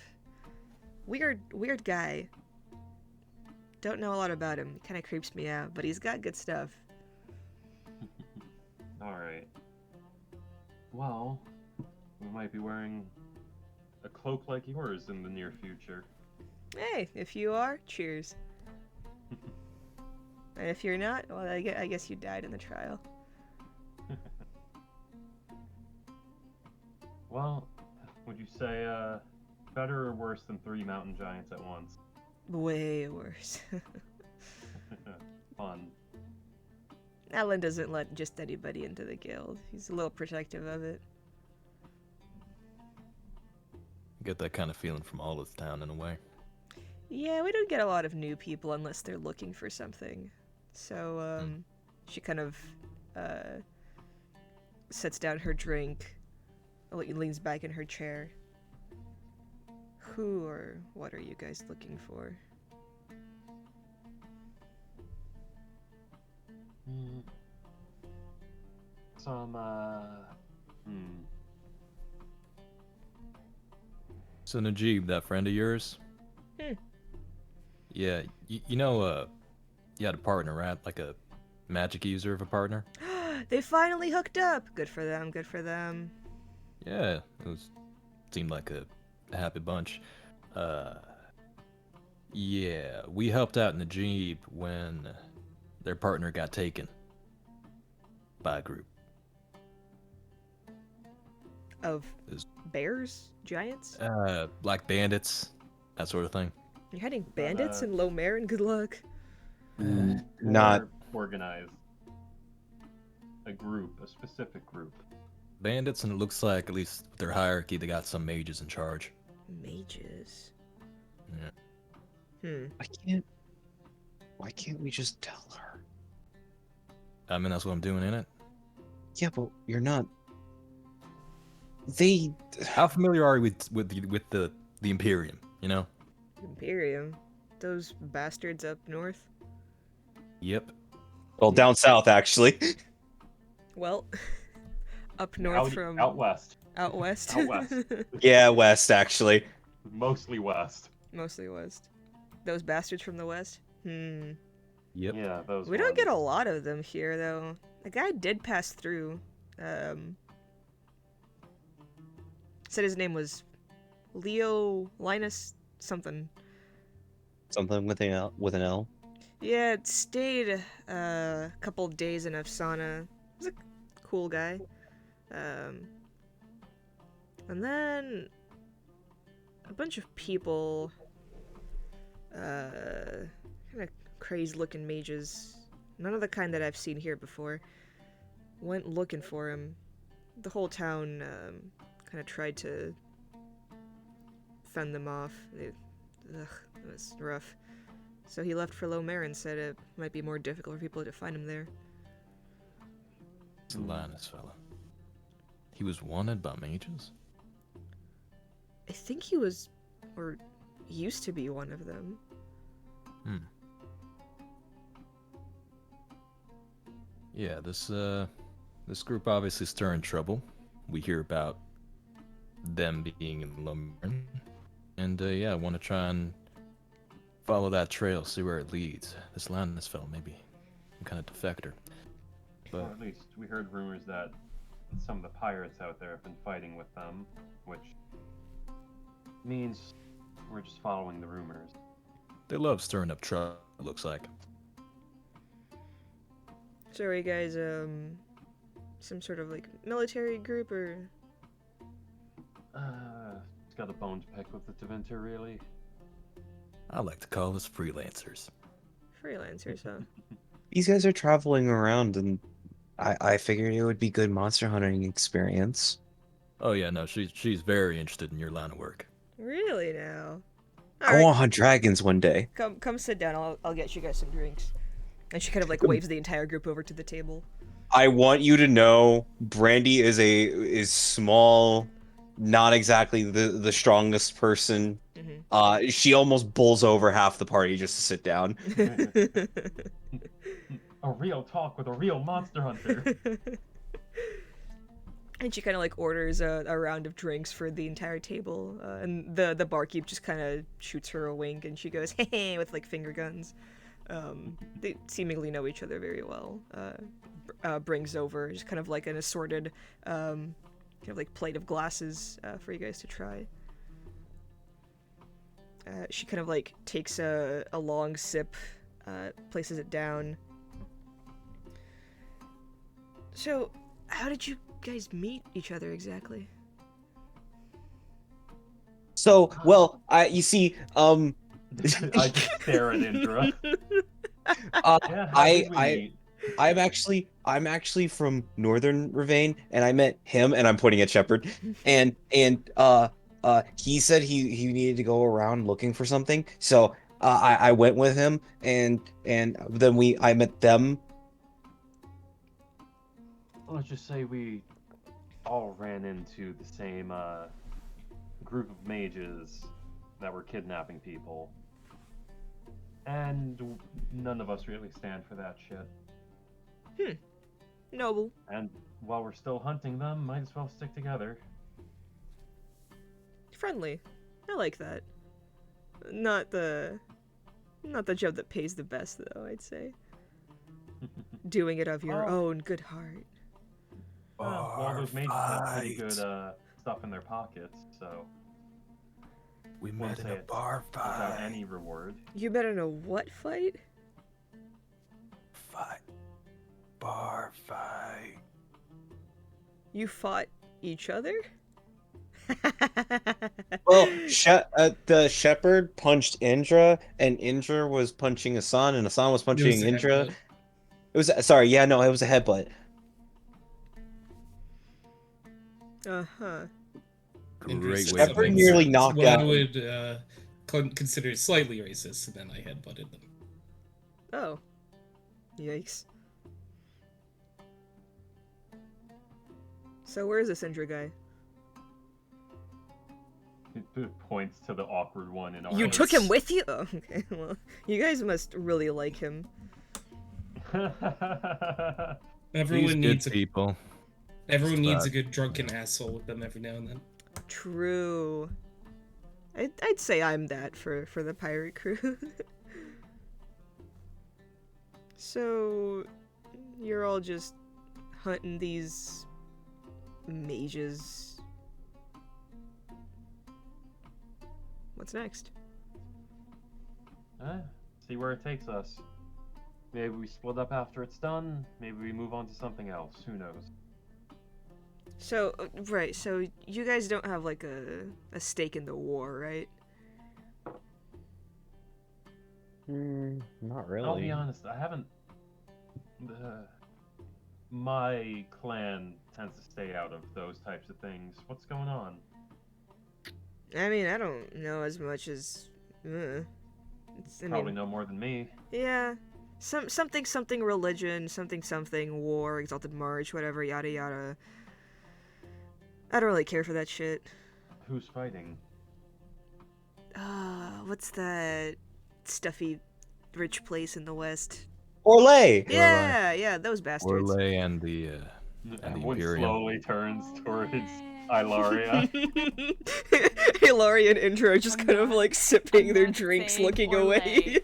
Weird guy. Don't know a lot about him. Kind of creeps me out, but he's got good stuff. All right. Well, we might be wearing a cloak like yours in the near future. Hey, if you are, cheers. And if you're not, well, I guess you died in the trial. Well, would you say better or worse than 3 mountain giants at once? Way worse. Fun. Alan doesn't let just anybody into the guild. He's a little protective of it. Get that kind of feeling from all this town in a way. Yeah, we don't get a lot of new people unless they're looking for something. So, she kind of sets down her drink, leans back in her chair. Who or what are you guys looking for? Some, So Najib, that friend of yours? Yeah, you know, you had a partner, right? Like a magic user of a partner? They finally hooked up! Good for them, good for them. Yeah, seemed like a happy bunch. Yeah, we helped out Najib when their partner got taken by a group. Of bears? Giants? Like bandits, that sort of thing. You're hiding bandits in Low Marin? Good luck. Not more organized. A group, a specific group. Bandits, and it looks like, at least with their hierarchy, they got some mages in charge. Mages? Yeah. Why can't we just tell her? I mean, that's what I'm doing in it. Yeah, but you're not. How familiar are you with the Imperium? You know. Imperium? Those bastards up north? Yep. Well, down south, actually. Well, up north from... Out west. Out west? Out west. Yeah, west, actually. Mostly west. Mostly west. Those bastards from the west? Yep. Yeah, those We don't get a lot of them here, though. The guy did pass through. Said his name was Leo Linus something. Something with an L. Yeah, it stayed a couple days in Afsana. He was a cool guy. And then a bunch of people, kind of crazed-looking mages, none of the kind that I've seen here before, went looking for him. The whole town kind of tried to fend them off. It was rough. So he left for Low Marin, said it might be more difficult for people to find him there. It's a Linus fella. He was wanted by mages? I think he was, or used to be one of them. Yeah, this group obviously stirring trouble. We hear about them being in Low Marin. And yeah, I want to try and follow that trail, see where it leads. This Linus fella, maybe some kind of defector. But or at least we heard rumors that some of the pirates out there have been fighting with them, which means we're just following the rumors. they love stirring up trouble, it looks like. So are you guys, some sort of, like, military group, or...? It's got a bone to pick with the Tevinter, really. I like to call us freelancers. Freelancers, huh? These guys are traveling around, and I figured it would be good monster hunting experience. Oh yeah, no, she's very interested in your line of work. Really now? I want to hunt dragons one day. Come sit down, I'll get you guys some drinks. And she kind of, like, waves the entire group over to the table. I want you to know, Brandy is small, not exactly the strongest person. Mm-hmm. She almost bowls over half the party just to sit down. A real talk with a real monster hunter. And she kind of, like, orders a round of drinks for the entire table. And the barkeep just kind of shoots her a wink, and she goes, hey, with, like, finger guns. They seemingly know each other very well. Brings over just kind of like an assorted kind of like plate of glasses for you guys to try. She kind of like takes a long sip, places it down. So, how did you guys meet each other exactly? So, well, you see, I just stare at Indra. Yeah, how did we meet? I'm actually from Northern Ravane, and I met him, and I'm pointing at Shepard, and he said he needed to go around looking for something, so I went with him, and then I met them. Let's just say we all ran into the same group of mages that were kidnapping people. And none of us really stand for that shit. Noble. And while we're still hunting them, might as well stick together. Friendly. I like that. Not the job that pays the best, though, I'd say. Doing it of your own good heart. Well, those mages have pretty good stuff in their pockets, so... We met in a bar fight. Without any reward. You met in a what fight? Bar fight. You fought each other? Well, the Shepherd punched Indra, and Indra was punching Asan, and Asan was punching Indra. Headbutt. It was sorry, yeah, no, it was a headbutt. And Great there's way. Shepard something nearly knocked what I out. would consider slightly racist, and then I headbutted them. Oh. Yikes. So where is this Indra guy? It points to the awkward one in our You race. took him with you? Oh, okay, well, you guys must really like him. Everyone needs people. Everyone needs a good drunken asshole with them every now and then. True. I'd say I'm that for the pirate crew. So, you're all just hunting these mages. What's next? See where it takes us. Maybe we split up after it's done. Maybe we move on to something else. Who knows? So, right, so you guys don't have like a stake in the war, right? Not really. I'll be honest, I haven't... my clan tends to stay out of those types of things. What's going on? I mean, I don't know as much as... Probably know more than me. Yeah. Something religion, something war, Exalted March, whatever, yada yada. I don't really care for that shit. Who's fighting? What's that stuffy rich place in the west? Orlais! Yeah, those bastards. Orlais and the Everyone Imperium. slowly turns towards Ilaria. Ilaria and Indra are just kind of like sipping their drinks, looking away.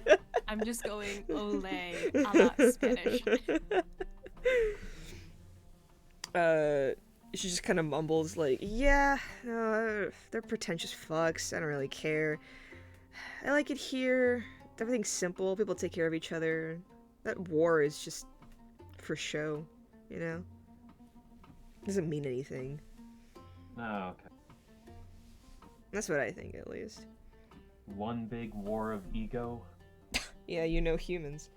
I'm just going Olay a la Spanish. She just kind of mumbles like, yeah, no, they're pretentious fucks, I don't really care. I like it here, everything's simple, people take care of each other. That war is just for show, you know? Doesn't mean anything. Oh, okay. That's what I think, at least. One big war of ego. Yeah, you know humans.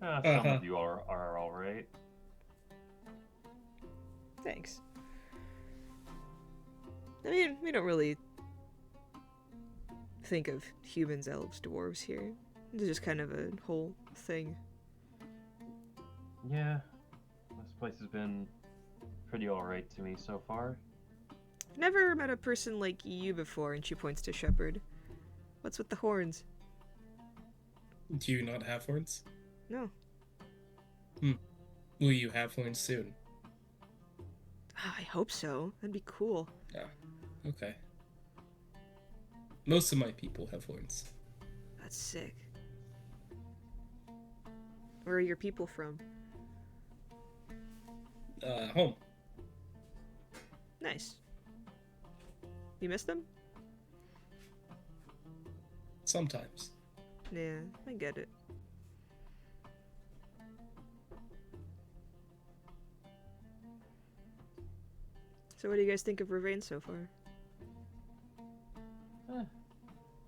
Some of you are alright. Thanks. I mean, we don't really think of humans, elves, dwarves here. It's just kind of a whole thing. Yeah, this place has been pretty alright to me so far. I've never met a person like you before, and she points to Shepard. What's with the horns? Do you not have horns? No. Will you have horns soon? I hope so. That'd be cool. Yeah. Okay. Most of my people have horns. That's sick. Where are your people from? home. Nice. You miss them? Sometimes. Yeah, I get it. So what do you guys think of Ravane so far?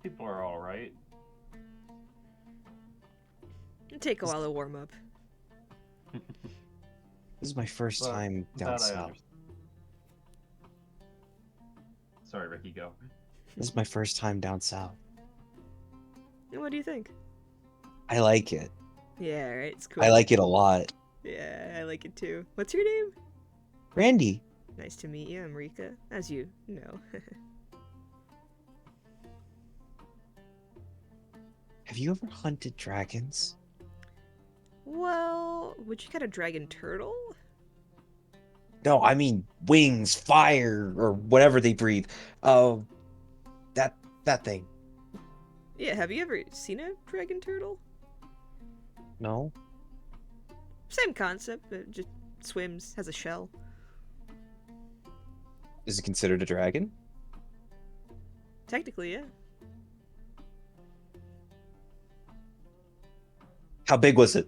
People are all right. It'll take a while to warm up. This is my first But time that down I south. understand. Sorry, Ricky, go. This is my first time down south. And what do you think? I like it. Yeah, right. It's cool. I like it a lot. Yeah, I like it too. What's your name? Randy, Nice to meet you. I'm Rika, as you know. have you ever hunted dragons? Well, would you get a dragon turtle? No, I mean wings, fire, or whatever they breathe. Oh, that thing. Yeah, have you ever seen a dragon turtle? No? Same concept, it just swims, has a shell. Is it considered a dragon? Technically, yeah. How big was it?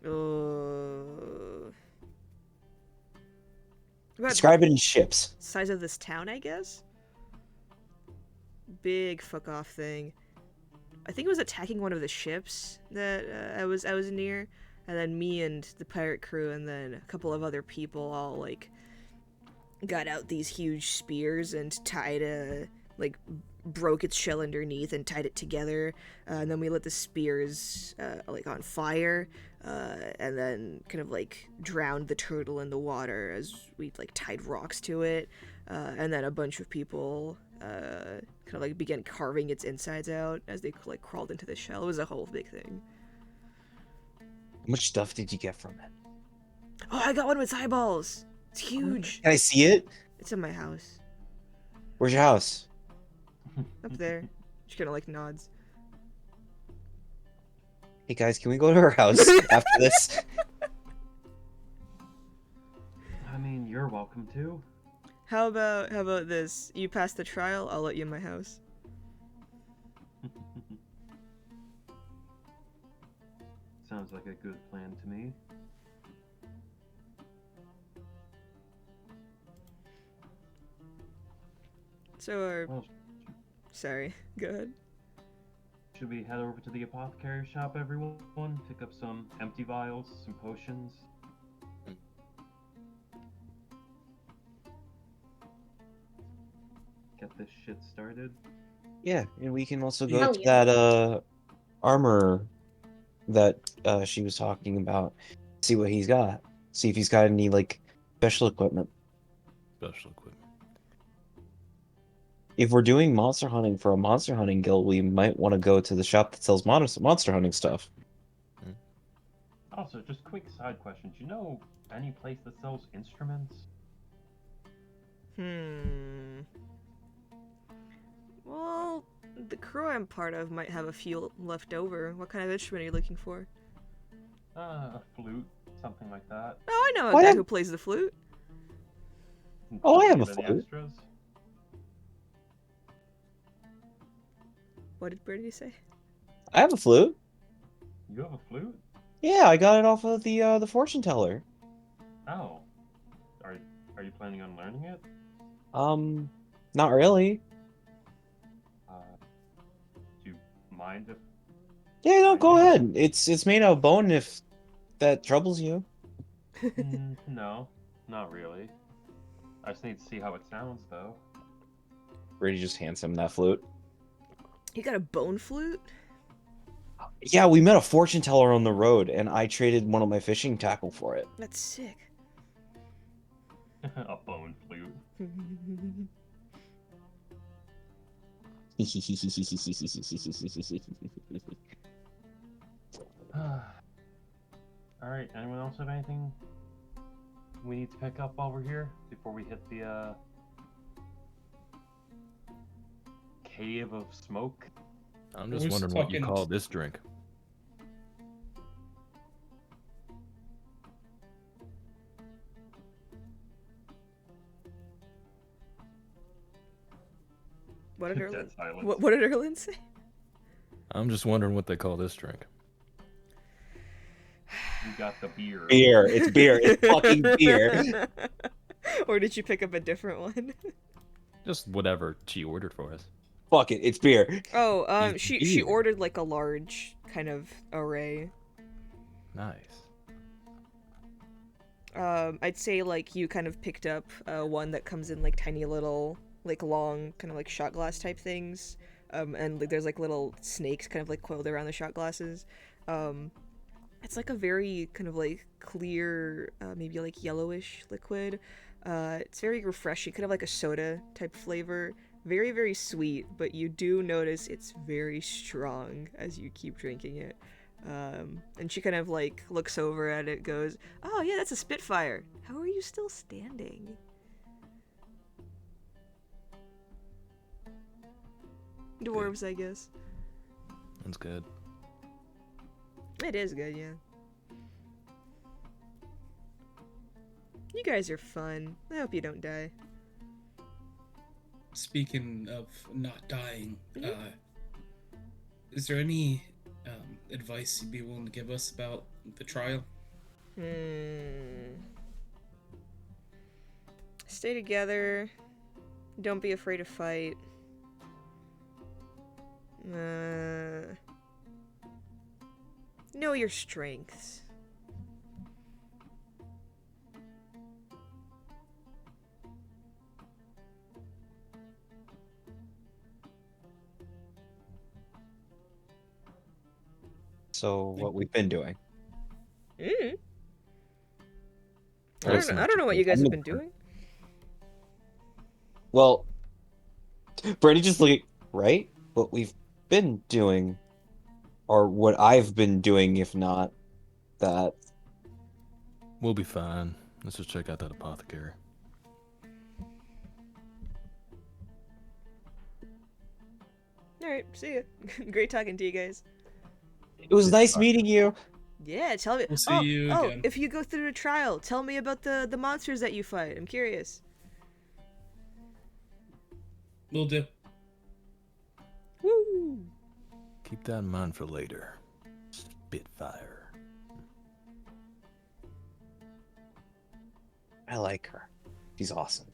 About Describe it in ships. size of this town, I guess? Big fuck off thing. I think it was attacking one of the ships that I was near, and then me and the pirate crew and then a couple of other people all like got out these huge spears and tied broke its shell underneath and tied it together, and then we lit the spears like on fire, and then kind of like drowned the turtle in the water as we like tied rocks to it, and then a bunch of people kind of like began carving its insides out as they like crawled into the shell. It was a whole big thing. How much stuff did you get from it? Oh, I got one with eyeballs. It's huge. Can I see it? It's in my house. Where's your house? Up there. She kind of like nods. Hey guys, can we go to her house after this? I mean, you're welcome to. How about this? You pass the trial, I'll let you in my house. Sounds like a good plan to me. So, Well, sorry. Go ahead. should we head over to the apothecary shop, everyone? Pick up some empty vials, some potions. Get this shit started. Yeah, and we can also go Hell to yeah. that armor that she was talking about. See what he's got. See if he's got any like special equipment. Special equipment. If we're doing monster hunting for a monster hunting guild, we might want to go to the shop that sells monster hunting stuff. Also, just quick side question. Do you know any place that sells instruments? Well, the crew I'm part of might have a few left over. What kind of instrument are you looking for? A flute, something like that. Oh, I know a Oh, guy yeah. who plays the flute. Oh, I Don't have you a any flute. extras? What did Brady say? I have a flute. You have a flute? Yeah, I got it off of the fortune teller. Oh. Are you planning on learning it? Not really. Do you mind if... Yeah, no, go ahead. It's made out of bone if that troubles you. No, not really. I just need to see how it sounds, though. Brady just hands him that flute. You got a bone flute? Yeah, we met a fortune teller on the road, and I traded one of my fishing tackle for it. That's sick. A bone flute. Alright, anyone else have anything we need to pick up while we're here? Before we hit the, cave of smoke? I'm just Who's wondering what you fucking- call this drink. What did Erlen? Dead silence. What did Erlen say? I'm just wondering what they call this drink. You got the beer. Beer. It's beer. It's fucking beer. Or did you pick up a different one? Just whatever she ordered for us. Fuck it. It's beer. Oh, It's she beer. ordered like a large kind of array. Nice. I'd say like you kind of picked up one that comes in like tiny little, like long, kind of like shot glass type things. And like there's like little snakes kind of like coiled around the shot glasses. It's like a very kind of like clear, maybe like yellowish liquid. It's very refreshing, kind of like a soda type flavor. Very, very sweet, but you do notice it's very strong as you keep drinking it. And she kind of like looks over at it, goes, "Oh yeah, that's a Spitfire. How are you still standing?" Dwarves, I guess. That's good. It is good, yeah. You guys are fun. I hope you don't die. Speaking of not dying, is there any advice you'd be willing to give us about the trial? Stay together. Don't be afraid to fight. Know your strengths. So what we've been doing. I That's don't know what you guys I'm have the- been doing. Well, Brady just look at right. What we've been doing, or what I've been doing, if not that. We'll be fine. Let's just check out that apothecary. Alright, see ya. Great talking to you guys. It was nice meeting you. Yeah, tell me. We'll see you oh, again. if you go through the trial, tell me about the monsters that you fight. I'm curious. Will do. Woo! Keep that in mind for later. Spitfire. I like her. She's awesome.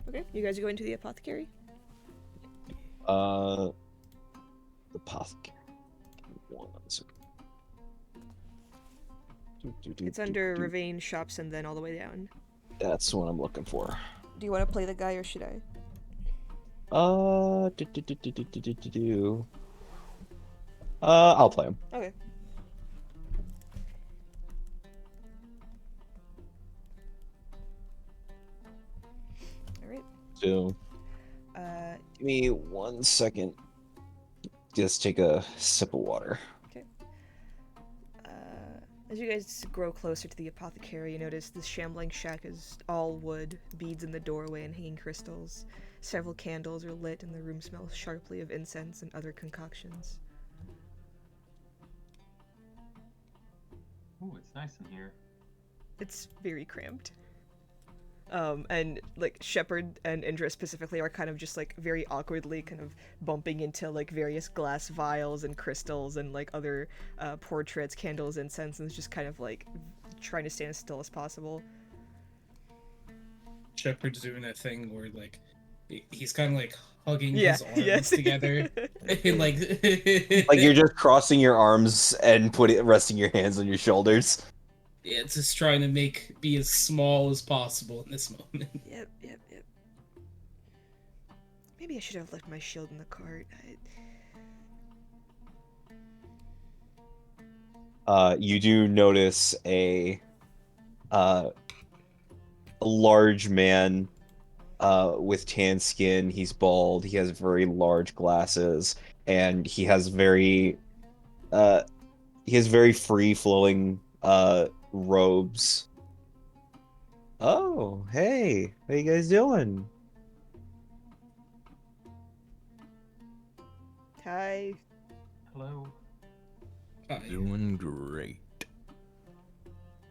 Okay, you guys are going to the apothecary? The apothecary. One second. It's under Ravane Shops and then all the way down. That's what I'm looking for. Do you want to play the guy or should I? I'll play him. Okay. Alright. So, give me 1 second. Just take a sip of water. As you guys grow closer to the apothecary, you notice this shambling shack is all wood, beads in the doorway and hanging crystals. Several candles are lit and the room smells sharply of incense and other concoctions. Ooh, it's nice in here. It's very cramped. And like Shepard and Indra specifically are kind of just like very awkwardly kind of bumping into like various glass vials and crystals and like other portraits, candles, incense, and it's just kind of like trying to stay as still as possible. Shepard's doing that thing where like he's kind of like hugging Yeah, his arms yes. together, and like Like you're just crossing your arms and resting your hands on your shoulders. yeah, it's just trying to be as small as possible in this moment. Yep. Maybe I should have left my shield in the cart. You do notice a large man with tan skin. He's bald. He has very large glasses, and he has very free flowing robes. Oh, hey, how you guys doing? Hi. Hello. Hi. Doing great.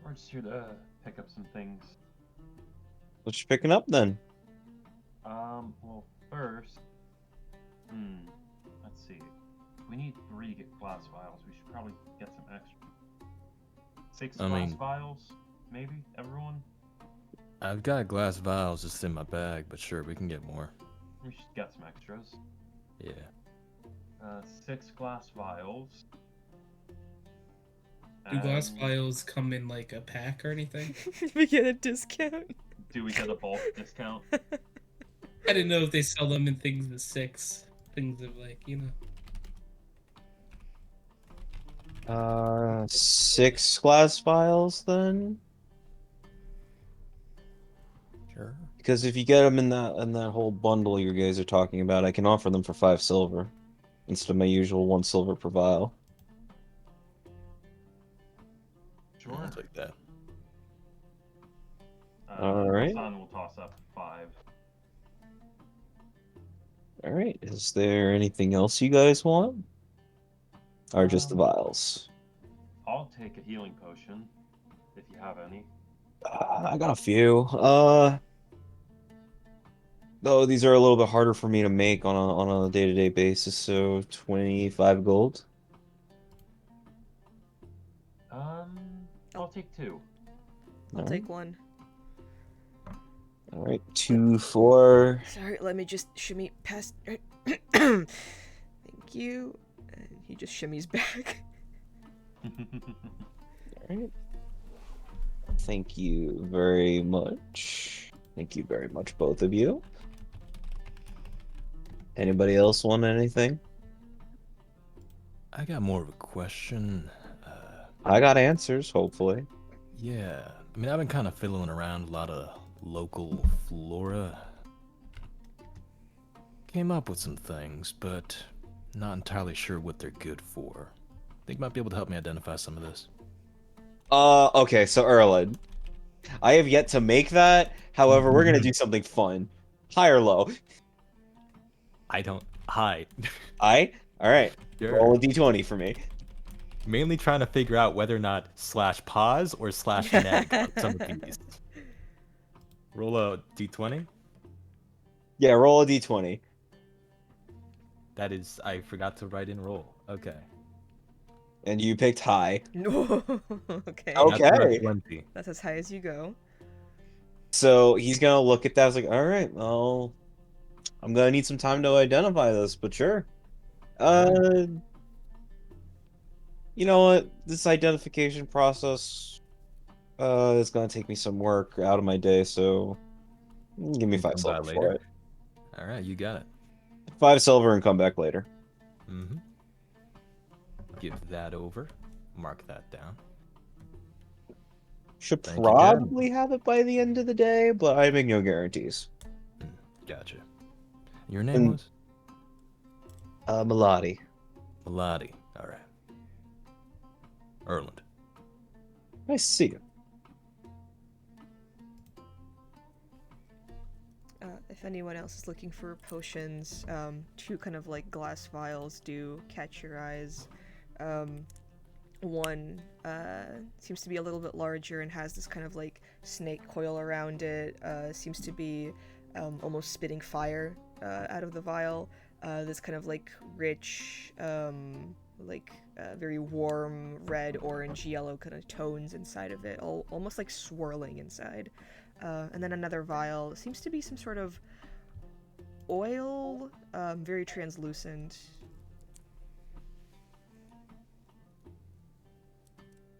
We're just here to pick up some things. What you picking up then? Well, first, let's see. We need 3 glass vials. We should probably get some extra. 6 glass vials, maybe, everyone? I've got glass vials just in my bag, but sure, we can get more. We should get some extras. Yeah. 6 glass vials. Do glass vials come in like a pack or anything? We get a discount. Do we get a bulk discount? I didn't know if they sell them in things with 6. Things of like, 6 glass vials then? Sure. Because if you get them in that whole bundle you guys are talking about, I can offer them for 5 silver instead of my usual 1 silver per vial. Sure. I'll take that. Alright. Hassan will toss up 5. Alright, is there anything else you guys want? Or just the vials? I'll take a healing potion, if you have any. I got a few. Though these are a little bit harder for me to make on a day-to-day basis, so 25 gold. I'll take 2. I'll take 1. Alright, 2, 4. Sorry, let me just shimmy past. Thank you. And he just shimmies back. Alright. Thank you very much. Thank you very much, both of you. Anybody else want anything? I got more of a question. I got answers, hopefully. Yeah, I mean, I've been kind of fiddling around a lot of local flora. Came up with some things, but not entirely sure what they're good for. Think you might be able to help me identify some of this. Okay, so Erlen. I have yet to make that. However, we're gonna do something fun. High or low? I don't... High. High? Alright. Sure. Roll a d20 for me. Mainly trying to figure out whether or not /pause or /neg on some of these. Roll a d20. Yeah, roll a d20. That is... I forgot to write in roll. Okay. And you picked high. No. Okay. Okay. That's as high as you go. So he's gonna look at that. It's like, all right, well, I'm gonna need some time to identify this, but sure. You know what? This identification process is gonna take me some work out of my day, so give me 5 silver for it. All right, you got it. 5 silver and come back later. Mm-hmm. Give that over. Mark that down. Should Thank you, probably have it by the end of the day, but I make no guarantees. Gotcha. Your name was? Melody. Melody. All right. Erland. Nice to see you. If anyone else is looking for potions, 2 kind of like glass vials do catch your eyes. One seems to be a little bit larger and has this kind of like snake coil around it. Seems to be almost spitting fire out of the vial. This kind of like rich, very warm red, orange, yellow kind of tones inside of it, almost like swirling inside. And then another vial seems to be some sort of oil, very translucent.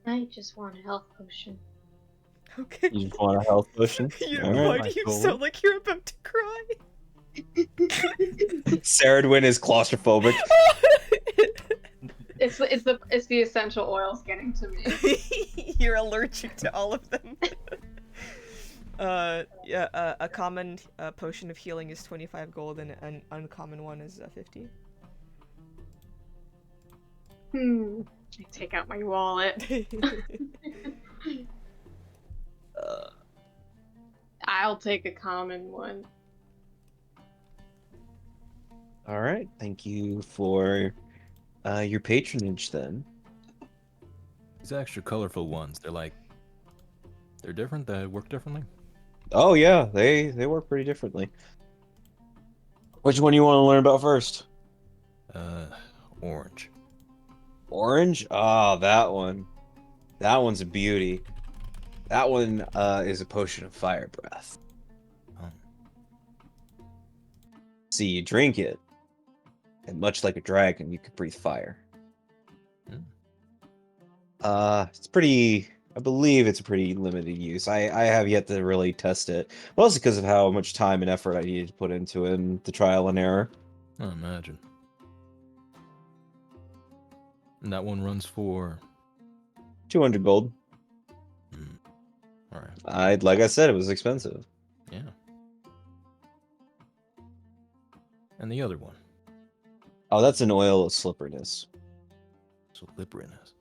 I just want a health potion. Okay. You just want a health potion? Why do you sound like you're about to cry? Saradwin is claustrophobic. It's the essential oils getting to me. You're allergic to all of them. A common potion of healing is 25 gold, and an uncommon one is 50. I take out my wallet. I'll take a common one. All right, thank you for your patronage then. These extra colorful ones, they're different, they work differently? Oh yeah, they work pretty differently. Which one you want to learn about first? Orange. Orange? Ah, that one. That one's a beauty. That one is a potion of fire breath. Oh. See, you drink it, and much like a dragon, you can breathe fire. Hmm. It's pretty. I believe it's a pretty limited use. I have yet to really test it, mostly because of how much time and effort I needed to put into it and the trial and error. I imagine. And that one runs for 200 gold. All right. Like I said, it was expensive. Yeah. And the other one. Oh, that's an oil of slipperiness. Slipperiness.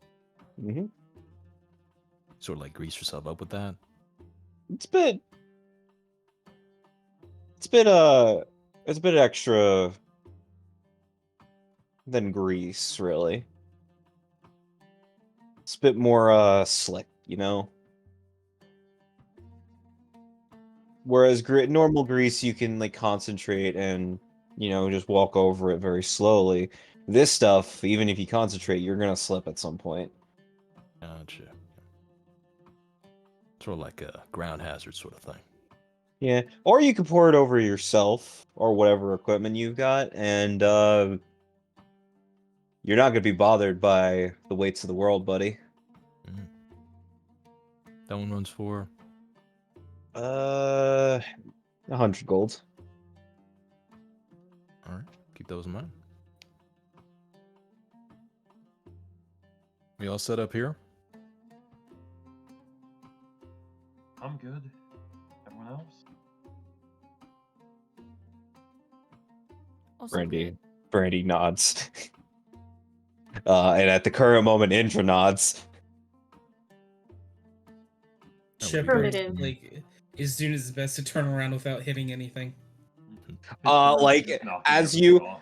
Mm-hmm. Sort of like grease yourself up with that. It's a bit. It's a bit extra than grease, really. It's a bit more slick, you know. Whereas normal grease, you can like concentrate and just walk over it very slowly. This stuff, even if you concentrate, you're gonna slip at some point. Gotcha. Sort of like a ground hazard sort of thing. Yeah, or you could pour it over yourself or whatever equipment you've got, and you're not gonna be bothered by the weights of the world, buddy. Mm. That one runs for 100 gold. all right. Keep those in mind. We all set up here? I'm good. Everyone else? Also Brandy, good. Brandy nods. And at the current moment, Indra nods. Shepard, Affirmative. like, is doing his best to turn around without hitting anything. Like Just knocking as everything you off.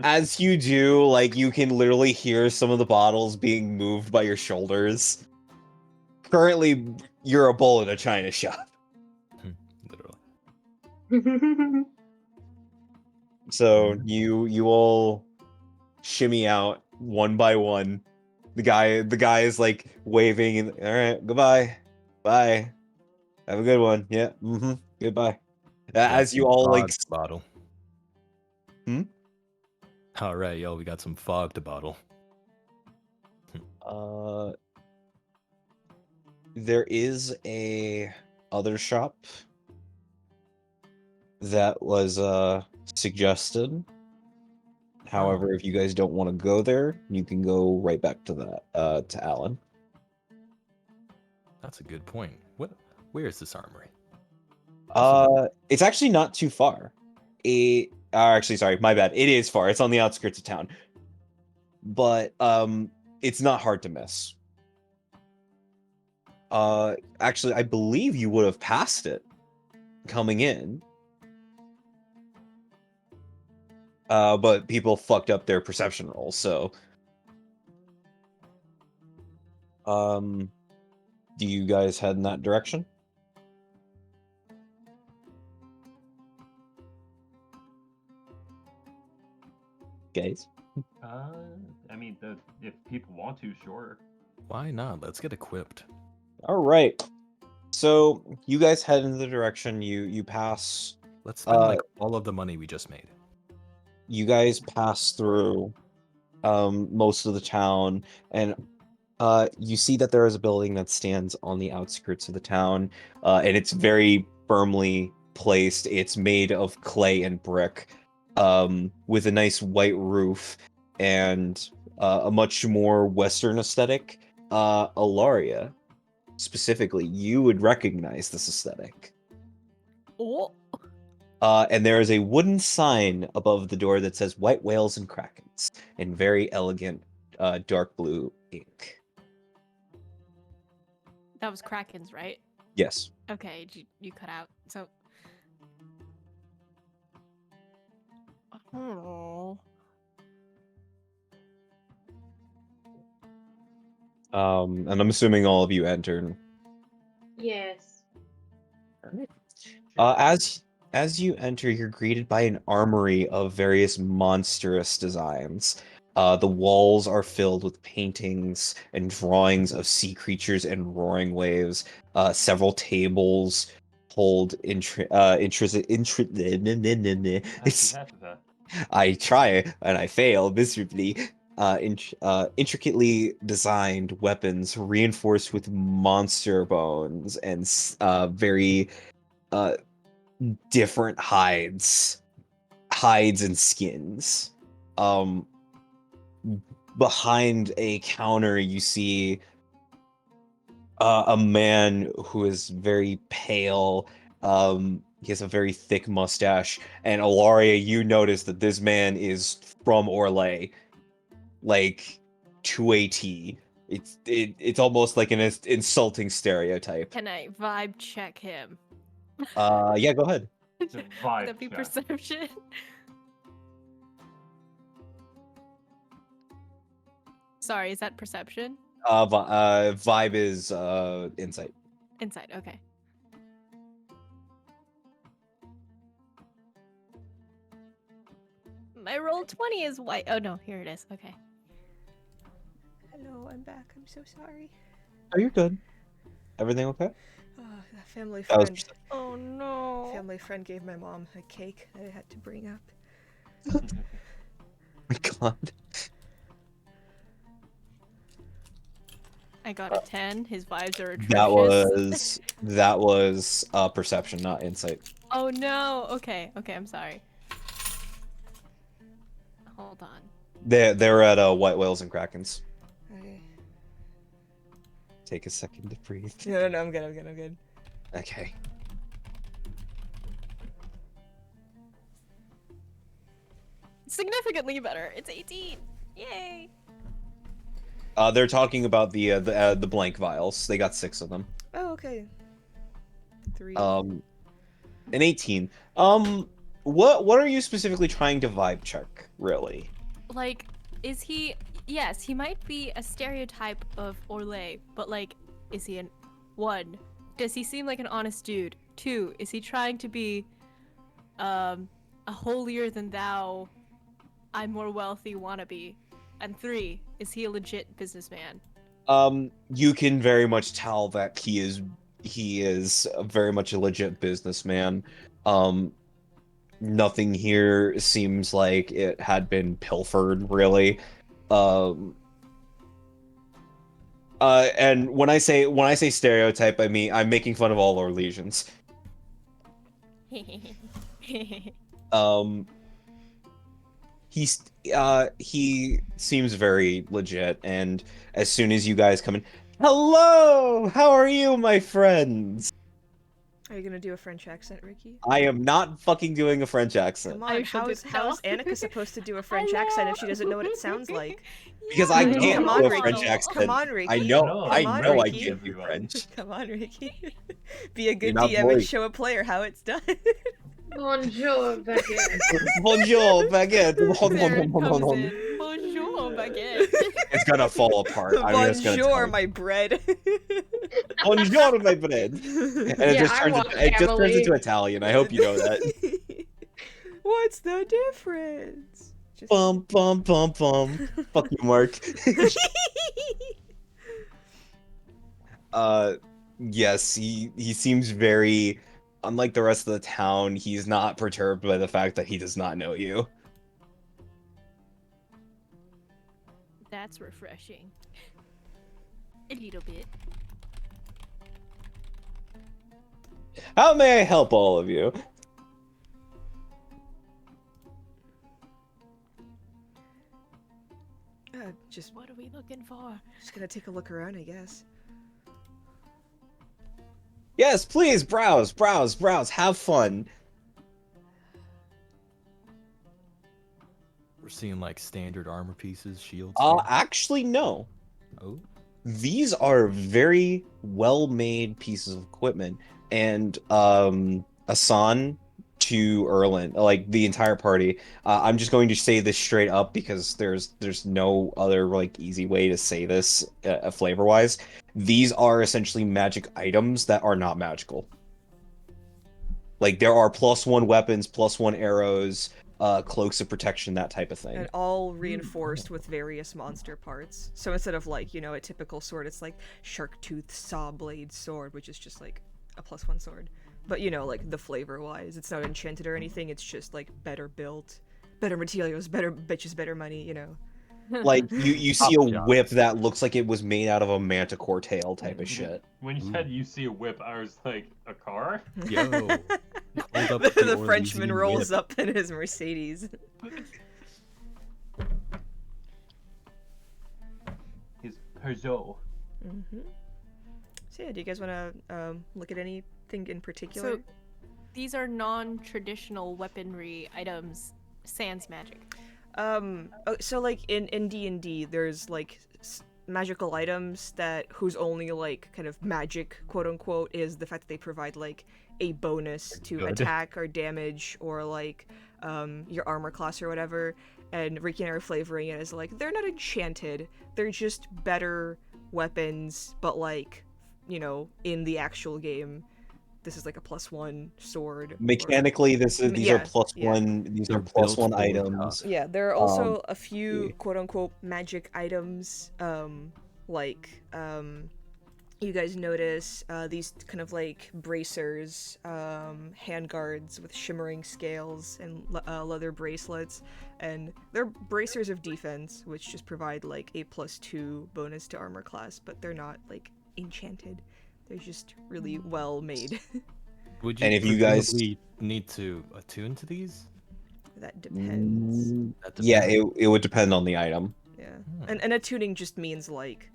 as you do, like you can literally hear some of the bottles being moved by your shoulders. Currently, you're a bull in a china shop. Literally. So you all shimmy out one by one. The guy is like waving and all right, goodbye, bye, have a good one. Yeah, goodbye. As you all like, bottle. Hmm? All right, yo, we got some fog to bottle. There is a other shop that was suggested. However, if you guys don't want to go there, you can go right back to that to Alan. That's a good point. Where is this armory? It's actually not too far. Actually, sorry, my bad. It is far. It's on the outskirts of town. But it's not hard to miss. Actually, I believe you would have passed it coming in. But people fucked up their perception rolls, so do you guys head in that direction? Guys? I mean, if people want to, sure. Why not? Let's get equipped. All right. So you guys head in the direction you pass. Let's spend like all of the money we just made. You guys pass through most of the town, and you see that there is a building that stands on the outskirts of the town, and it's very firmly placed. It's made of clay and brick, with a nice white roof and a much more Western aesthetic. Alaria, specifically, you would recognize this aesthetic. Oh. And there is a wooden sign above the door that says White Whales and Krakens in very elegant dark blue ink. That was Kraken's, right? Yes. Okay, you cut out. So. Oh. And I'm assuming all of you entered. Yes. Alright. As you enter, you're greeted by an armory of various monstrous designs. The walls are filled with paintings and drawings of sea creatures and roaring waves. Several tables hold it's I try and I fail miserably. Intricately designed weapons reinforced with monster bones and very uh, different hides and skins. Behind a counter, you see a man who is very pale. He has a very thick mustache, and Ilaria, you notice that this man is from Orlais, like to a T. It's almost like an insulting stereotype. Can I vibe check him? Yeah, go ahead. It's a Would vibe that be check. perception? Sorry, is that perception? Vibe is insight. Insight, okay. My roll 20 is white. Oh no, here it is. Okay. Hello, I'm back. I'm so sorry. Oh, you're good. Everything okay? Oh, that family That was friend. Oh no. Family friend gave my mom a cake that I had to bring up. Oh my god. I got a 10. His vibes are atrocious. That was perception, not insight. Oh no. Okay. Okay, I'm sorry. Hold on. They're at White Whales and Krakens. Okay. Take a second to breathe. No, I'm good. Okay. Significantly better. It's 18. Yay. They're talking about the blank vials. They got 6 of them. Oh, okay. 3. An 18. What are you specifically trying to vibe check, really? Like, is he... Yes, he might be a stereotype of Orlais, but like, is he an... 1, does he seem like an honest dude? 2, is he trying to be a holier than thou, I'm more wealthy wannabe? And 3, is he a legit businessman? You can very much tell that he is very much a legit businessman. Nothing here seems like it had been pilfered, really. And when I say stereotype, I mean I'm making fun of all Orlesians. He seems very legit, and as soon as you guys come in, hello, how are you, my friends? Are you gonna do a French accent, Ricky? I am not fucking doing a French accent. Come I on, shall do how's no. Annika supposed to do a French accent if she doesn't know what it sounds like? Because I Yeah, can't come do on, a French Ricky. accent. Come on, Ricky. I know, No, I come on, know I Ricky. can't do French. Come on, Ricky. Be a good You're not DM boy. and show a player how it's done. Bonjour, baguette. Bonjour, baguette. Baron comes in. Bonjour, baguette. It's gonna fall apart. I'm just gonna tell Bonjour, you. my bread. Bonjour, my bread. And it Yeah, just I turns want it just turns Emily. into Italian. I hope you know that. What's the difference? Just... Bum bum bum bum. Fuck you, Mark. Yes, he seems very unlike the rest of the town. He's not perturbed by the fact that he does not know you. That's refreshing. A little bit. How may I help all of you? Just What are we looking for? gonna take a look around, I guess. Yes, please browse, browse, browse. Have fun. We're seeing like standard armor pieces, shields. here. Actually, no. Oh, These are very well-made pieces of equipment, and Asan to Erlin, like the entire party. I'm just going to say this straight up because there's no other like easy way to say this flavor-wise. These are essentially magic items that are not magical. Like there are +1 weapons, +1 arrows, cloaks of protection, that type of thing. And all reinforced with various monster parts. So instead of like, you know, a typical sword, it's like shark tooth saw blade sword, which is just like a +1 sword. But you know, like the flavor wise, it's not enchanted or anything, it's just like better built, better materials, better bitches, better money, you know. Like you see a Top whip shots. that looks like it was made out of a manticore tail type of shit. When you said you see a whip, I was like, a car? Yo. Hold up the, with the Orleans Frenchman rolls whip. up in his Mercedes. His Peugeot. So yeah, do you guys want to look at anything in particular? So these are non-traditional weaponry items, sans magic. So like in D&D, there's like magical items that whose only like kind of magic, quote unquote, is the fact that they provide like a bonus to Good. attack or damage or like your armor class or whatever. And Ricky and I are flavoring it as like they're not enchanted, they're just better weapons, but like, you know, in the actual game, this is like a +1 sword. Mechanically, these are Yeah, +1. These They're are built +1 for items. Yeah, there are also a let's few see. quote-unquote magic items, like, you guys notice, these kind of like bracers, handguards with shimmering scales and leather bracelets, and they're bracers of defense, which just provide like a +2 bonus to armor class, but they're not like enchanted. They're just really well made. Would you And if you guys- presumably need to attune to these? That depends. That Yeah, depends. it would depend on the item. Yeah. Hmm. And attuning just means like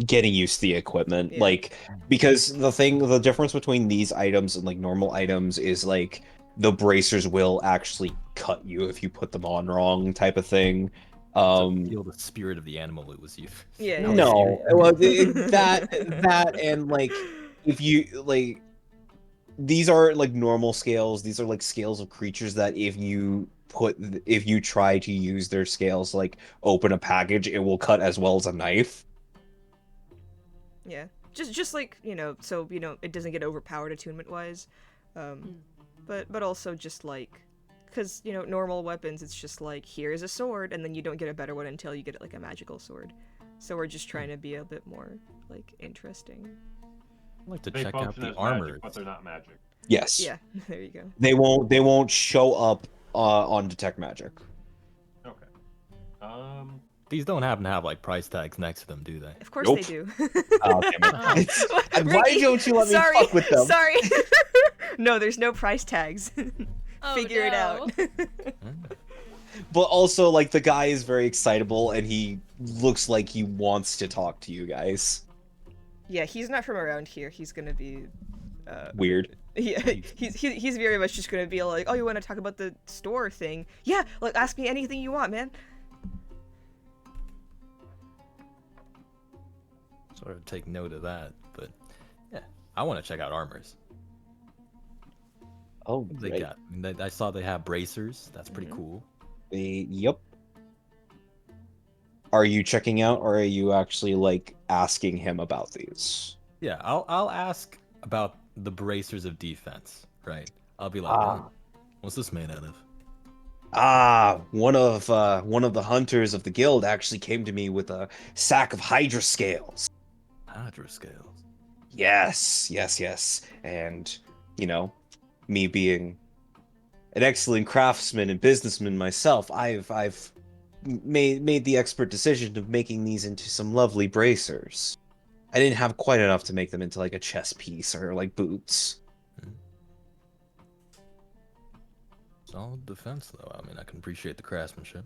Getting used to the equipment, Yeah. like, because the difference between these items and like normal items is like the bracers will actually cut you if you put them on wrong, type of thing. To feel the spirit of the animal it was you. Yeah, That was No, scary. well, that and like if you like, these are like normal scales. These are like scales of creatures that if you try to use their scales, like open a package, it will cut as well as a knife. Yeah, just like, you know, so you know it doesn't get overpowered attunement wise, but also just like, because you know normal weapons, it's just like here's a sword, and then you don't get a better one until you get like a magical sword. So we're just trying to be a bit more like interesting. I'd like to They check out function the as armor. magic, but they're not magic. Yes. Yeah, there you go. They won't show up on detect magic. Okay. These don't happen to have like price tags next to them, do they? Of course Nope. they do. Oh, damn it. Why Ricky, don't you let me sorry, fuck with them? Sorry. No, there's no price tags. Oh, Figure it out. But also, like, the guy is very excitable, and he looks like he wants to talk to you guys. Yeah, he's not from around here. He's gonna be Weird. Yeah, he's very much just gonna be like, oh, you want to talk about the store thing? Yeah, like ask me anything you want, man. Sort of take note of that, but yeah, I want to check out armors. Oh, What do they right. got? I mean, I saw they have bracers. That's pretty cool. Yep. Are you checking out, or are you actually, like, asking him about these? Yeah, I'll ask about the bracers of defense. Right. I'll be like, Ah. what's this made out of? One of the hunters of the guild actually came to me with a sack of hydra scales. Hydra scales. Yes. And, you know, me being an excellent craftsman and businessman myself, I've made the expert decision of making these into some lovely bracers. I didn't have quite enough to make them into like a chest piece or like boots. Solid defense, though. I mean, I can appreciate the craftsmanship.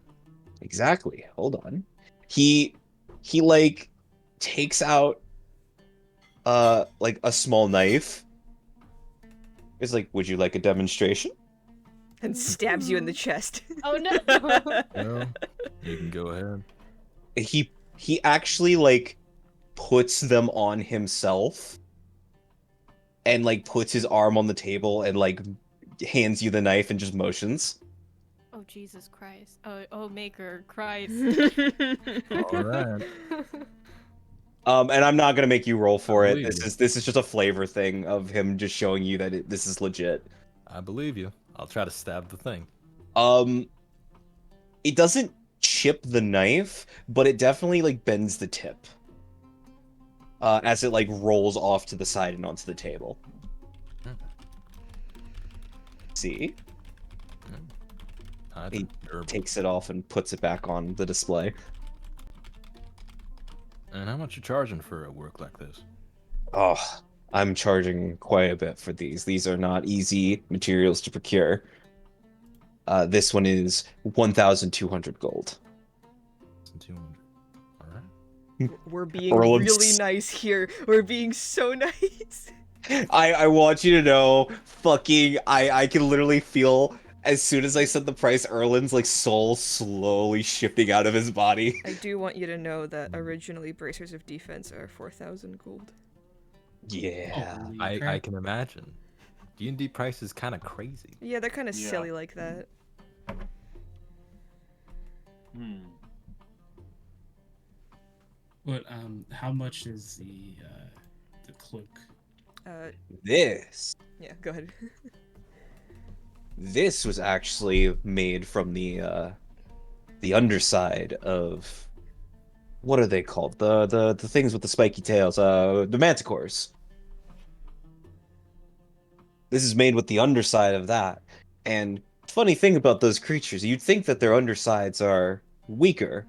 Exactly. Hold on. He like takes out like a small knife. It's like, would you like a demonstration? And stabs you in the chest. Oh no! Well, you can go ahead. He actually like puts them on himself and like puts his arm on the table and like hands you the knife and just motions. Oh Jesus Christ! Oh Maker Christ! All right. And I'm not gonna make you roll for it. believe you. This is just a flavor thing of him just showing you that this is legit. I believe you. I'll try to stab the thing. It doesn't chip the knife, but it definitely like bends the tip. As it like rolls off to the side and onto the table. See? He takes it off and puts it back on the display. And how much you charging for a work like this? Oh, I'm charging quite a bit for these. These are not easy materials to procure. This one is 1,200 gold. 200. All right. We're being really nice here. We're being so nice. I want you to know, I can literally feel as soon as I said the price, Erlin's like soul slowly shifting out of his body. I do want you to know that originally bracers of defense are 4,000 gold. Yeah, I can imagine. D&D price is kind of crazy. Yeah, they're kind of silly like that. But how much is the cloak? This. Yeah, go ahead. This was actually made from the underside of, what are they called? The things with the spiky tails. The manticores. This is made with the underside of that. And funny thing about those creatures, you'd think that their undersides are weaker.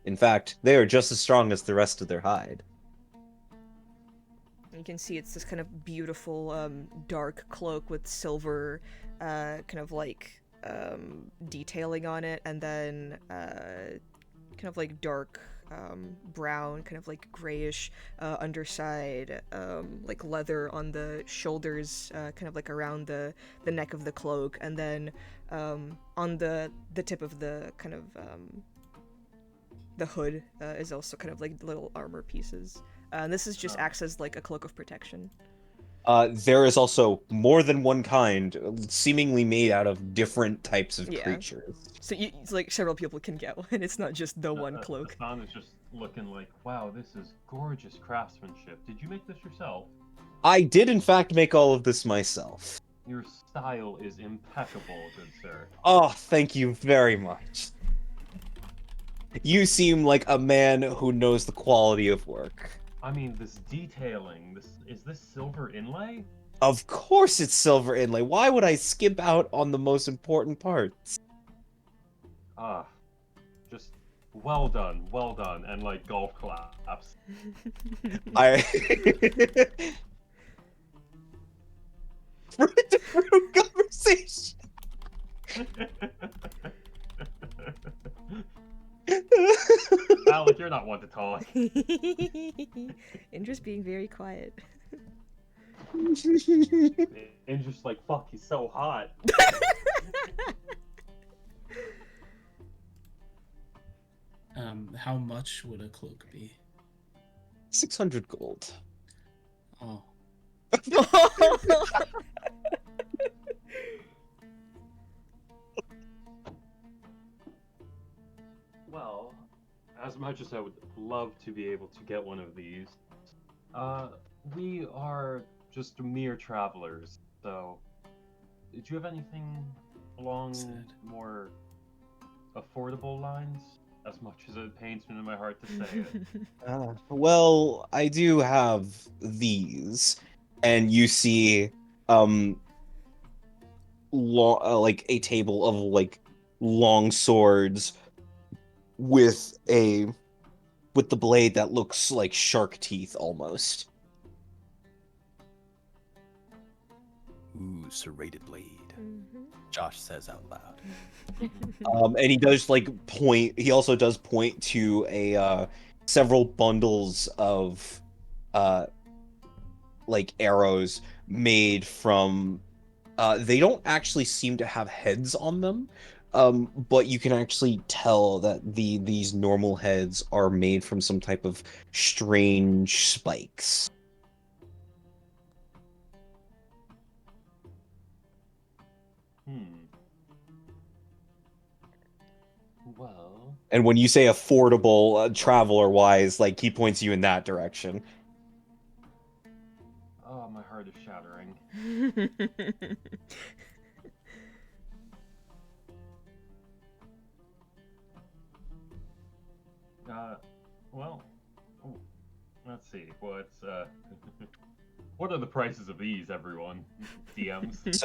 In fact, they are just as strong as the rest of their hide. You can see it's this kind of beautiful, dark cloak with silver, kind of like, detailing on it, and then, kind of like dark, brown, kind of like grayish, underside, like leather on the shoulders, kind of like around the neck of the cloak, and then, on the tip of the kind of, the hood, is also kind of like little armor pieces. And this is just acts as like a cloak of protection. There is also more than one kind, seemingly made out of different types of creatures. So it's like several people can get one. It's not just the one cloak. Hassan is just looking like, wow, this is gorgeous craftsmanship. Did you make this yourself? I did, in fact, make all of this myself. Your style is impeccable, good sir. Oh, thank you very much. You seem like a man who knows the quality of work. I mean, this detailing, is this silver inlay? Of course it's silver inlay. Why would I skip out on the most important parts? Just well done, and like golf claps. Fruit to fruit conversation. Alec, you're not one to talk. Indra's being very quiet. Indra's like, fuck, he's so hot. How much would a cloak be? 600 gold. Oh. Well, as much as I would love to be able to get one of these, we are just mere travelers, so do you have anything along more affordable lines? As much as it pains me in my heart to say it. Well, I do have these, and you see, like a table of like long swords with the blade that looks like shark teeth almost. Ooh, serrated blade. Josh says out loud. And he does like point. He also does point to a several bundles of like arrows made from. They don't actually seem to have heads on them, but you can actually tell that these normal heads are made from some type of strange spikes. Well, And when you say affordable, traveler-wise, like, he points you in that direction. Oh, my heart is shattering. Well, let's see. What's what are the prices of these, everyone? DMs.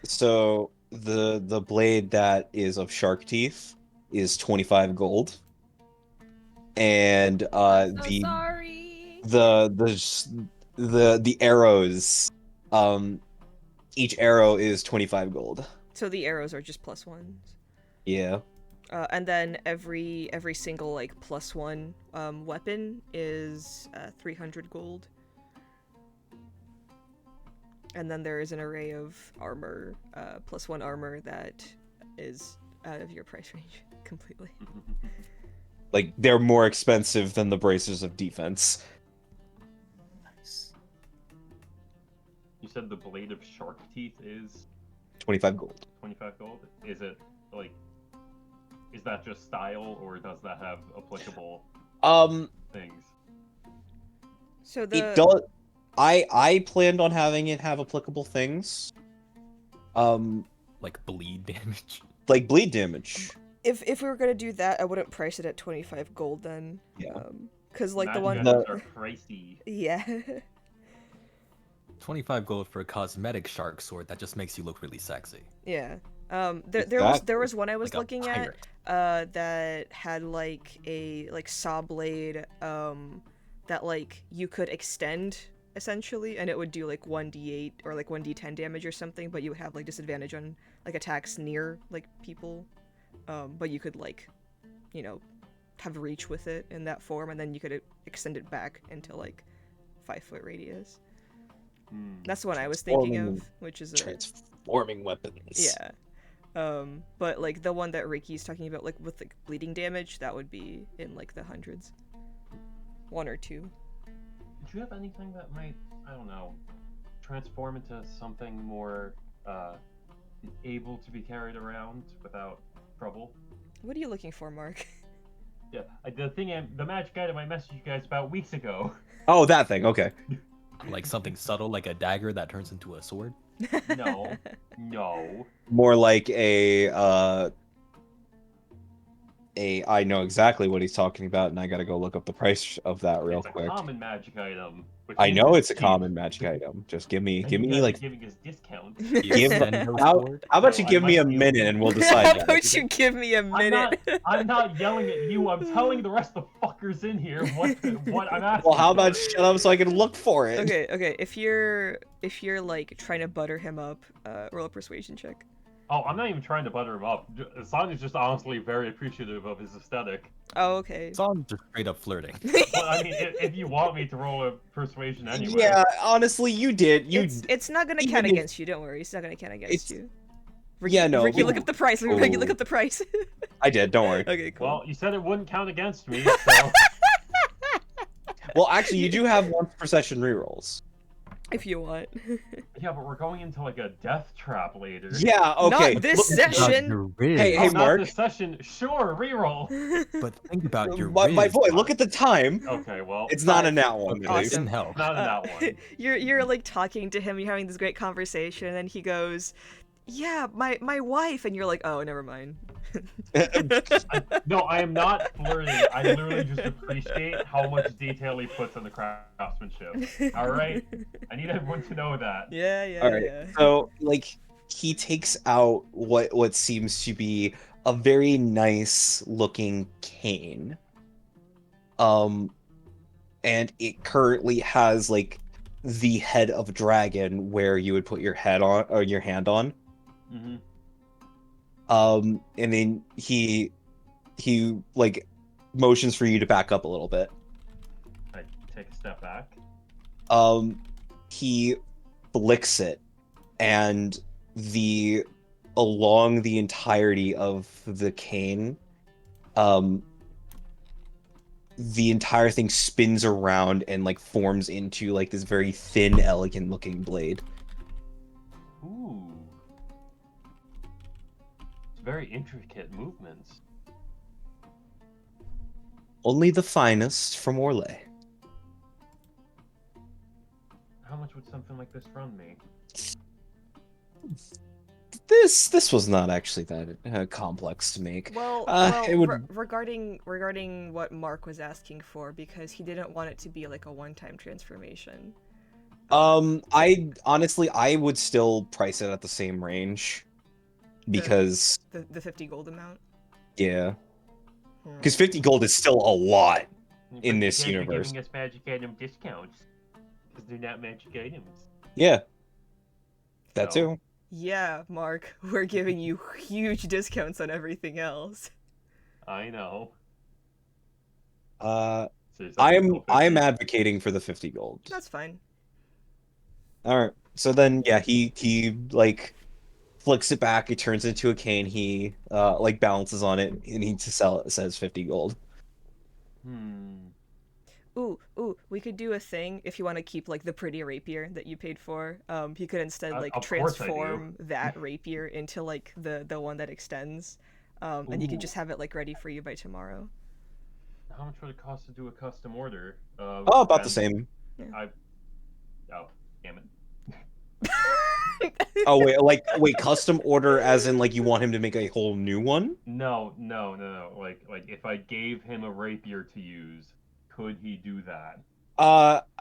So the blade that is of shark teeth is 25 gold, and I'm so sorry. the arrows, each arrow is 25 gold. So the arrows are just +1s. Yeah. And then every single like +1 weapon is 300 gold. And then there is an array of armor, +1 armor that is out of your price range completely. Like, they're more expensive than the bracers of defense. Nice. You said the blade of shark teeth is 25 gold. 25 gold? Is it, like, is that just style, or does that have applicable things? So It does. I planned on having it have applicable things. Like bleed damage. Like bleed damage. If we were gonna do that, I wouldn't price it at 25 gold then. Yeah. Cause like Magic the one. items are pricey. Yeah. 25 gold for a cosmetic shark sword that just makes you look really sexy. Yeah. There was one I was Like a looking at pirate. that had like a saw blade that like you could extend essentially, and it would do like 1d8 or like 1d10 damage or something, but you would have like disadvantage on like attacks near like people. But you could like, you know, have reach with it in that form, and then you could extend it back into like 5-foot radius. That's the one I was thinking of, which is a transforming weapons. Yeah. But like the one that Ricky's talking about, like with like bleeding damage, that would be in like the hundreds. 1 or 2. Do you have anything that might, I don't know, transform into something more able to be carried around without trouble? What are you looking for, Mark? Yeah, the magic item I messaged you guys about weeks ago. Oh, that thing. Okay. Like something subtle, like a dagger that turns into a sword. No. More like I know exactly what he's talking about, and I gotta go look up the price of that real quick. It's a common magic item. I know it's a common magic item. Just give me like giving us discounts. how about you give me a minute and we'll decide. How about you give me a minute? I'm not yelling at you. I'm telling the rest of the fuckers in here what I'm asking. Well, how about shut up so I can look for it? Okay. If you're like trying to butter him up, roll a persuasion check. Oh, I'm not even trying to butter him up. Son is just honestly very appreciative of his aesthetic. Oh, okay. Son just straight up flirting. Well, I mean, if you want me to roll a persuasion anyway. Yeah, honestly, you did. It's not gonna count against you. Don't worry, it's not gonna count against you. Ricky, yeah, no. Ricky, look up the price. Ricky, look up the price. I did. Don't worry. Okay, cool. Well, you said it wouldn't count against me, so. Well, actually, you do have once per session rerolls. If you want. Yeah, but we're going into like a death trap later. Yeah, okay. Not this session. Hey, Mark. Not this session. Sure, reroll. But think about your my boy, look at the time. Okay, well. It's not a nat one. Okay, didn't help. Not a nat one. You're like talking to him, you're having this great conversation, and then he goes, "Yeah, my wife," and you're like, "Oh, never mind." No, I am not flirting. I literally just appreciate how much detail he puts in the craftsmanship. All right, I need everyone to know that. Yeah. All right. So, like, he takes out what seems to be a very nice looking cane. And it currently has like the head of a dragon where you would put your head on or your hand on. Mm-hmm. And then he like motions for you to back up a little bit. I take a step back. He flicks it, and along the entirety of the cane, the entire thing spins around and like forms into like this very thin, elegant looking blade. Ooh. It's very intricate movements. Only the finest from Orlais. How much would something like this run me? This was not actually that complex to make. Well, It would. regarding what Mark was asking for, because he didn't want it to be like a one-time transformation. I honestly, I would still price it at the same range because The 50 gold amount. yeah, Hmm. because 50 gold is still a lot in But this you guys are universe. giving us magic item discounts because they're not magic items. Yeah, that So, too. Yeah, Mark, we're giving you huge discounts on everything else. I know. Uh, So is that still I'm 50? advocating for the 50 gold. That's fine. All right. So then, yeah, he like flicks it back. He turns it into a cane. He like balances on it, and he to sell it says 50 gold. Ooh, we could do a thing if you want to keep like the pretty rapier that you paid for. You could instead like Of course I do. transform that rapier into like the one that extends. And you can Ooh. just have it like ready for you by tomorrow. How much would it cost to do a custom order? Oh, about the same. Oh, damn it. Oh wait, custom order as in like you want him to make a whole new one? No. Like if I gave him a rapier to use, could he do that?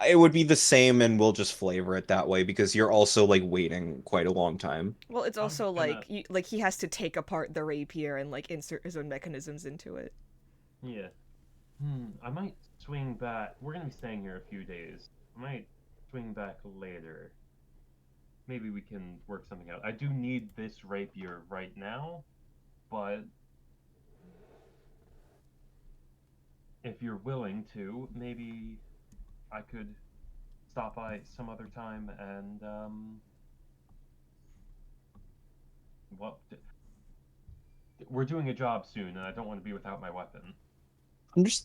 It would be the same, and we'll just flavor it that way because you're also like waiting quite a long time. Well, it's I'm also just gonna- like like he has to take apart the rapier and like insert his own mechanisms into it. Yeah. I might swing back. We're gonna be staying here a few days. I might swing back later. Maybe we can work something out. I do need this rapier right now, but if you're willing to, maybe I could stop by some other time and well, we're doing a job soon, and I don't want to be without my weapon.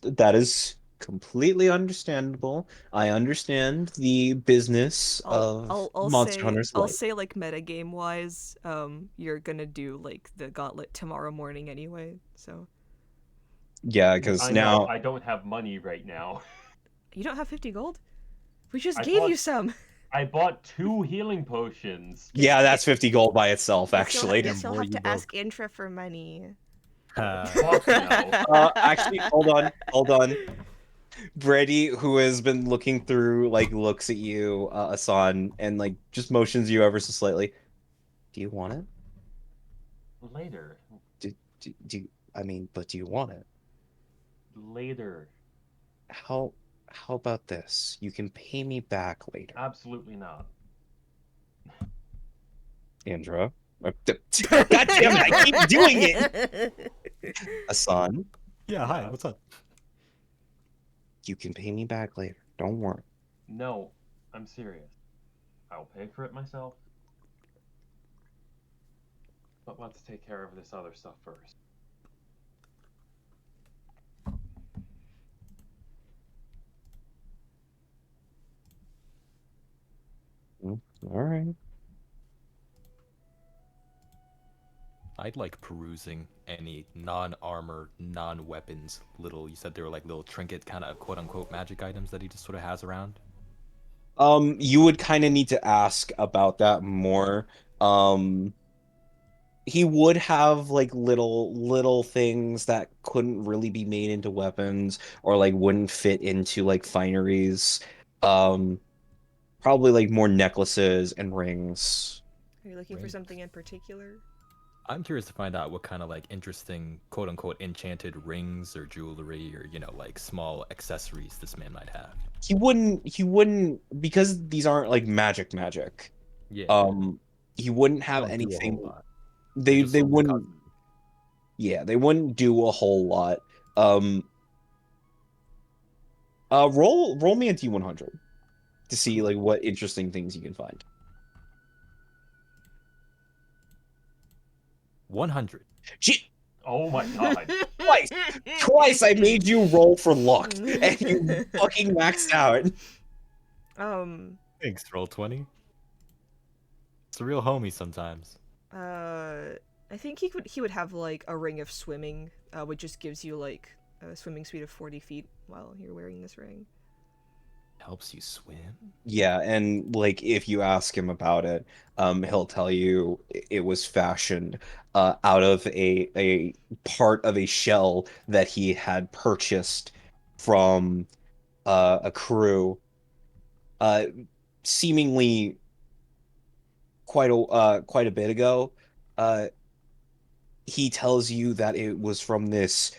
That is completely understandable. I understand the business of Monster Hunter's I'll life. say like metagame wise, you're gonna do like the gauntlet tomorrow morning anyway, so Yeah, because I know now I don't have money right now. you don't have 50 gold? We just I gave bought you some. I bought 2 healing potions. yeah, that's 50 gold by itself, actually. You still more have you to ask broke. Intra for money. Fuck no. Actually, hold on. Brady, who has been looking through, like, looks at you, Asan, and like just motions you ever so slightly. Do you want it? Later. I mean, but do you want it? Later. How about this? You can pay me back later. Absolutely not. Andra. God damn it, I keep doing it! Asan, Yeah, hi, what's up? you can pay me back later. Don't worry. No, I'm serious. I'll pay for it myself. But let's take care of this other stuff first. All right. I'd like perusing any non-armor, non-weapons little, you said they were like little trinket kind of quote-unquote magic items that he just sort of has around. You would kind of need to ask about that more. He would have like little things that couldn't really be made into weapons or like wouldn't fit into like fineries. Probably like more necklaces and rings. Are you looking for something in particular? I'm curious to find out what kind of like interesting quote-unquote enchanted rings or jewelry or, you know, like small accessories this man might have. He wouldn't because these aren't like magic. Yeah. He wouldn't have Don't do a whole anything. lot. They Just some wouldn't. cosmetic. Yeah, they wouldn't do a whole lot. Roll me a D100 to see like what interesting things you can find. 100. Gee, Oh my god. twice I made you roll for luck, and you fucking maxed out. Thanks, roll 20. It's a real homie sometimes. I think he would have like a ring of swimming, which just gives you like a swimming speed of 40 feet while you're wearing this ring. Helps you swim? Yeah, and like if you ask him about it, he'll tell you it was fashioned out of a part of a shell that he had purchased from a crew, uh, seemingly quite a bit ago. Uh, he tells you that it was from this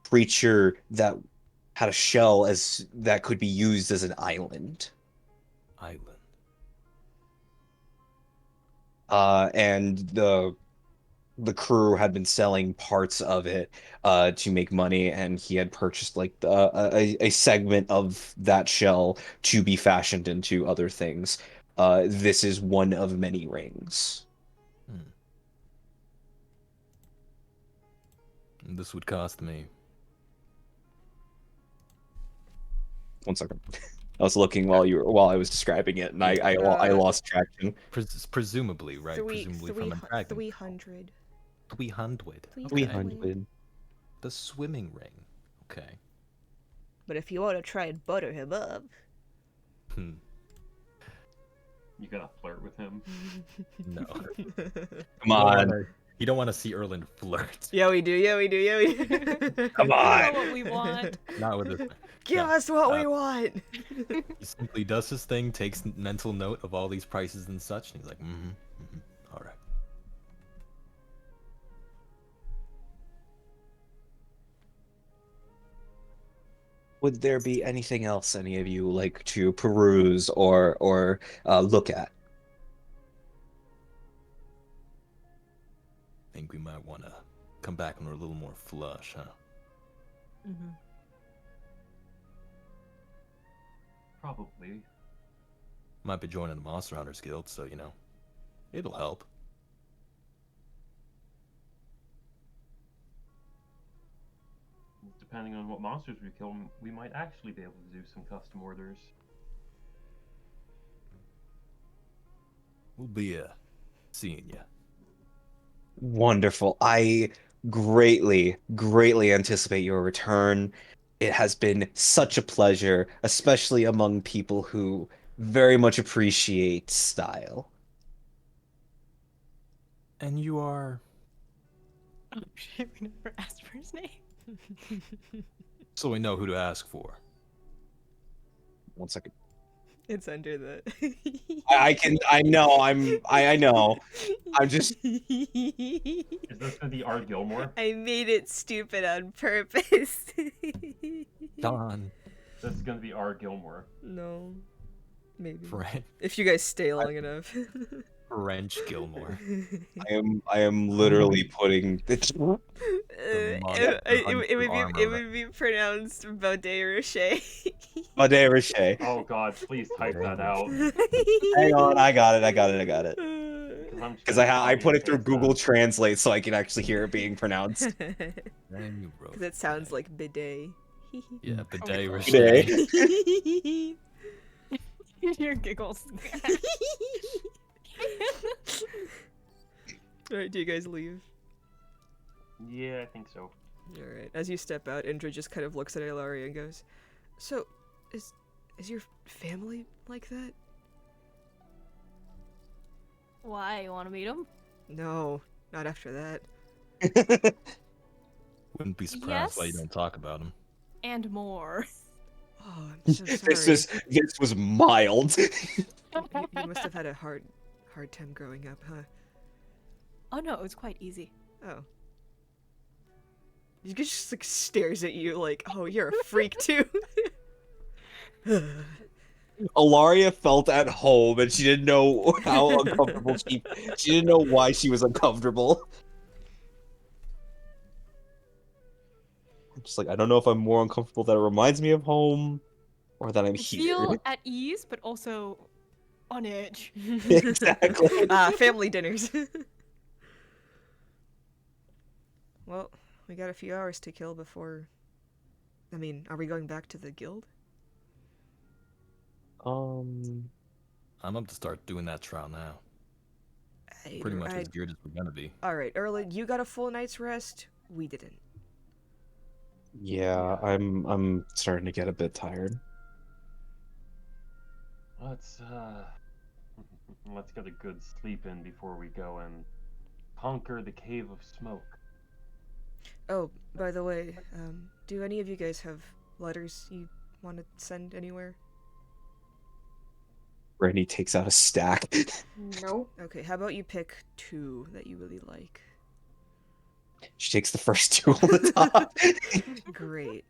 creature that had a shell as that could be used as an island. Island. And the crew had been selling parts of it to make money, and he had purchased like a segment of that shell to be fashioned into other things. This is one of many rings. This would cost me. One second. I was looking while I was describing it, and I lost traction. Presumably, right? Presumably from a dragon. 300. 300. 300. The swimming ring. Okay. But if you want to try and butter him up... Hmm. You gotta flirt with him. No. Come on. You don't want to see Erland flirt. Yeah, we do. Yeah, we do. Yeah, we do. Come You on. know what we want. Not with this. Give us what we want. He simply does his thing, takes mental note of all these prices and such, and he's like, all right. Would there be anything else any of you like to peruse or look at? I think we might want to come back when we're a little more flush, huh? Mm-hmm. Probably. Might be joining the Monster Hunters Guild, so, you know, it'll help. Depending on what monsters we kill, we might actually be able to do some custom orders. We'll be seeing you. Wonderful. I greatly anticipate your return. It has been such a pleasure, especially among people who very much appreciate style. And you are... Oh shit, we never asked for his name. So we know who to ask for. One second. It's under the... I know, I know. I'm just... Is this gonna be Art Gilmore? I made it stupid on purpose. Don. This is gonna be Art Gilmore. No. Maybe. French. If you guys stay long enough. French Gilmore. I am literally putting the It would be pronounced Baudet Rocher. Baudet Rocher. Oh god, please type that out. Hang on, I got it. Because I put it through Google Translate so I can actually hear it being pronounced. Then you wrote. That sounds like bidet. Yeah, Baudet Rocher. Bidet. Your giggles. Alright, do you guys leave? Yeah, I think so. Alright, as you step out, Indra just kind of looks at Ilaria and goes, "So, is your family like that?" Why? You want to meet him? No, not after that. Wouldn't be surprised why you Yes. don't talk about him. And more. Oh, I'm so sorry. This was mild. You must have had a hard time growing up, huh? Oh no, it was quite easy. Oh. He just like stares at you like, oh, you're a freak too. Ilaria felt at home and she didn't know how uncomfortable she didn't know why she was uncomfortable. Just like, I don't know if I'm more uncomfortable that it reminds me of home or that I'm I here. feel at ease, but also on edge. Exactly. Family dinners. Well, we got a few hours to kill before... I mean, are we going back to the guild? I'm up to start doing that trial now. Pretty much as geared as we're gonna be. Alright, Erland, you got a full night's rest? We didn't. Yeah, I'm starting to get a bit tired. Let's let's get a good sleep in before we go and conquer the Cave of Smoke. Oh, by the way, do any of you guys have letters you want to send anywhere? Brandy takes out a stack. Nope. Okay, how about you pick 2 that you really like? She takes the first 2 on the top. Great.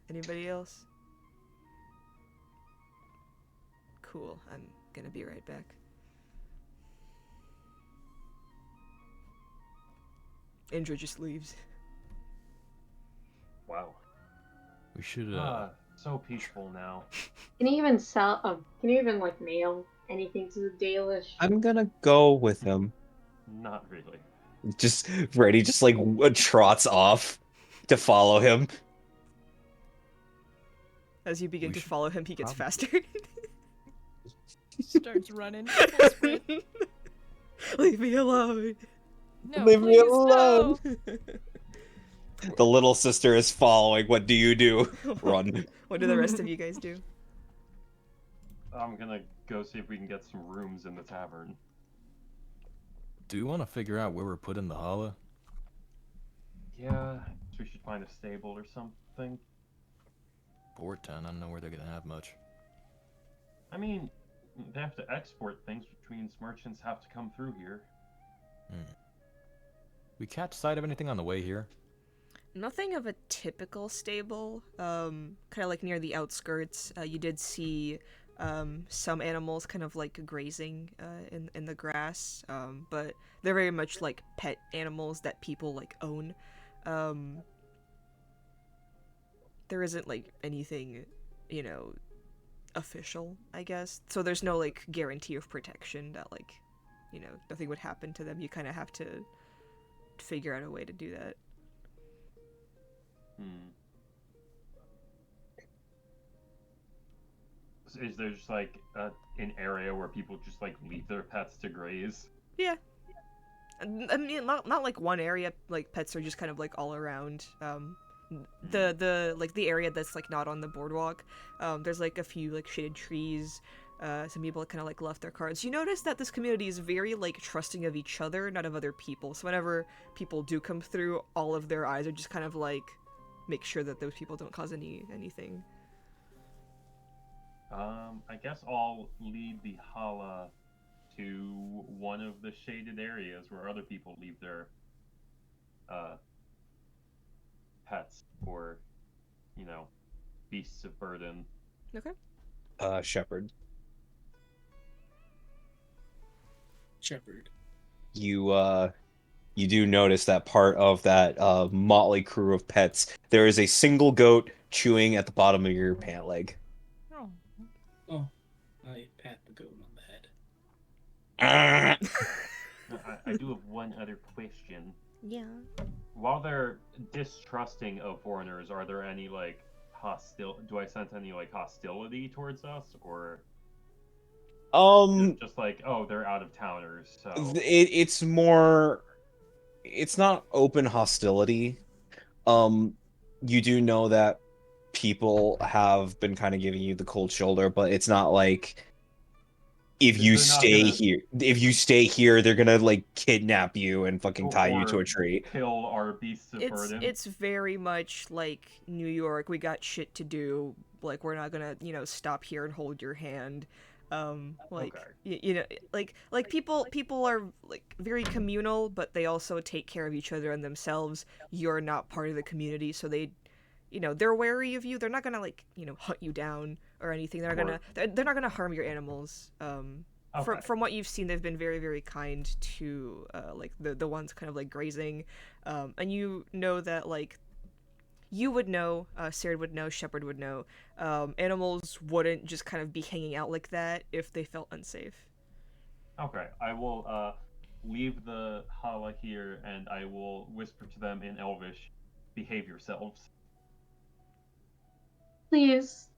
Anybody else? Cool. I'm gonna be right back. Indra just leaves. Wow. We should So peaceful now. Can you even can you even like mail anything to the Dalish? I'm gonna go with him. Not really. Just Brandy just like trots off to follow him. As you begin We to should follow him, he gets probably- faster. Starts running. Full sprint. Leave me alone. No, Leave me please, alone. no. The little sister is following. What do you do? Run. What do the rest of you guys do? I'm gonna go see if we can get some rooms in the tavern. Do you want to figure out where we're putting the holla? Yeah, so we should find a stable or something. Port town. I don't know where they're gonna have much. I mean, they have to export things, which means merchants have to come through here. We catch sight of anything on the way here? Nothing of a typical stable. Kind of like near the outskirts. You did see some animals kind of like grazing in the grass, but they're very much like pet animals that people like own. There isn't like anything, you know, official, I guess. So there's no like guarantee of protection that like, you know, nothing would happen to them. You kind of have to figure out a way to do that. Is there just like an area where people just like leave their pets to graze? Yeah. I mean, not like one area. Like pets are just kind of like all around. The like the area that's like not on the boardwalk. There's like a few like shaded trees. Some people kind of like left their cards. You notice that this community is very like trusting of each other, not of other people. So whenever people do come through, all of their eyes are just kind of like make sure that those people don't cause anything. I guess I'll lead the Hala to one of the shaded areas where other people leave their pets or, you know, beasts of burden. Okay. Shepherd. Shepherd. You do notice that part of that motley crew of pets, there is a single goat chewing at the bottom of your pant leg. Oh, I pat the goat on the head. I do have one other question. Yeah. While they're distrusting of foreigners, are there any like do I sense any like hostility towards us, or just like, oh, they're out of towners, so it's more, it's not open hostility. You do know that people have been kind of giving you the cold shoulder, but it's not like if you stay here, they're gonna like kidnap you and fucking tie you to a tree. Kill our beasts of burden. It's very much like New York. We got shit to do. Like we're not gonna, you know, stop here and hold your hand. Like okay. you know, like people are like very communal, but they also take care of each other and themselves. You're not part of the community, so they, you know, they're wary of you. They're not gonna like, you know, hunt you down or anything. They're not gonna harm your animals. From what you've seen, they've been very, very kind to like the ones kind of like grazing, and you know that like you would know, Sarah would know, Shepherd would know, animals wouldn't just kind of be hanging out like that if they felt unsafe. Okay, I will leave the Hala here, and I will whisper to them in Elvish, "Behave yourselves." Please.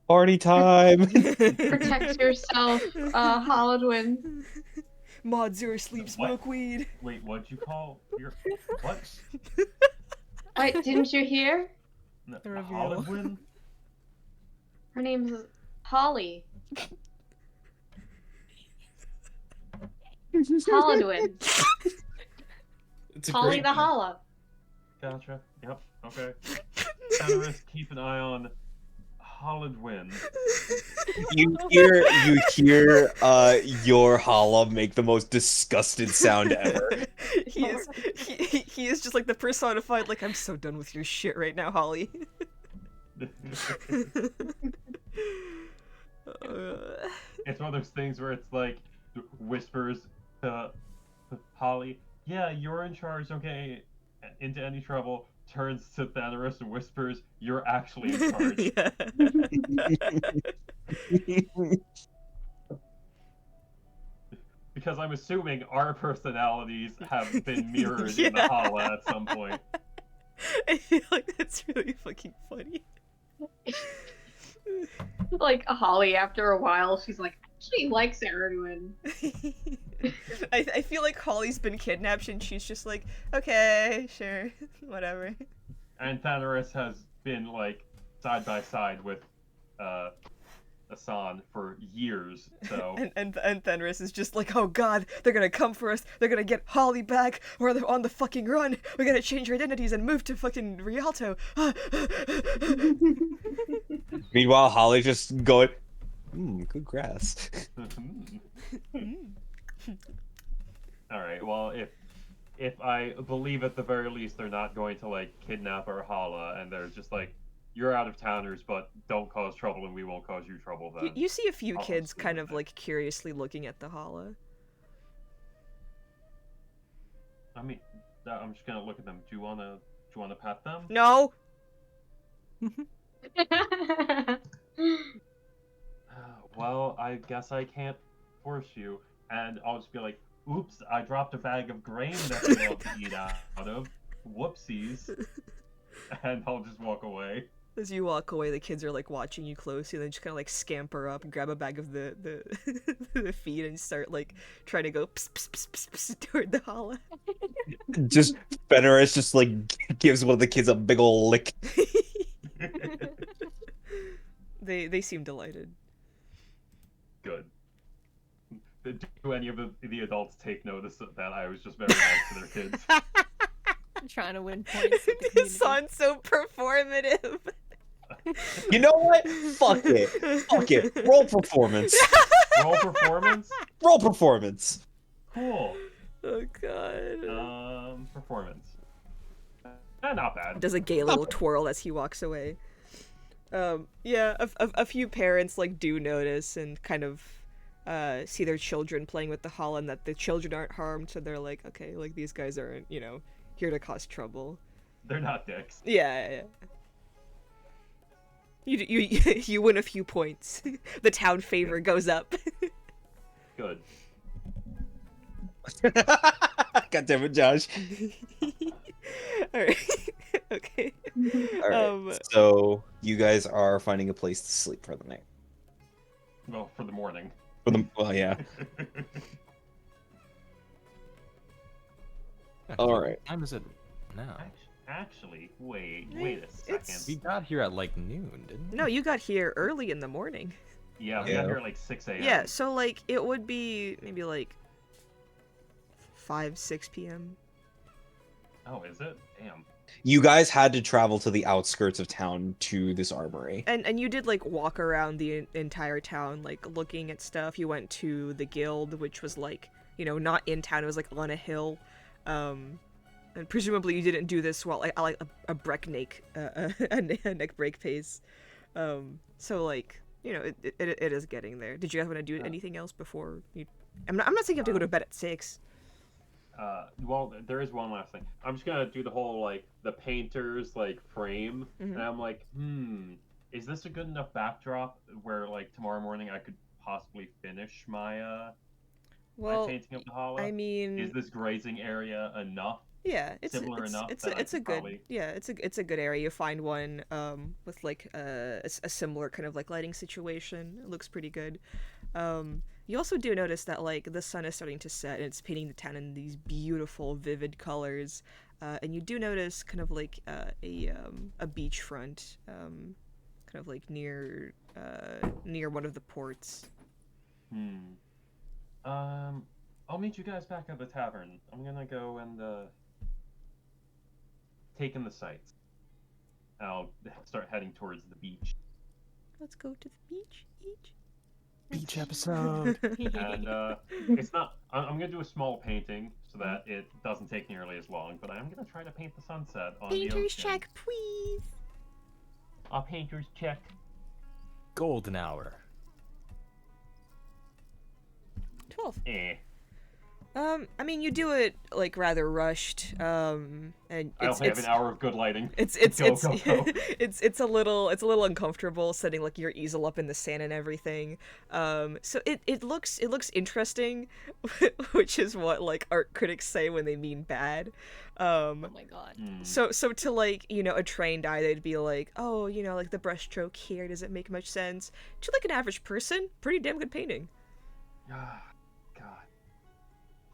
Party time! Protect yourself, Holodwin. Mod Zero sleep, smoke weed. Wait, what'd you call your what? Wait, didn't you hear? The reveal. Hollywood? Her name's Holly. Hollywood. It's a Holly great the name. Holla. Gotcha. Yep. Okay. Fenris, keep an eye on Hollywood. You hear your holla make the most disgusted sound ever. he is just like the personified, like, I'm so done with your shit right now, Holly. It's one of those things where it's like whispers to Holly, yeah, you're in charge, don't get into any trouble. Turns to Thanos and whispers, you're actually in charge. Yeah. Because I'm assuming our personalities have been mirrored in the Yeah. Hala at some point. I feel like that's really fucking funny. Like Holly, after a while, she's like, she likes Erwin. I feel like Holly's been kidnapped and she's just like, okay, sure, whatever. And Thanos has been like side by side with Asan for years, so And Fenris is just like, oh god, they're gonna come for us, they're gonna get Holly back, or they're on the fucking run, we gotta change our identities and move to fucking Rialto. Meanwhile, Holly's just going, good grass. Alright, well if I believe at the very least they're not going to like kidnap our Hala and they're just like, you're out of towners, but don't cause trouble and we won't cause you trouble then. You see a few I'll kids stick kind with of it. like curiously looking at the Hala. I mean, I'm just gonna look at them. Do you wanna pet them? No! Well, I guess I can't force you, and I'll just be like, oops, I dropped a bag of grain that they love to eat out of. Whoopsies. And I'll just walk away. As you walk away, the kids are like watching you closely, and then just kind of like scamper up and grab a bag of the the feed and start like trying to go pss, pss, pss, pss, pss, toward the Hala. Just Fenris just like gives one of the kids a big ol' lick. They seem delighted. Good. Do any of the adults take notice that I was just very nice to their kids? I'm trying to win points. with the This community. sounds so performative. You know what? Fuck it. Fuck it. Roll performance. Roll performance? Roll performance. Cool. Oh god. Performance. Not bad. Does a gay little twirl as he walks away. Yeah, a few parents like do notice and kind of see their children playing with the Hala and that the children aren't harmed, so they're like, okay, like these guys aren't, here to cause trouble. They're not dicks. Yeah. You win a few points. The town favor goes up. Good. God damn it, Josh. Alright. Okay. Alright, so you guys are finding a place to sleep for the night. Well, for the morning. Well, yeah. Alright. What time is it now? Actually, wait a second. We got here at like noon, didn't we? No, you got here early in the morning. Yeah, we got here at like 6 a.m. Yeah, so like it would be maybe like 5-6 p.m. Oh, is it? Damn. You guys had to travel to the outskirts of town to this armory. And you did like walk around the entire town, like looking at stuff. You went to the guild, which was like, not in town. It was like on a hill. And presumably you didn't do this while like a breakneck, a neck break pace. So like, it is getting there. Did you guys want to do anything else before you? I'm not saying you have to go to bed at 6. Well, there is one last thing. I'm just gonna do the whole like the painter's like frame, Mhm. and I'm like, is this a good enough backdrop where like tomorrow morning I could possibly finish my my painting of the hollow? I mean, is this grazing area enough? yeah, it's similar enough it's that I it's a could good probably- yeah, it's a good area. You find one with like a similar kind of like lighting situation. It looks pretty good. You also do notice that like the sun is starting to set and it's painting the town in these beautiful vivid colors. and you do notice kind of like a beachfront, kind of like near one of the ports. I'll meet you guys back at the tavern. I'm gonna go and take in the sights. I'll start heading towards the beach. Let's go to the beach. Beach episode. And it's not. I'm gonna do a small painting so that it doesn't take nearly as long. But I'm gonna try to paint the sunset on the Painter's ocean. check, please. A painter's check. Golden hour. 12. Eh. I mean, you do it like rather rushed. And I only have an hour of good lighting. It's Go. it's a little uncomfortable setting like your easel up in the sand and everything. So it looks interesting, which is what like art critics say when they mean bad. Oh my god. So to like, you know, a trained eye, they'd be like, oh, you know, like the brushstroke here doesn't make much sense. To like an average person, pretty damn good painting. God.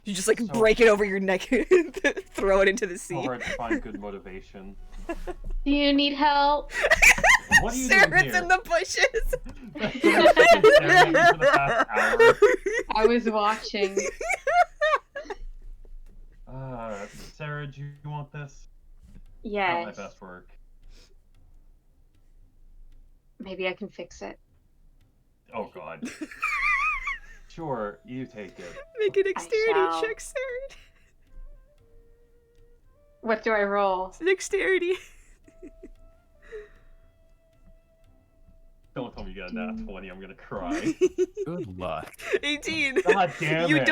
You just like So- break it over your neck and throw it into the So sea. hard to find good motivation. Do you need help? What are you doing Sarah's here? in the bushes. That's what I've been staring at you for the past hour. I was watching. Sarah, do you want this? Not my Yes. best work. Maybe I can fix it. Oh god. Sure, you take it. Make a dexterity shall. check, Sarah. What do I roll? Dexterity. Don't tell me you got a nat 20, I'm gonna cry. Good luck. 18. God damn You it.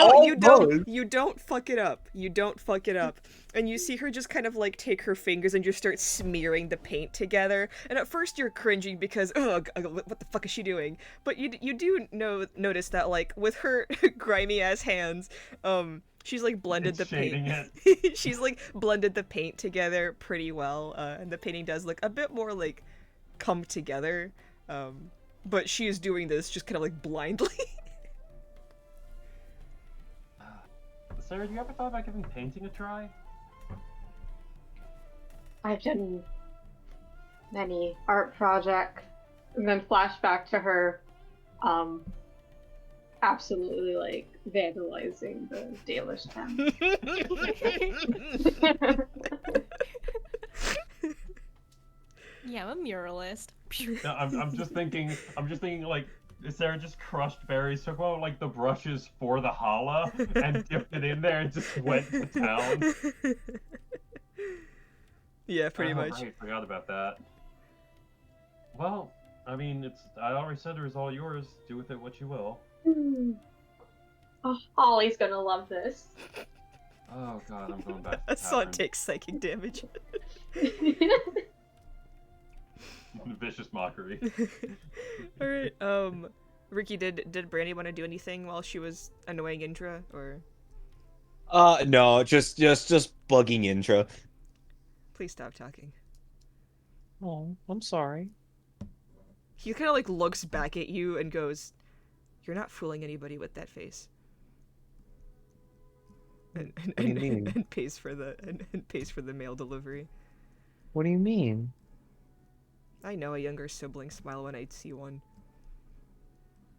don't fuck it up. You don't fuck it up. And you see her just kind of like take her fingers and just start smearing the paint together. And at first you're cringing because, ugh, what the fuck is she doing? But you do notice that like with her grimy ass hands, she's like blended It's the paint. shading She's like blended the paint together pretty well, and the painting does look a bit more like come together. But she is doing this just kind of like blindly. Sarah, do you ever thought about giving painting a try? I've done many art projects, and then flashback to her, absolutely like vandalizing the Dalish town. Yeah, I'm a muralist. No, I'm just thinking like Sarah just crushed berries, took out like the brushes for the challah and dipped it in there and just went to town. Yeah, pretty Oh, much. Right, forgot about that. Well, I mean, I already said it was all yours. Do with it what you will. Oh, Holly's gonna love this. Oh god, I'm going back to I the saw it tavern. take psychic damage. Vicious mockery. Alright, Ricky, did Brandy want to do anything while she was annoying Indra, or? No, just bugging Indra. Please stop talking. Oh, I'm sorry. He kind of like looks back at you and goes, "You're not fooling anybody with that face." And What do you mean? and pays for the mail delivery. What do you mean? I know a younger sibling smile when I see one.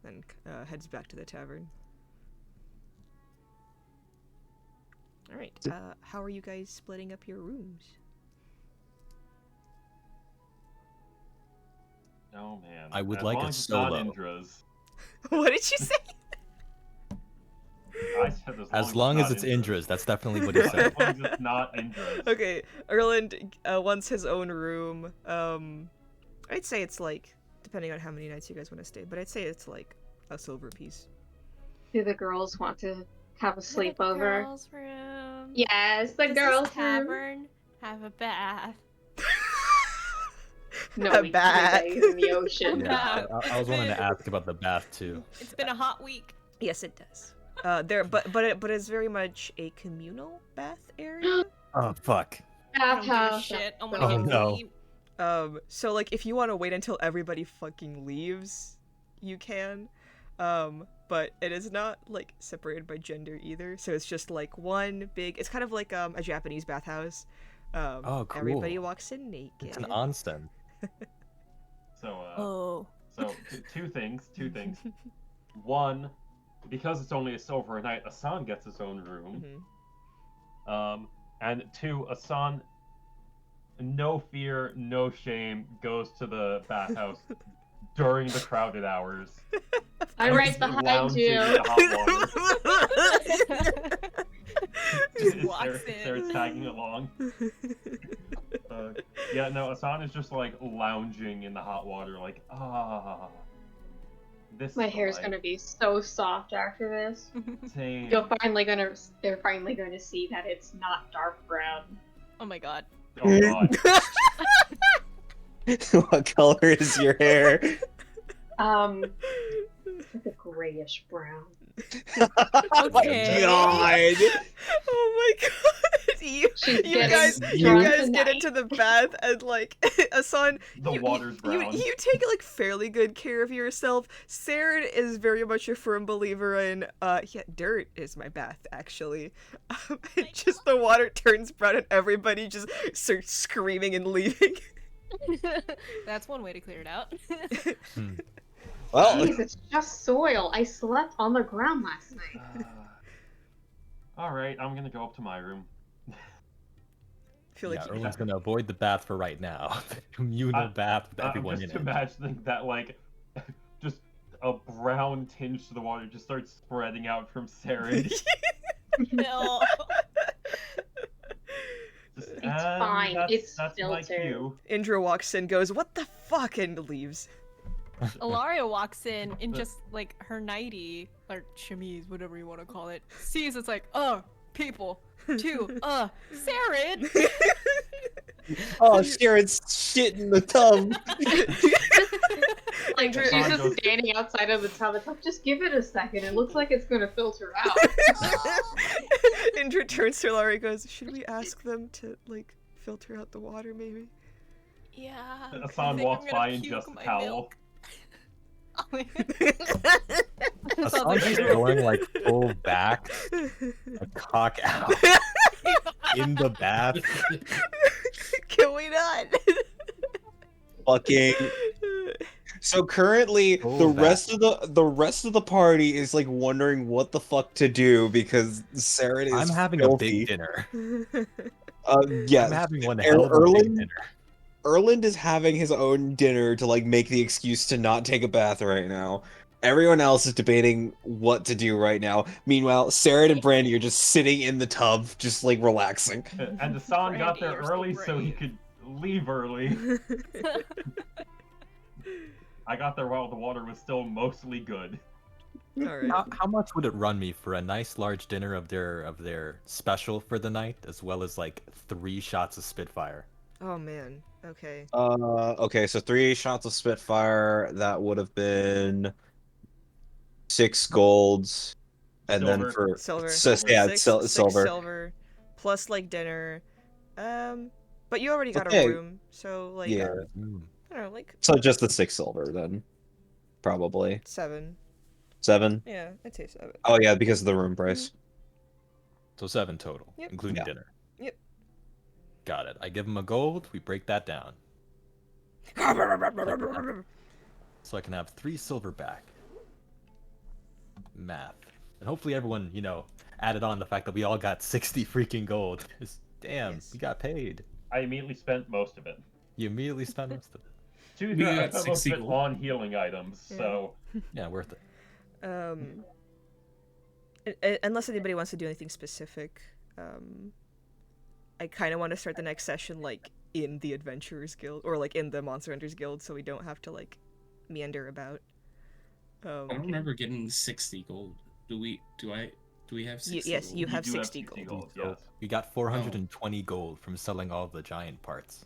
Then heads back to the tavern. All right. How are you guys splitting up your rooms? Oh man. I would As like long a as it's not solo. Indra's. What did you say? I said As long as not it's Indra's, that's definitely what he said. As long as it's not Indra's. Okay, Erland wants his own room. I'd say it's like, depending on how many nights you guys want to stay, but I'd say it's like a silver piece. Do the girls want to have a sleepover? Girls' room. Yes, the Does girls' this room. tavern have a bath? No, A we bath. bathe in the ocean. Yeah, I was wanting to ask about the bath too. It's been a hot week. Yes, it does. But it's very much a communal bath area. Oh fuck. I don't give a Bathhouse. shit. I'm Oh, gonna get no. clean. So like if you want to wait until everybody fucking leaves, you can. But it is not like separated by gender either. So it's just like one big. It's kind of like a Japanese bathhouse. Oh, cool. Everybody walks in naked. It's an onsen. So two things. One, because it's only a silver a night, Asan gets his own room. And two, Asan, no fear, no shame, goes to the bathhouse during the crowded hours. I'm right behind you. Just walks in. Sarah's tagging along. Yeah, no, Asan is just like lounging in the hot water, like, this. My is hair's life. gonna be so soft after this. Same. They're finally gonna see that it's not dark brown. Oh my god. Oh god. What color is your hair? Like a grayish brown. Oh my Okay. god! Oh my god! You getting guys drunk get tonight. into the bath and like Asan, The water's brown. You take like fairly good care of yourself. Saren is very much a firm believer in dirt is my bath actually. Just the water turns brown and everybody just starts screaming and leaving. That's one way to clear it out. Well, Jeez, it's just soil. I slept on the ground last night. Alright, I'm gonna go up to my room. I feel like Erlen's gonna avoid the bath for right now. The communal bath with everyone I'm in just it. imagining that, like, just a brown tinge to the water just starts spreading out from Saren. No. It's fine, it's that's my filtered. cue. Indra walks in, goes, "What the fuck?" and leaves. Ilaria walks in just like her nightie or chemise, whatever you want to call it. Sees it's like, people. Two, Saren. oh, Sharon's shit in the tub. Like, she's Asan just goes- standing outside of the tub. It's like, just give it a second. It looks like it's gonna filter out. Indra turns to Laurie, goes, "Should we ask them to like filter out the water, maybe?" Yeah. Asan walks by in just a towel. Asan's going like full back, a cock out in the bath. Can we not? Fucking. So currently, Oh, the rest of the party is like wondering what the fuck to do because Saren is. I'm having filthy. a big dinner. Yes. I'm having one hell of a big dinner. Erland is having his own dinner to like make the excuse to not take a bath right now. Everyone else is debating what to do right now. Meanwhile, Saren and Brandy are just sitting in the tub, just like relaxing. And Asan got Brandy, there you're so early so he brave. could leave early. I got there while the water was still mostly good. All right. How much would it run me for a nice large dinner of their special for the night, as well as like 3 shots of Spitfire? Oh man. Okay. Okay, so 3 shots of Spitfire, that would have been 6 golds, and then for Silver. yeah, Six silver. silver, plus like dinner. But you already got Okay. a room, so like Yeah. I don't know, like So just the 6 silver then, probably 7. 7. Yeah, I'd say 7. Oh yeah, because of the room price. So 7 total, Yep. including Yeah. dinner. Yep. Got it. I give him a gold. We break that down, so I can have 3 silver back. Math, and hopefully everyone, added on the fact that we all got 60 freaking gold. 'Cause, damn, Yes. we got paid. I immediately spent most of it. You immediately spent most of it. To be We fair, I got spent most 60 of it gold. on healing items, Yeah. so Yeah, worth it. Unless anybody wants to do anything specific, I kind of want to start the next session like in the Adventurers Guild or like in the Monster Hunters Guild, so we don't have to like meander about. I don't remember getting 60 gold. Do we have 60 yes, gold? you have do 60 gold. yes. We got 420 gold from selling all the giant parts.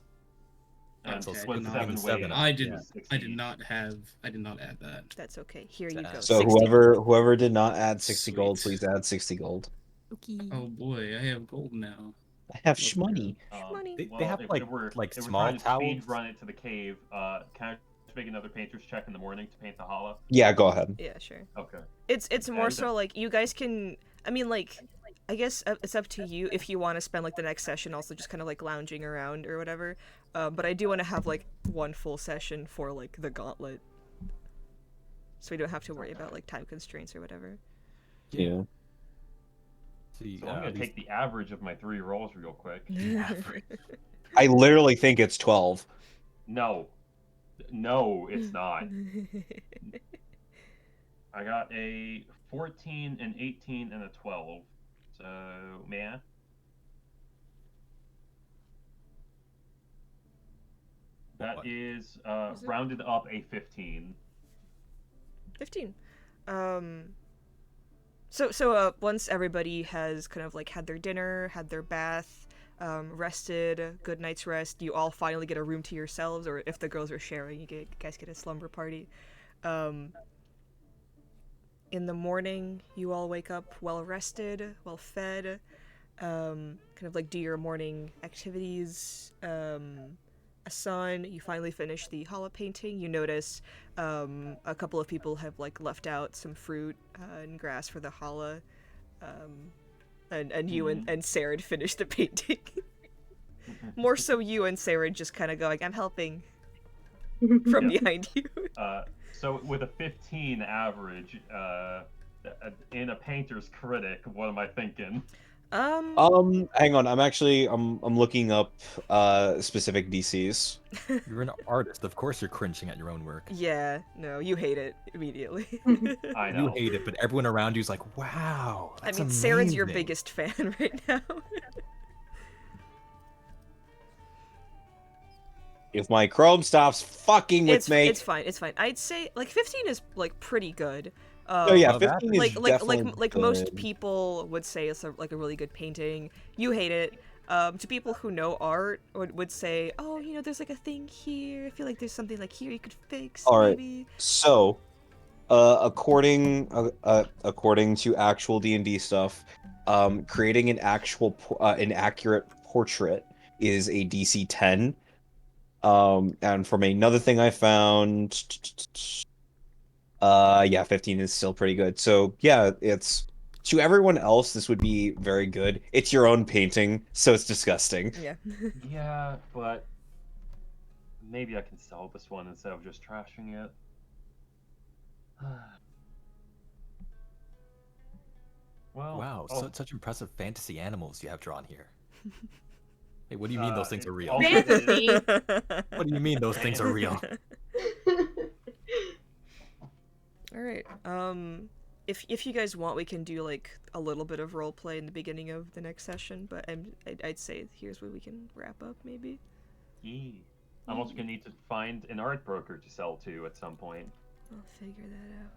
And Okay, split no, 7 7 ways. I didn't. Yeah. I did not add that. That's okay. Here you go. So 60 whoever did not add 60 gold, Sweet. please add 60 gold. Okay. Oh boy, I have gold now. I have shmoney. Money. They have, like, if we're small trying to towels. speed run it to the cave, can I just make another painter's check in the morning to paint the hollow? Yeah, go ahead. Yeah, sure. Okay. It's more And, so like you guys can. I mean, like, I guess it's up to you if you want to spend like the next session also just kind of like lounging around or whatever. But I do want to have like one full session for like the gauntlet, so we don't have to worry about like time constraints or whatever. Yeah. See, So I'm gonna take the average of my 3 rolls real quick. I literally think it's 12. No. No, it's not. I got a 14, an 18, and a 12. So, yeah. That is rounded up a 15. 15. So once everybody has kind of like had their dinner, had their bath, rested, good night's rest, you all finally get a room to yourselves, or if the girls are sharing, you guys get a slumber party. In the morning, you all wake up well rested, well fed, kind of like do your morning activities. Asan, you finally finish the hollow painting. You notice a couple of people have like left out some fruit and grass for the hollow, and you and Sarah finished the painting. More so, you and Sarah just kind of going, "I'm helping," from behind you. So with a 15 average, in a painter's critic, what am I thinking? Hang on. I'm looking up specific DCs. You're an artist. Of course you're cringing at your own work. Yeah, no, you hate it immediately. I know. You hate it, but everyone around you's like, wow, I that's mean, Sarah's your amazing." biggest fan right now. If my Chrome stops fucking with me. It's fine. It's fine. I'd say like 15 is like pretty good. Oh yeah, Above 15 is definitely like good. most people would say it's like a really good painting. You hate it. To people who know art would say, oh, you know, there's like a thing here. I feel like there's something like here you could fix. All right. Maybe. So, according to actual D&D stuff, creating an accurate portrait is a DC 10. And from another thing I found, yeah, 15 is still pretty good. So yeah, it's to everyone else this would be very good. It's your own painting, so it's disgusting. Yeah. Yeah, but maybe I can sell this one instead of just trashing it. Well, Wow, such impressive fantasy animals you have drawn here. Hey, what do you mean those things are real? also- Fantasy. What do you mean those things are real? All right. If you guys want, we can do like a little bit of role play in the beginning of the next session. But I'd say here's where we can wrap up, maybe. I'm also gonna need to find an art broker to sell to at some point. I'll figure that out.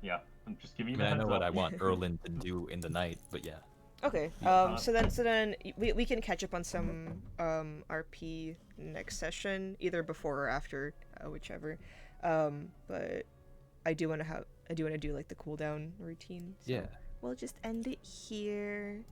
Yeah, I'm just giving I you mean, the I heads know what up. I want Erlin to do in the night, but yeah. Okay. So then we can catch up on some RP next session, either before or after, whichever. But I do want to do like the cooldown routine. So Yeah. we'll just end it here.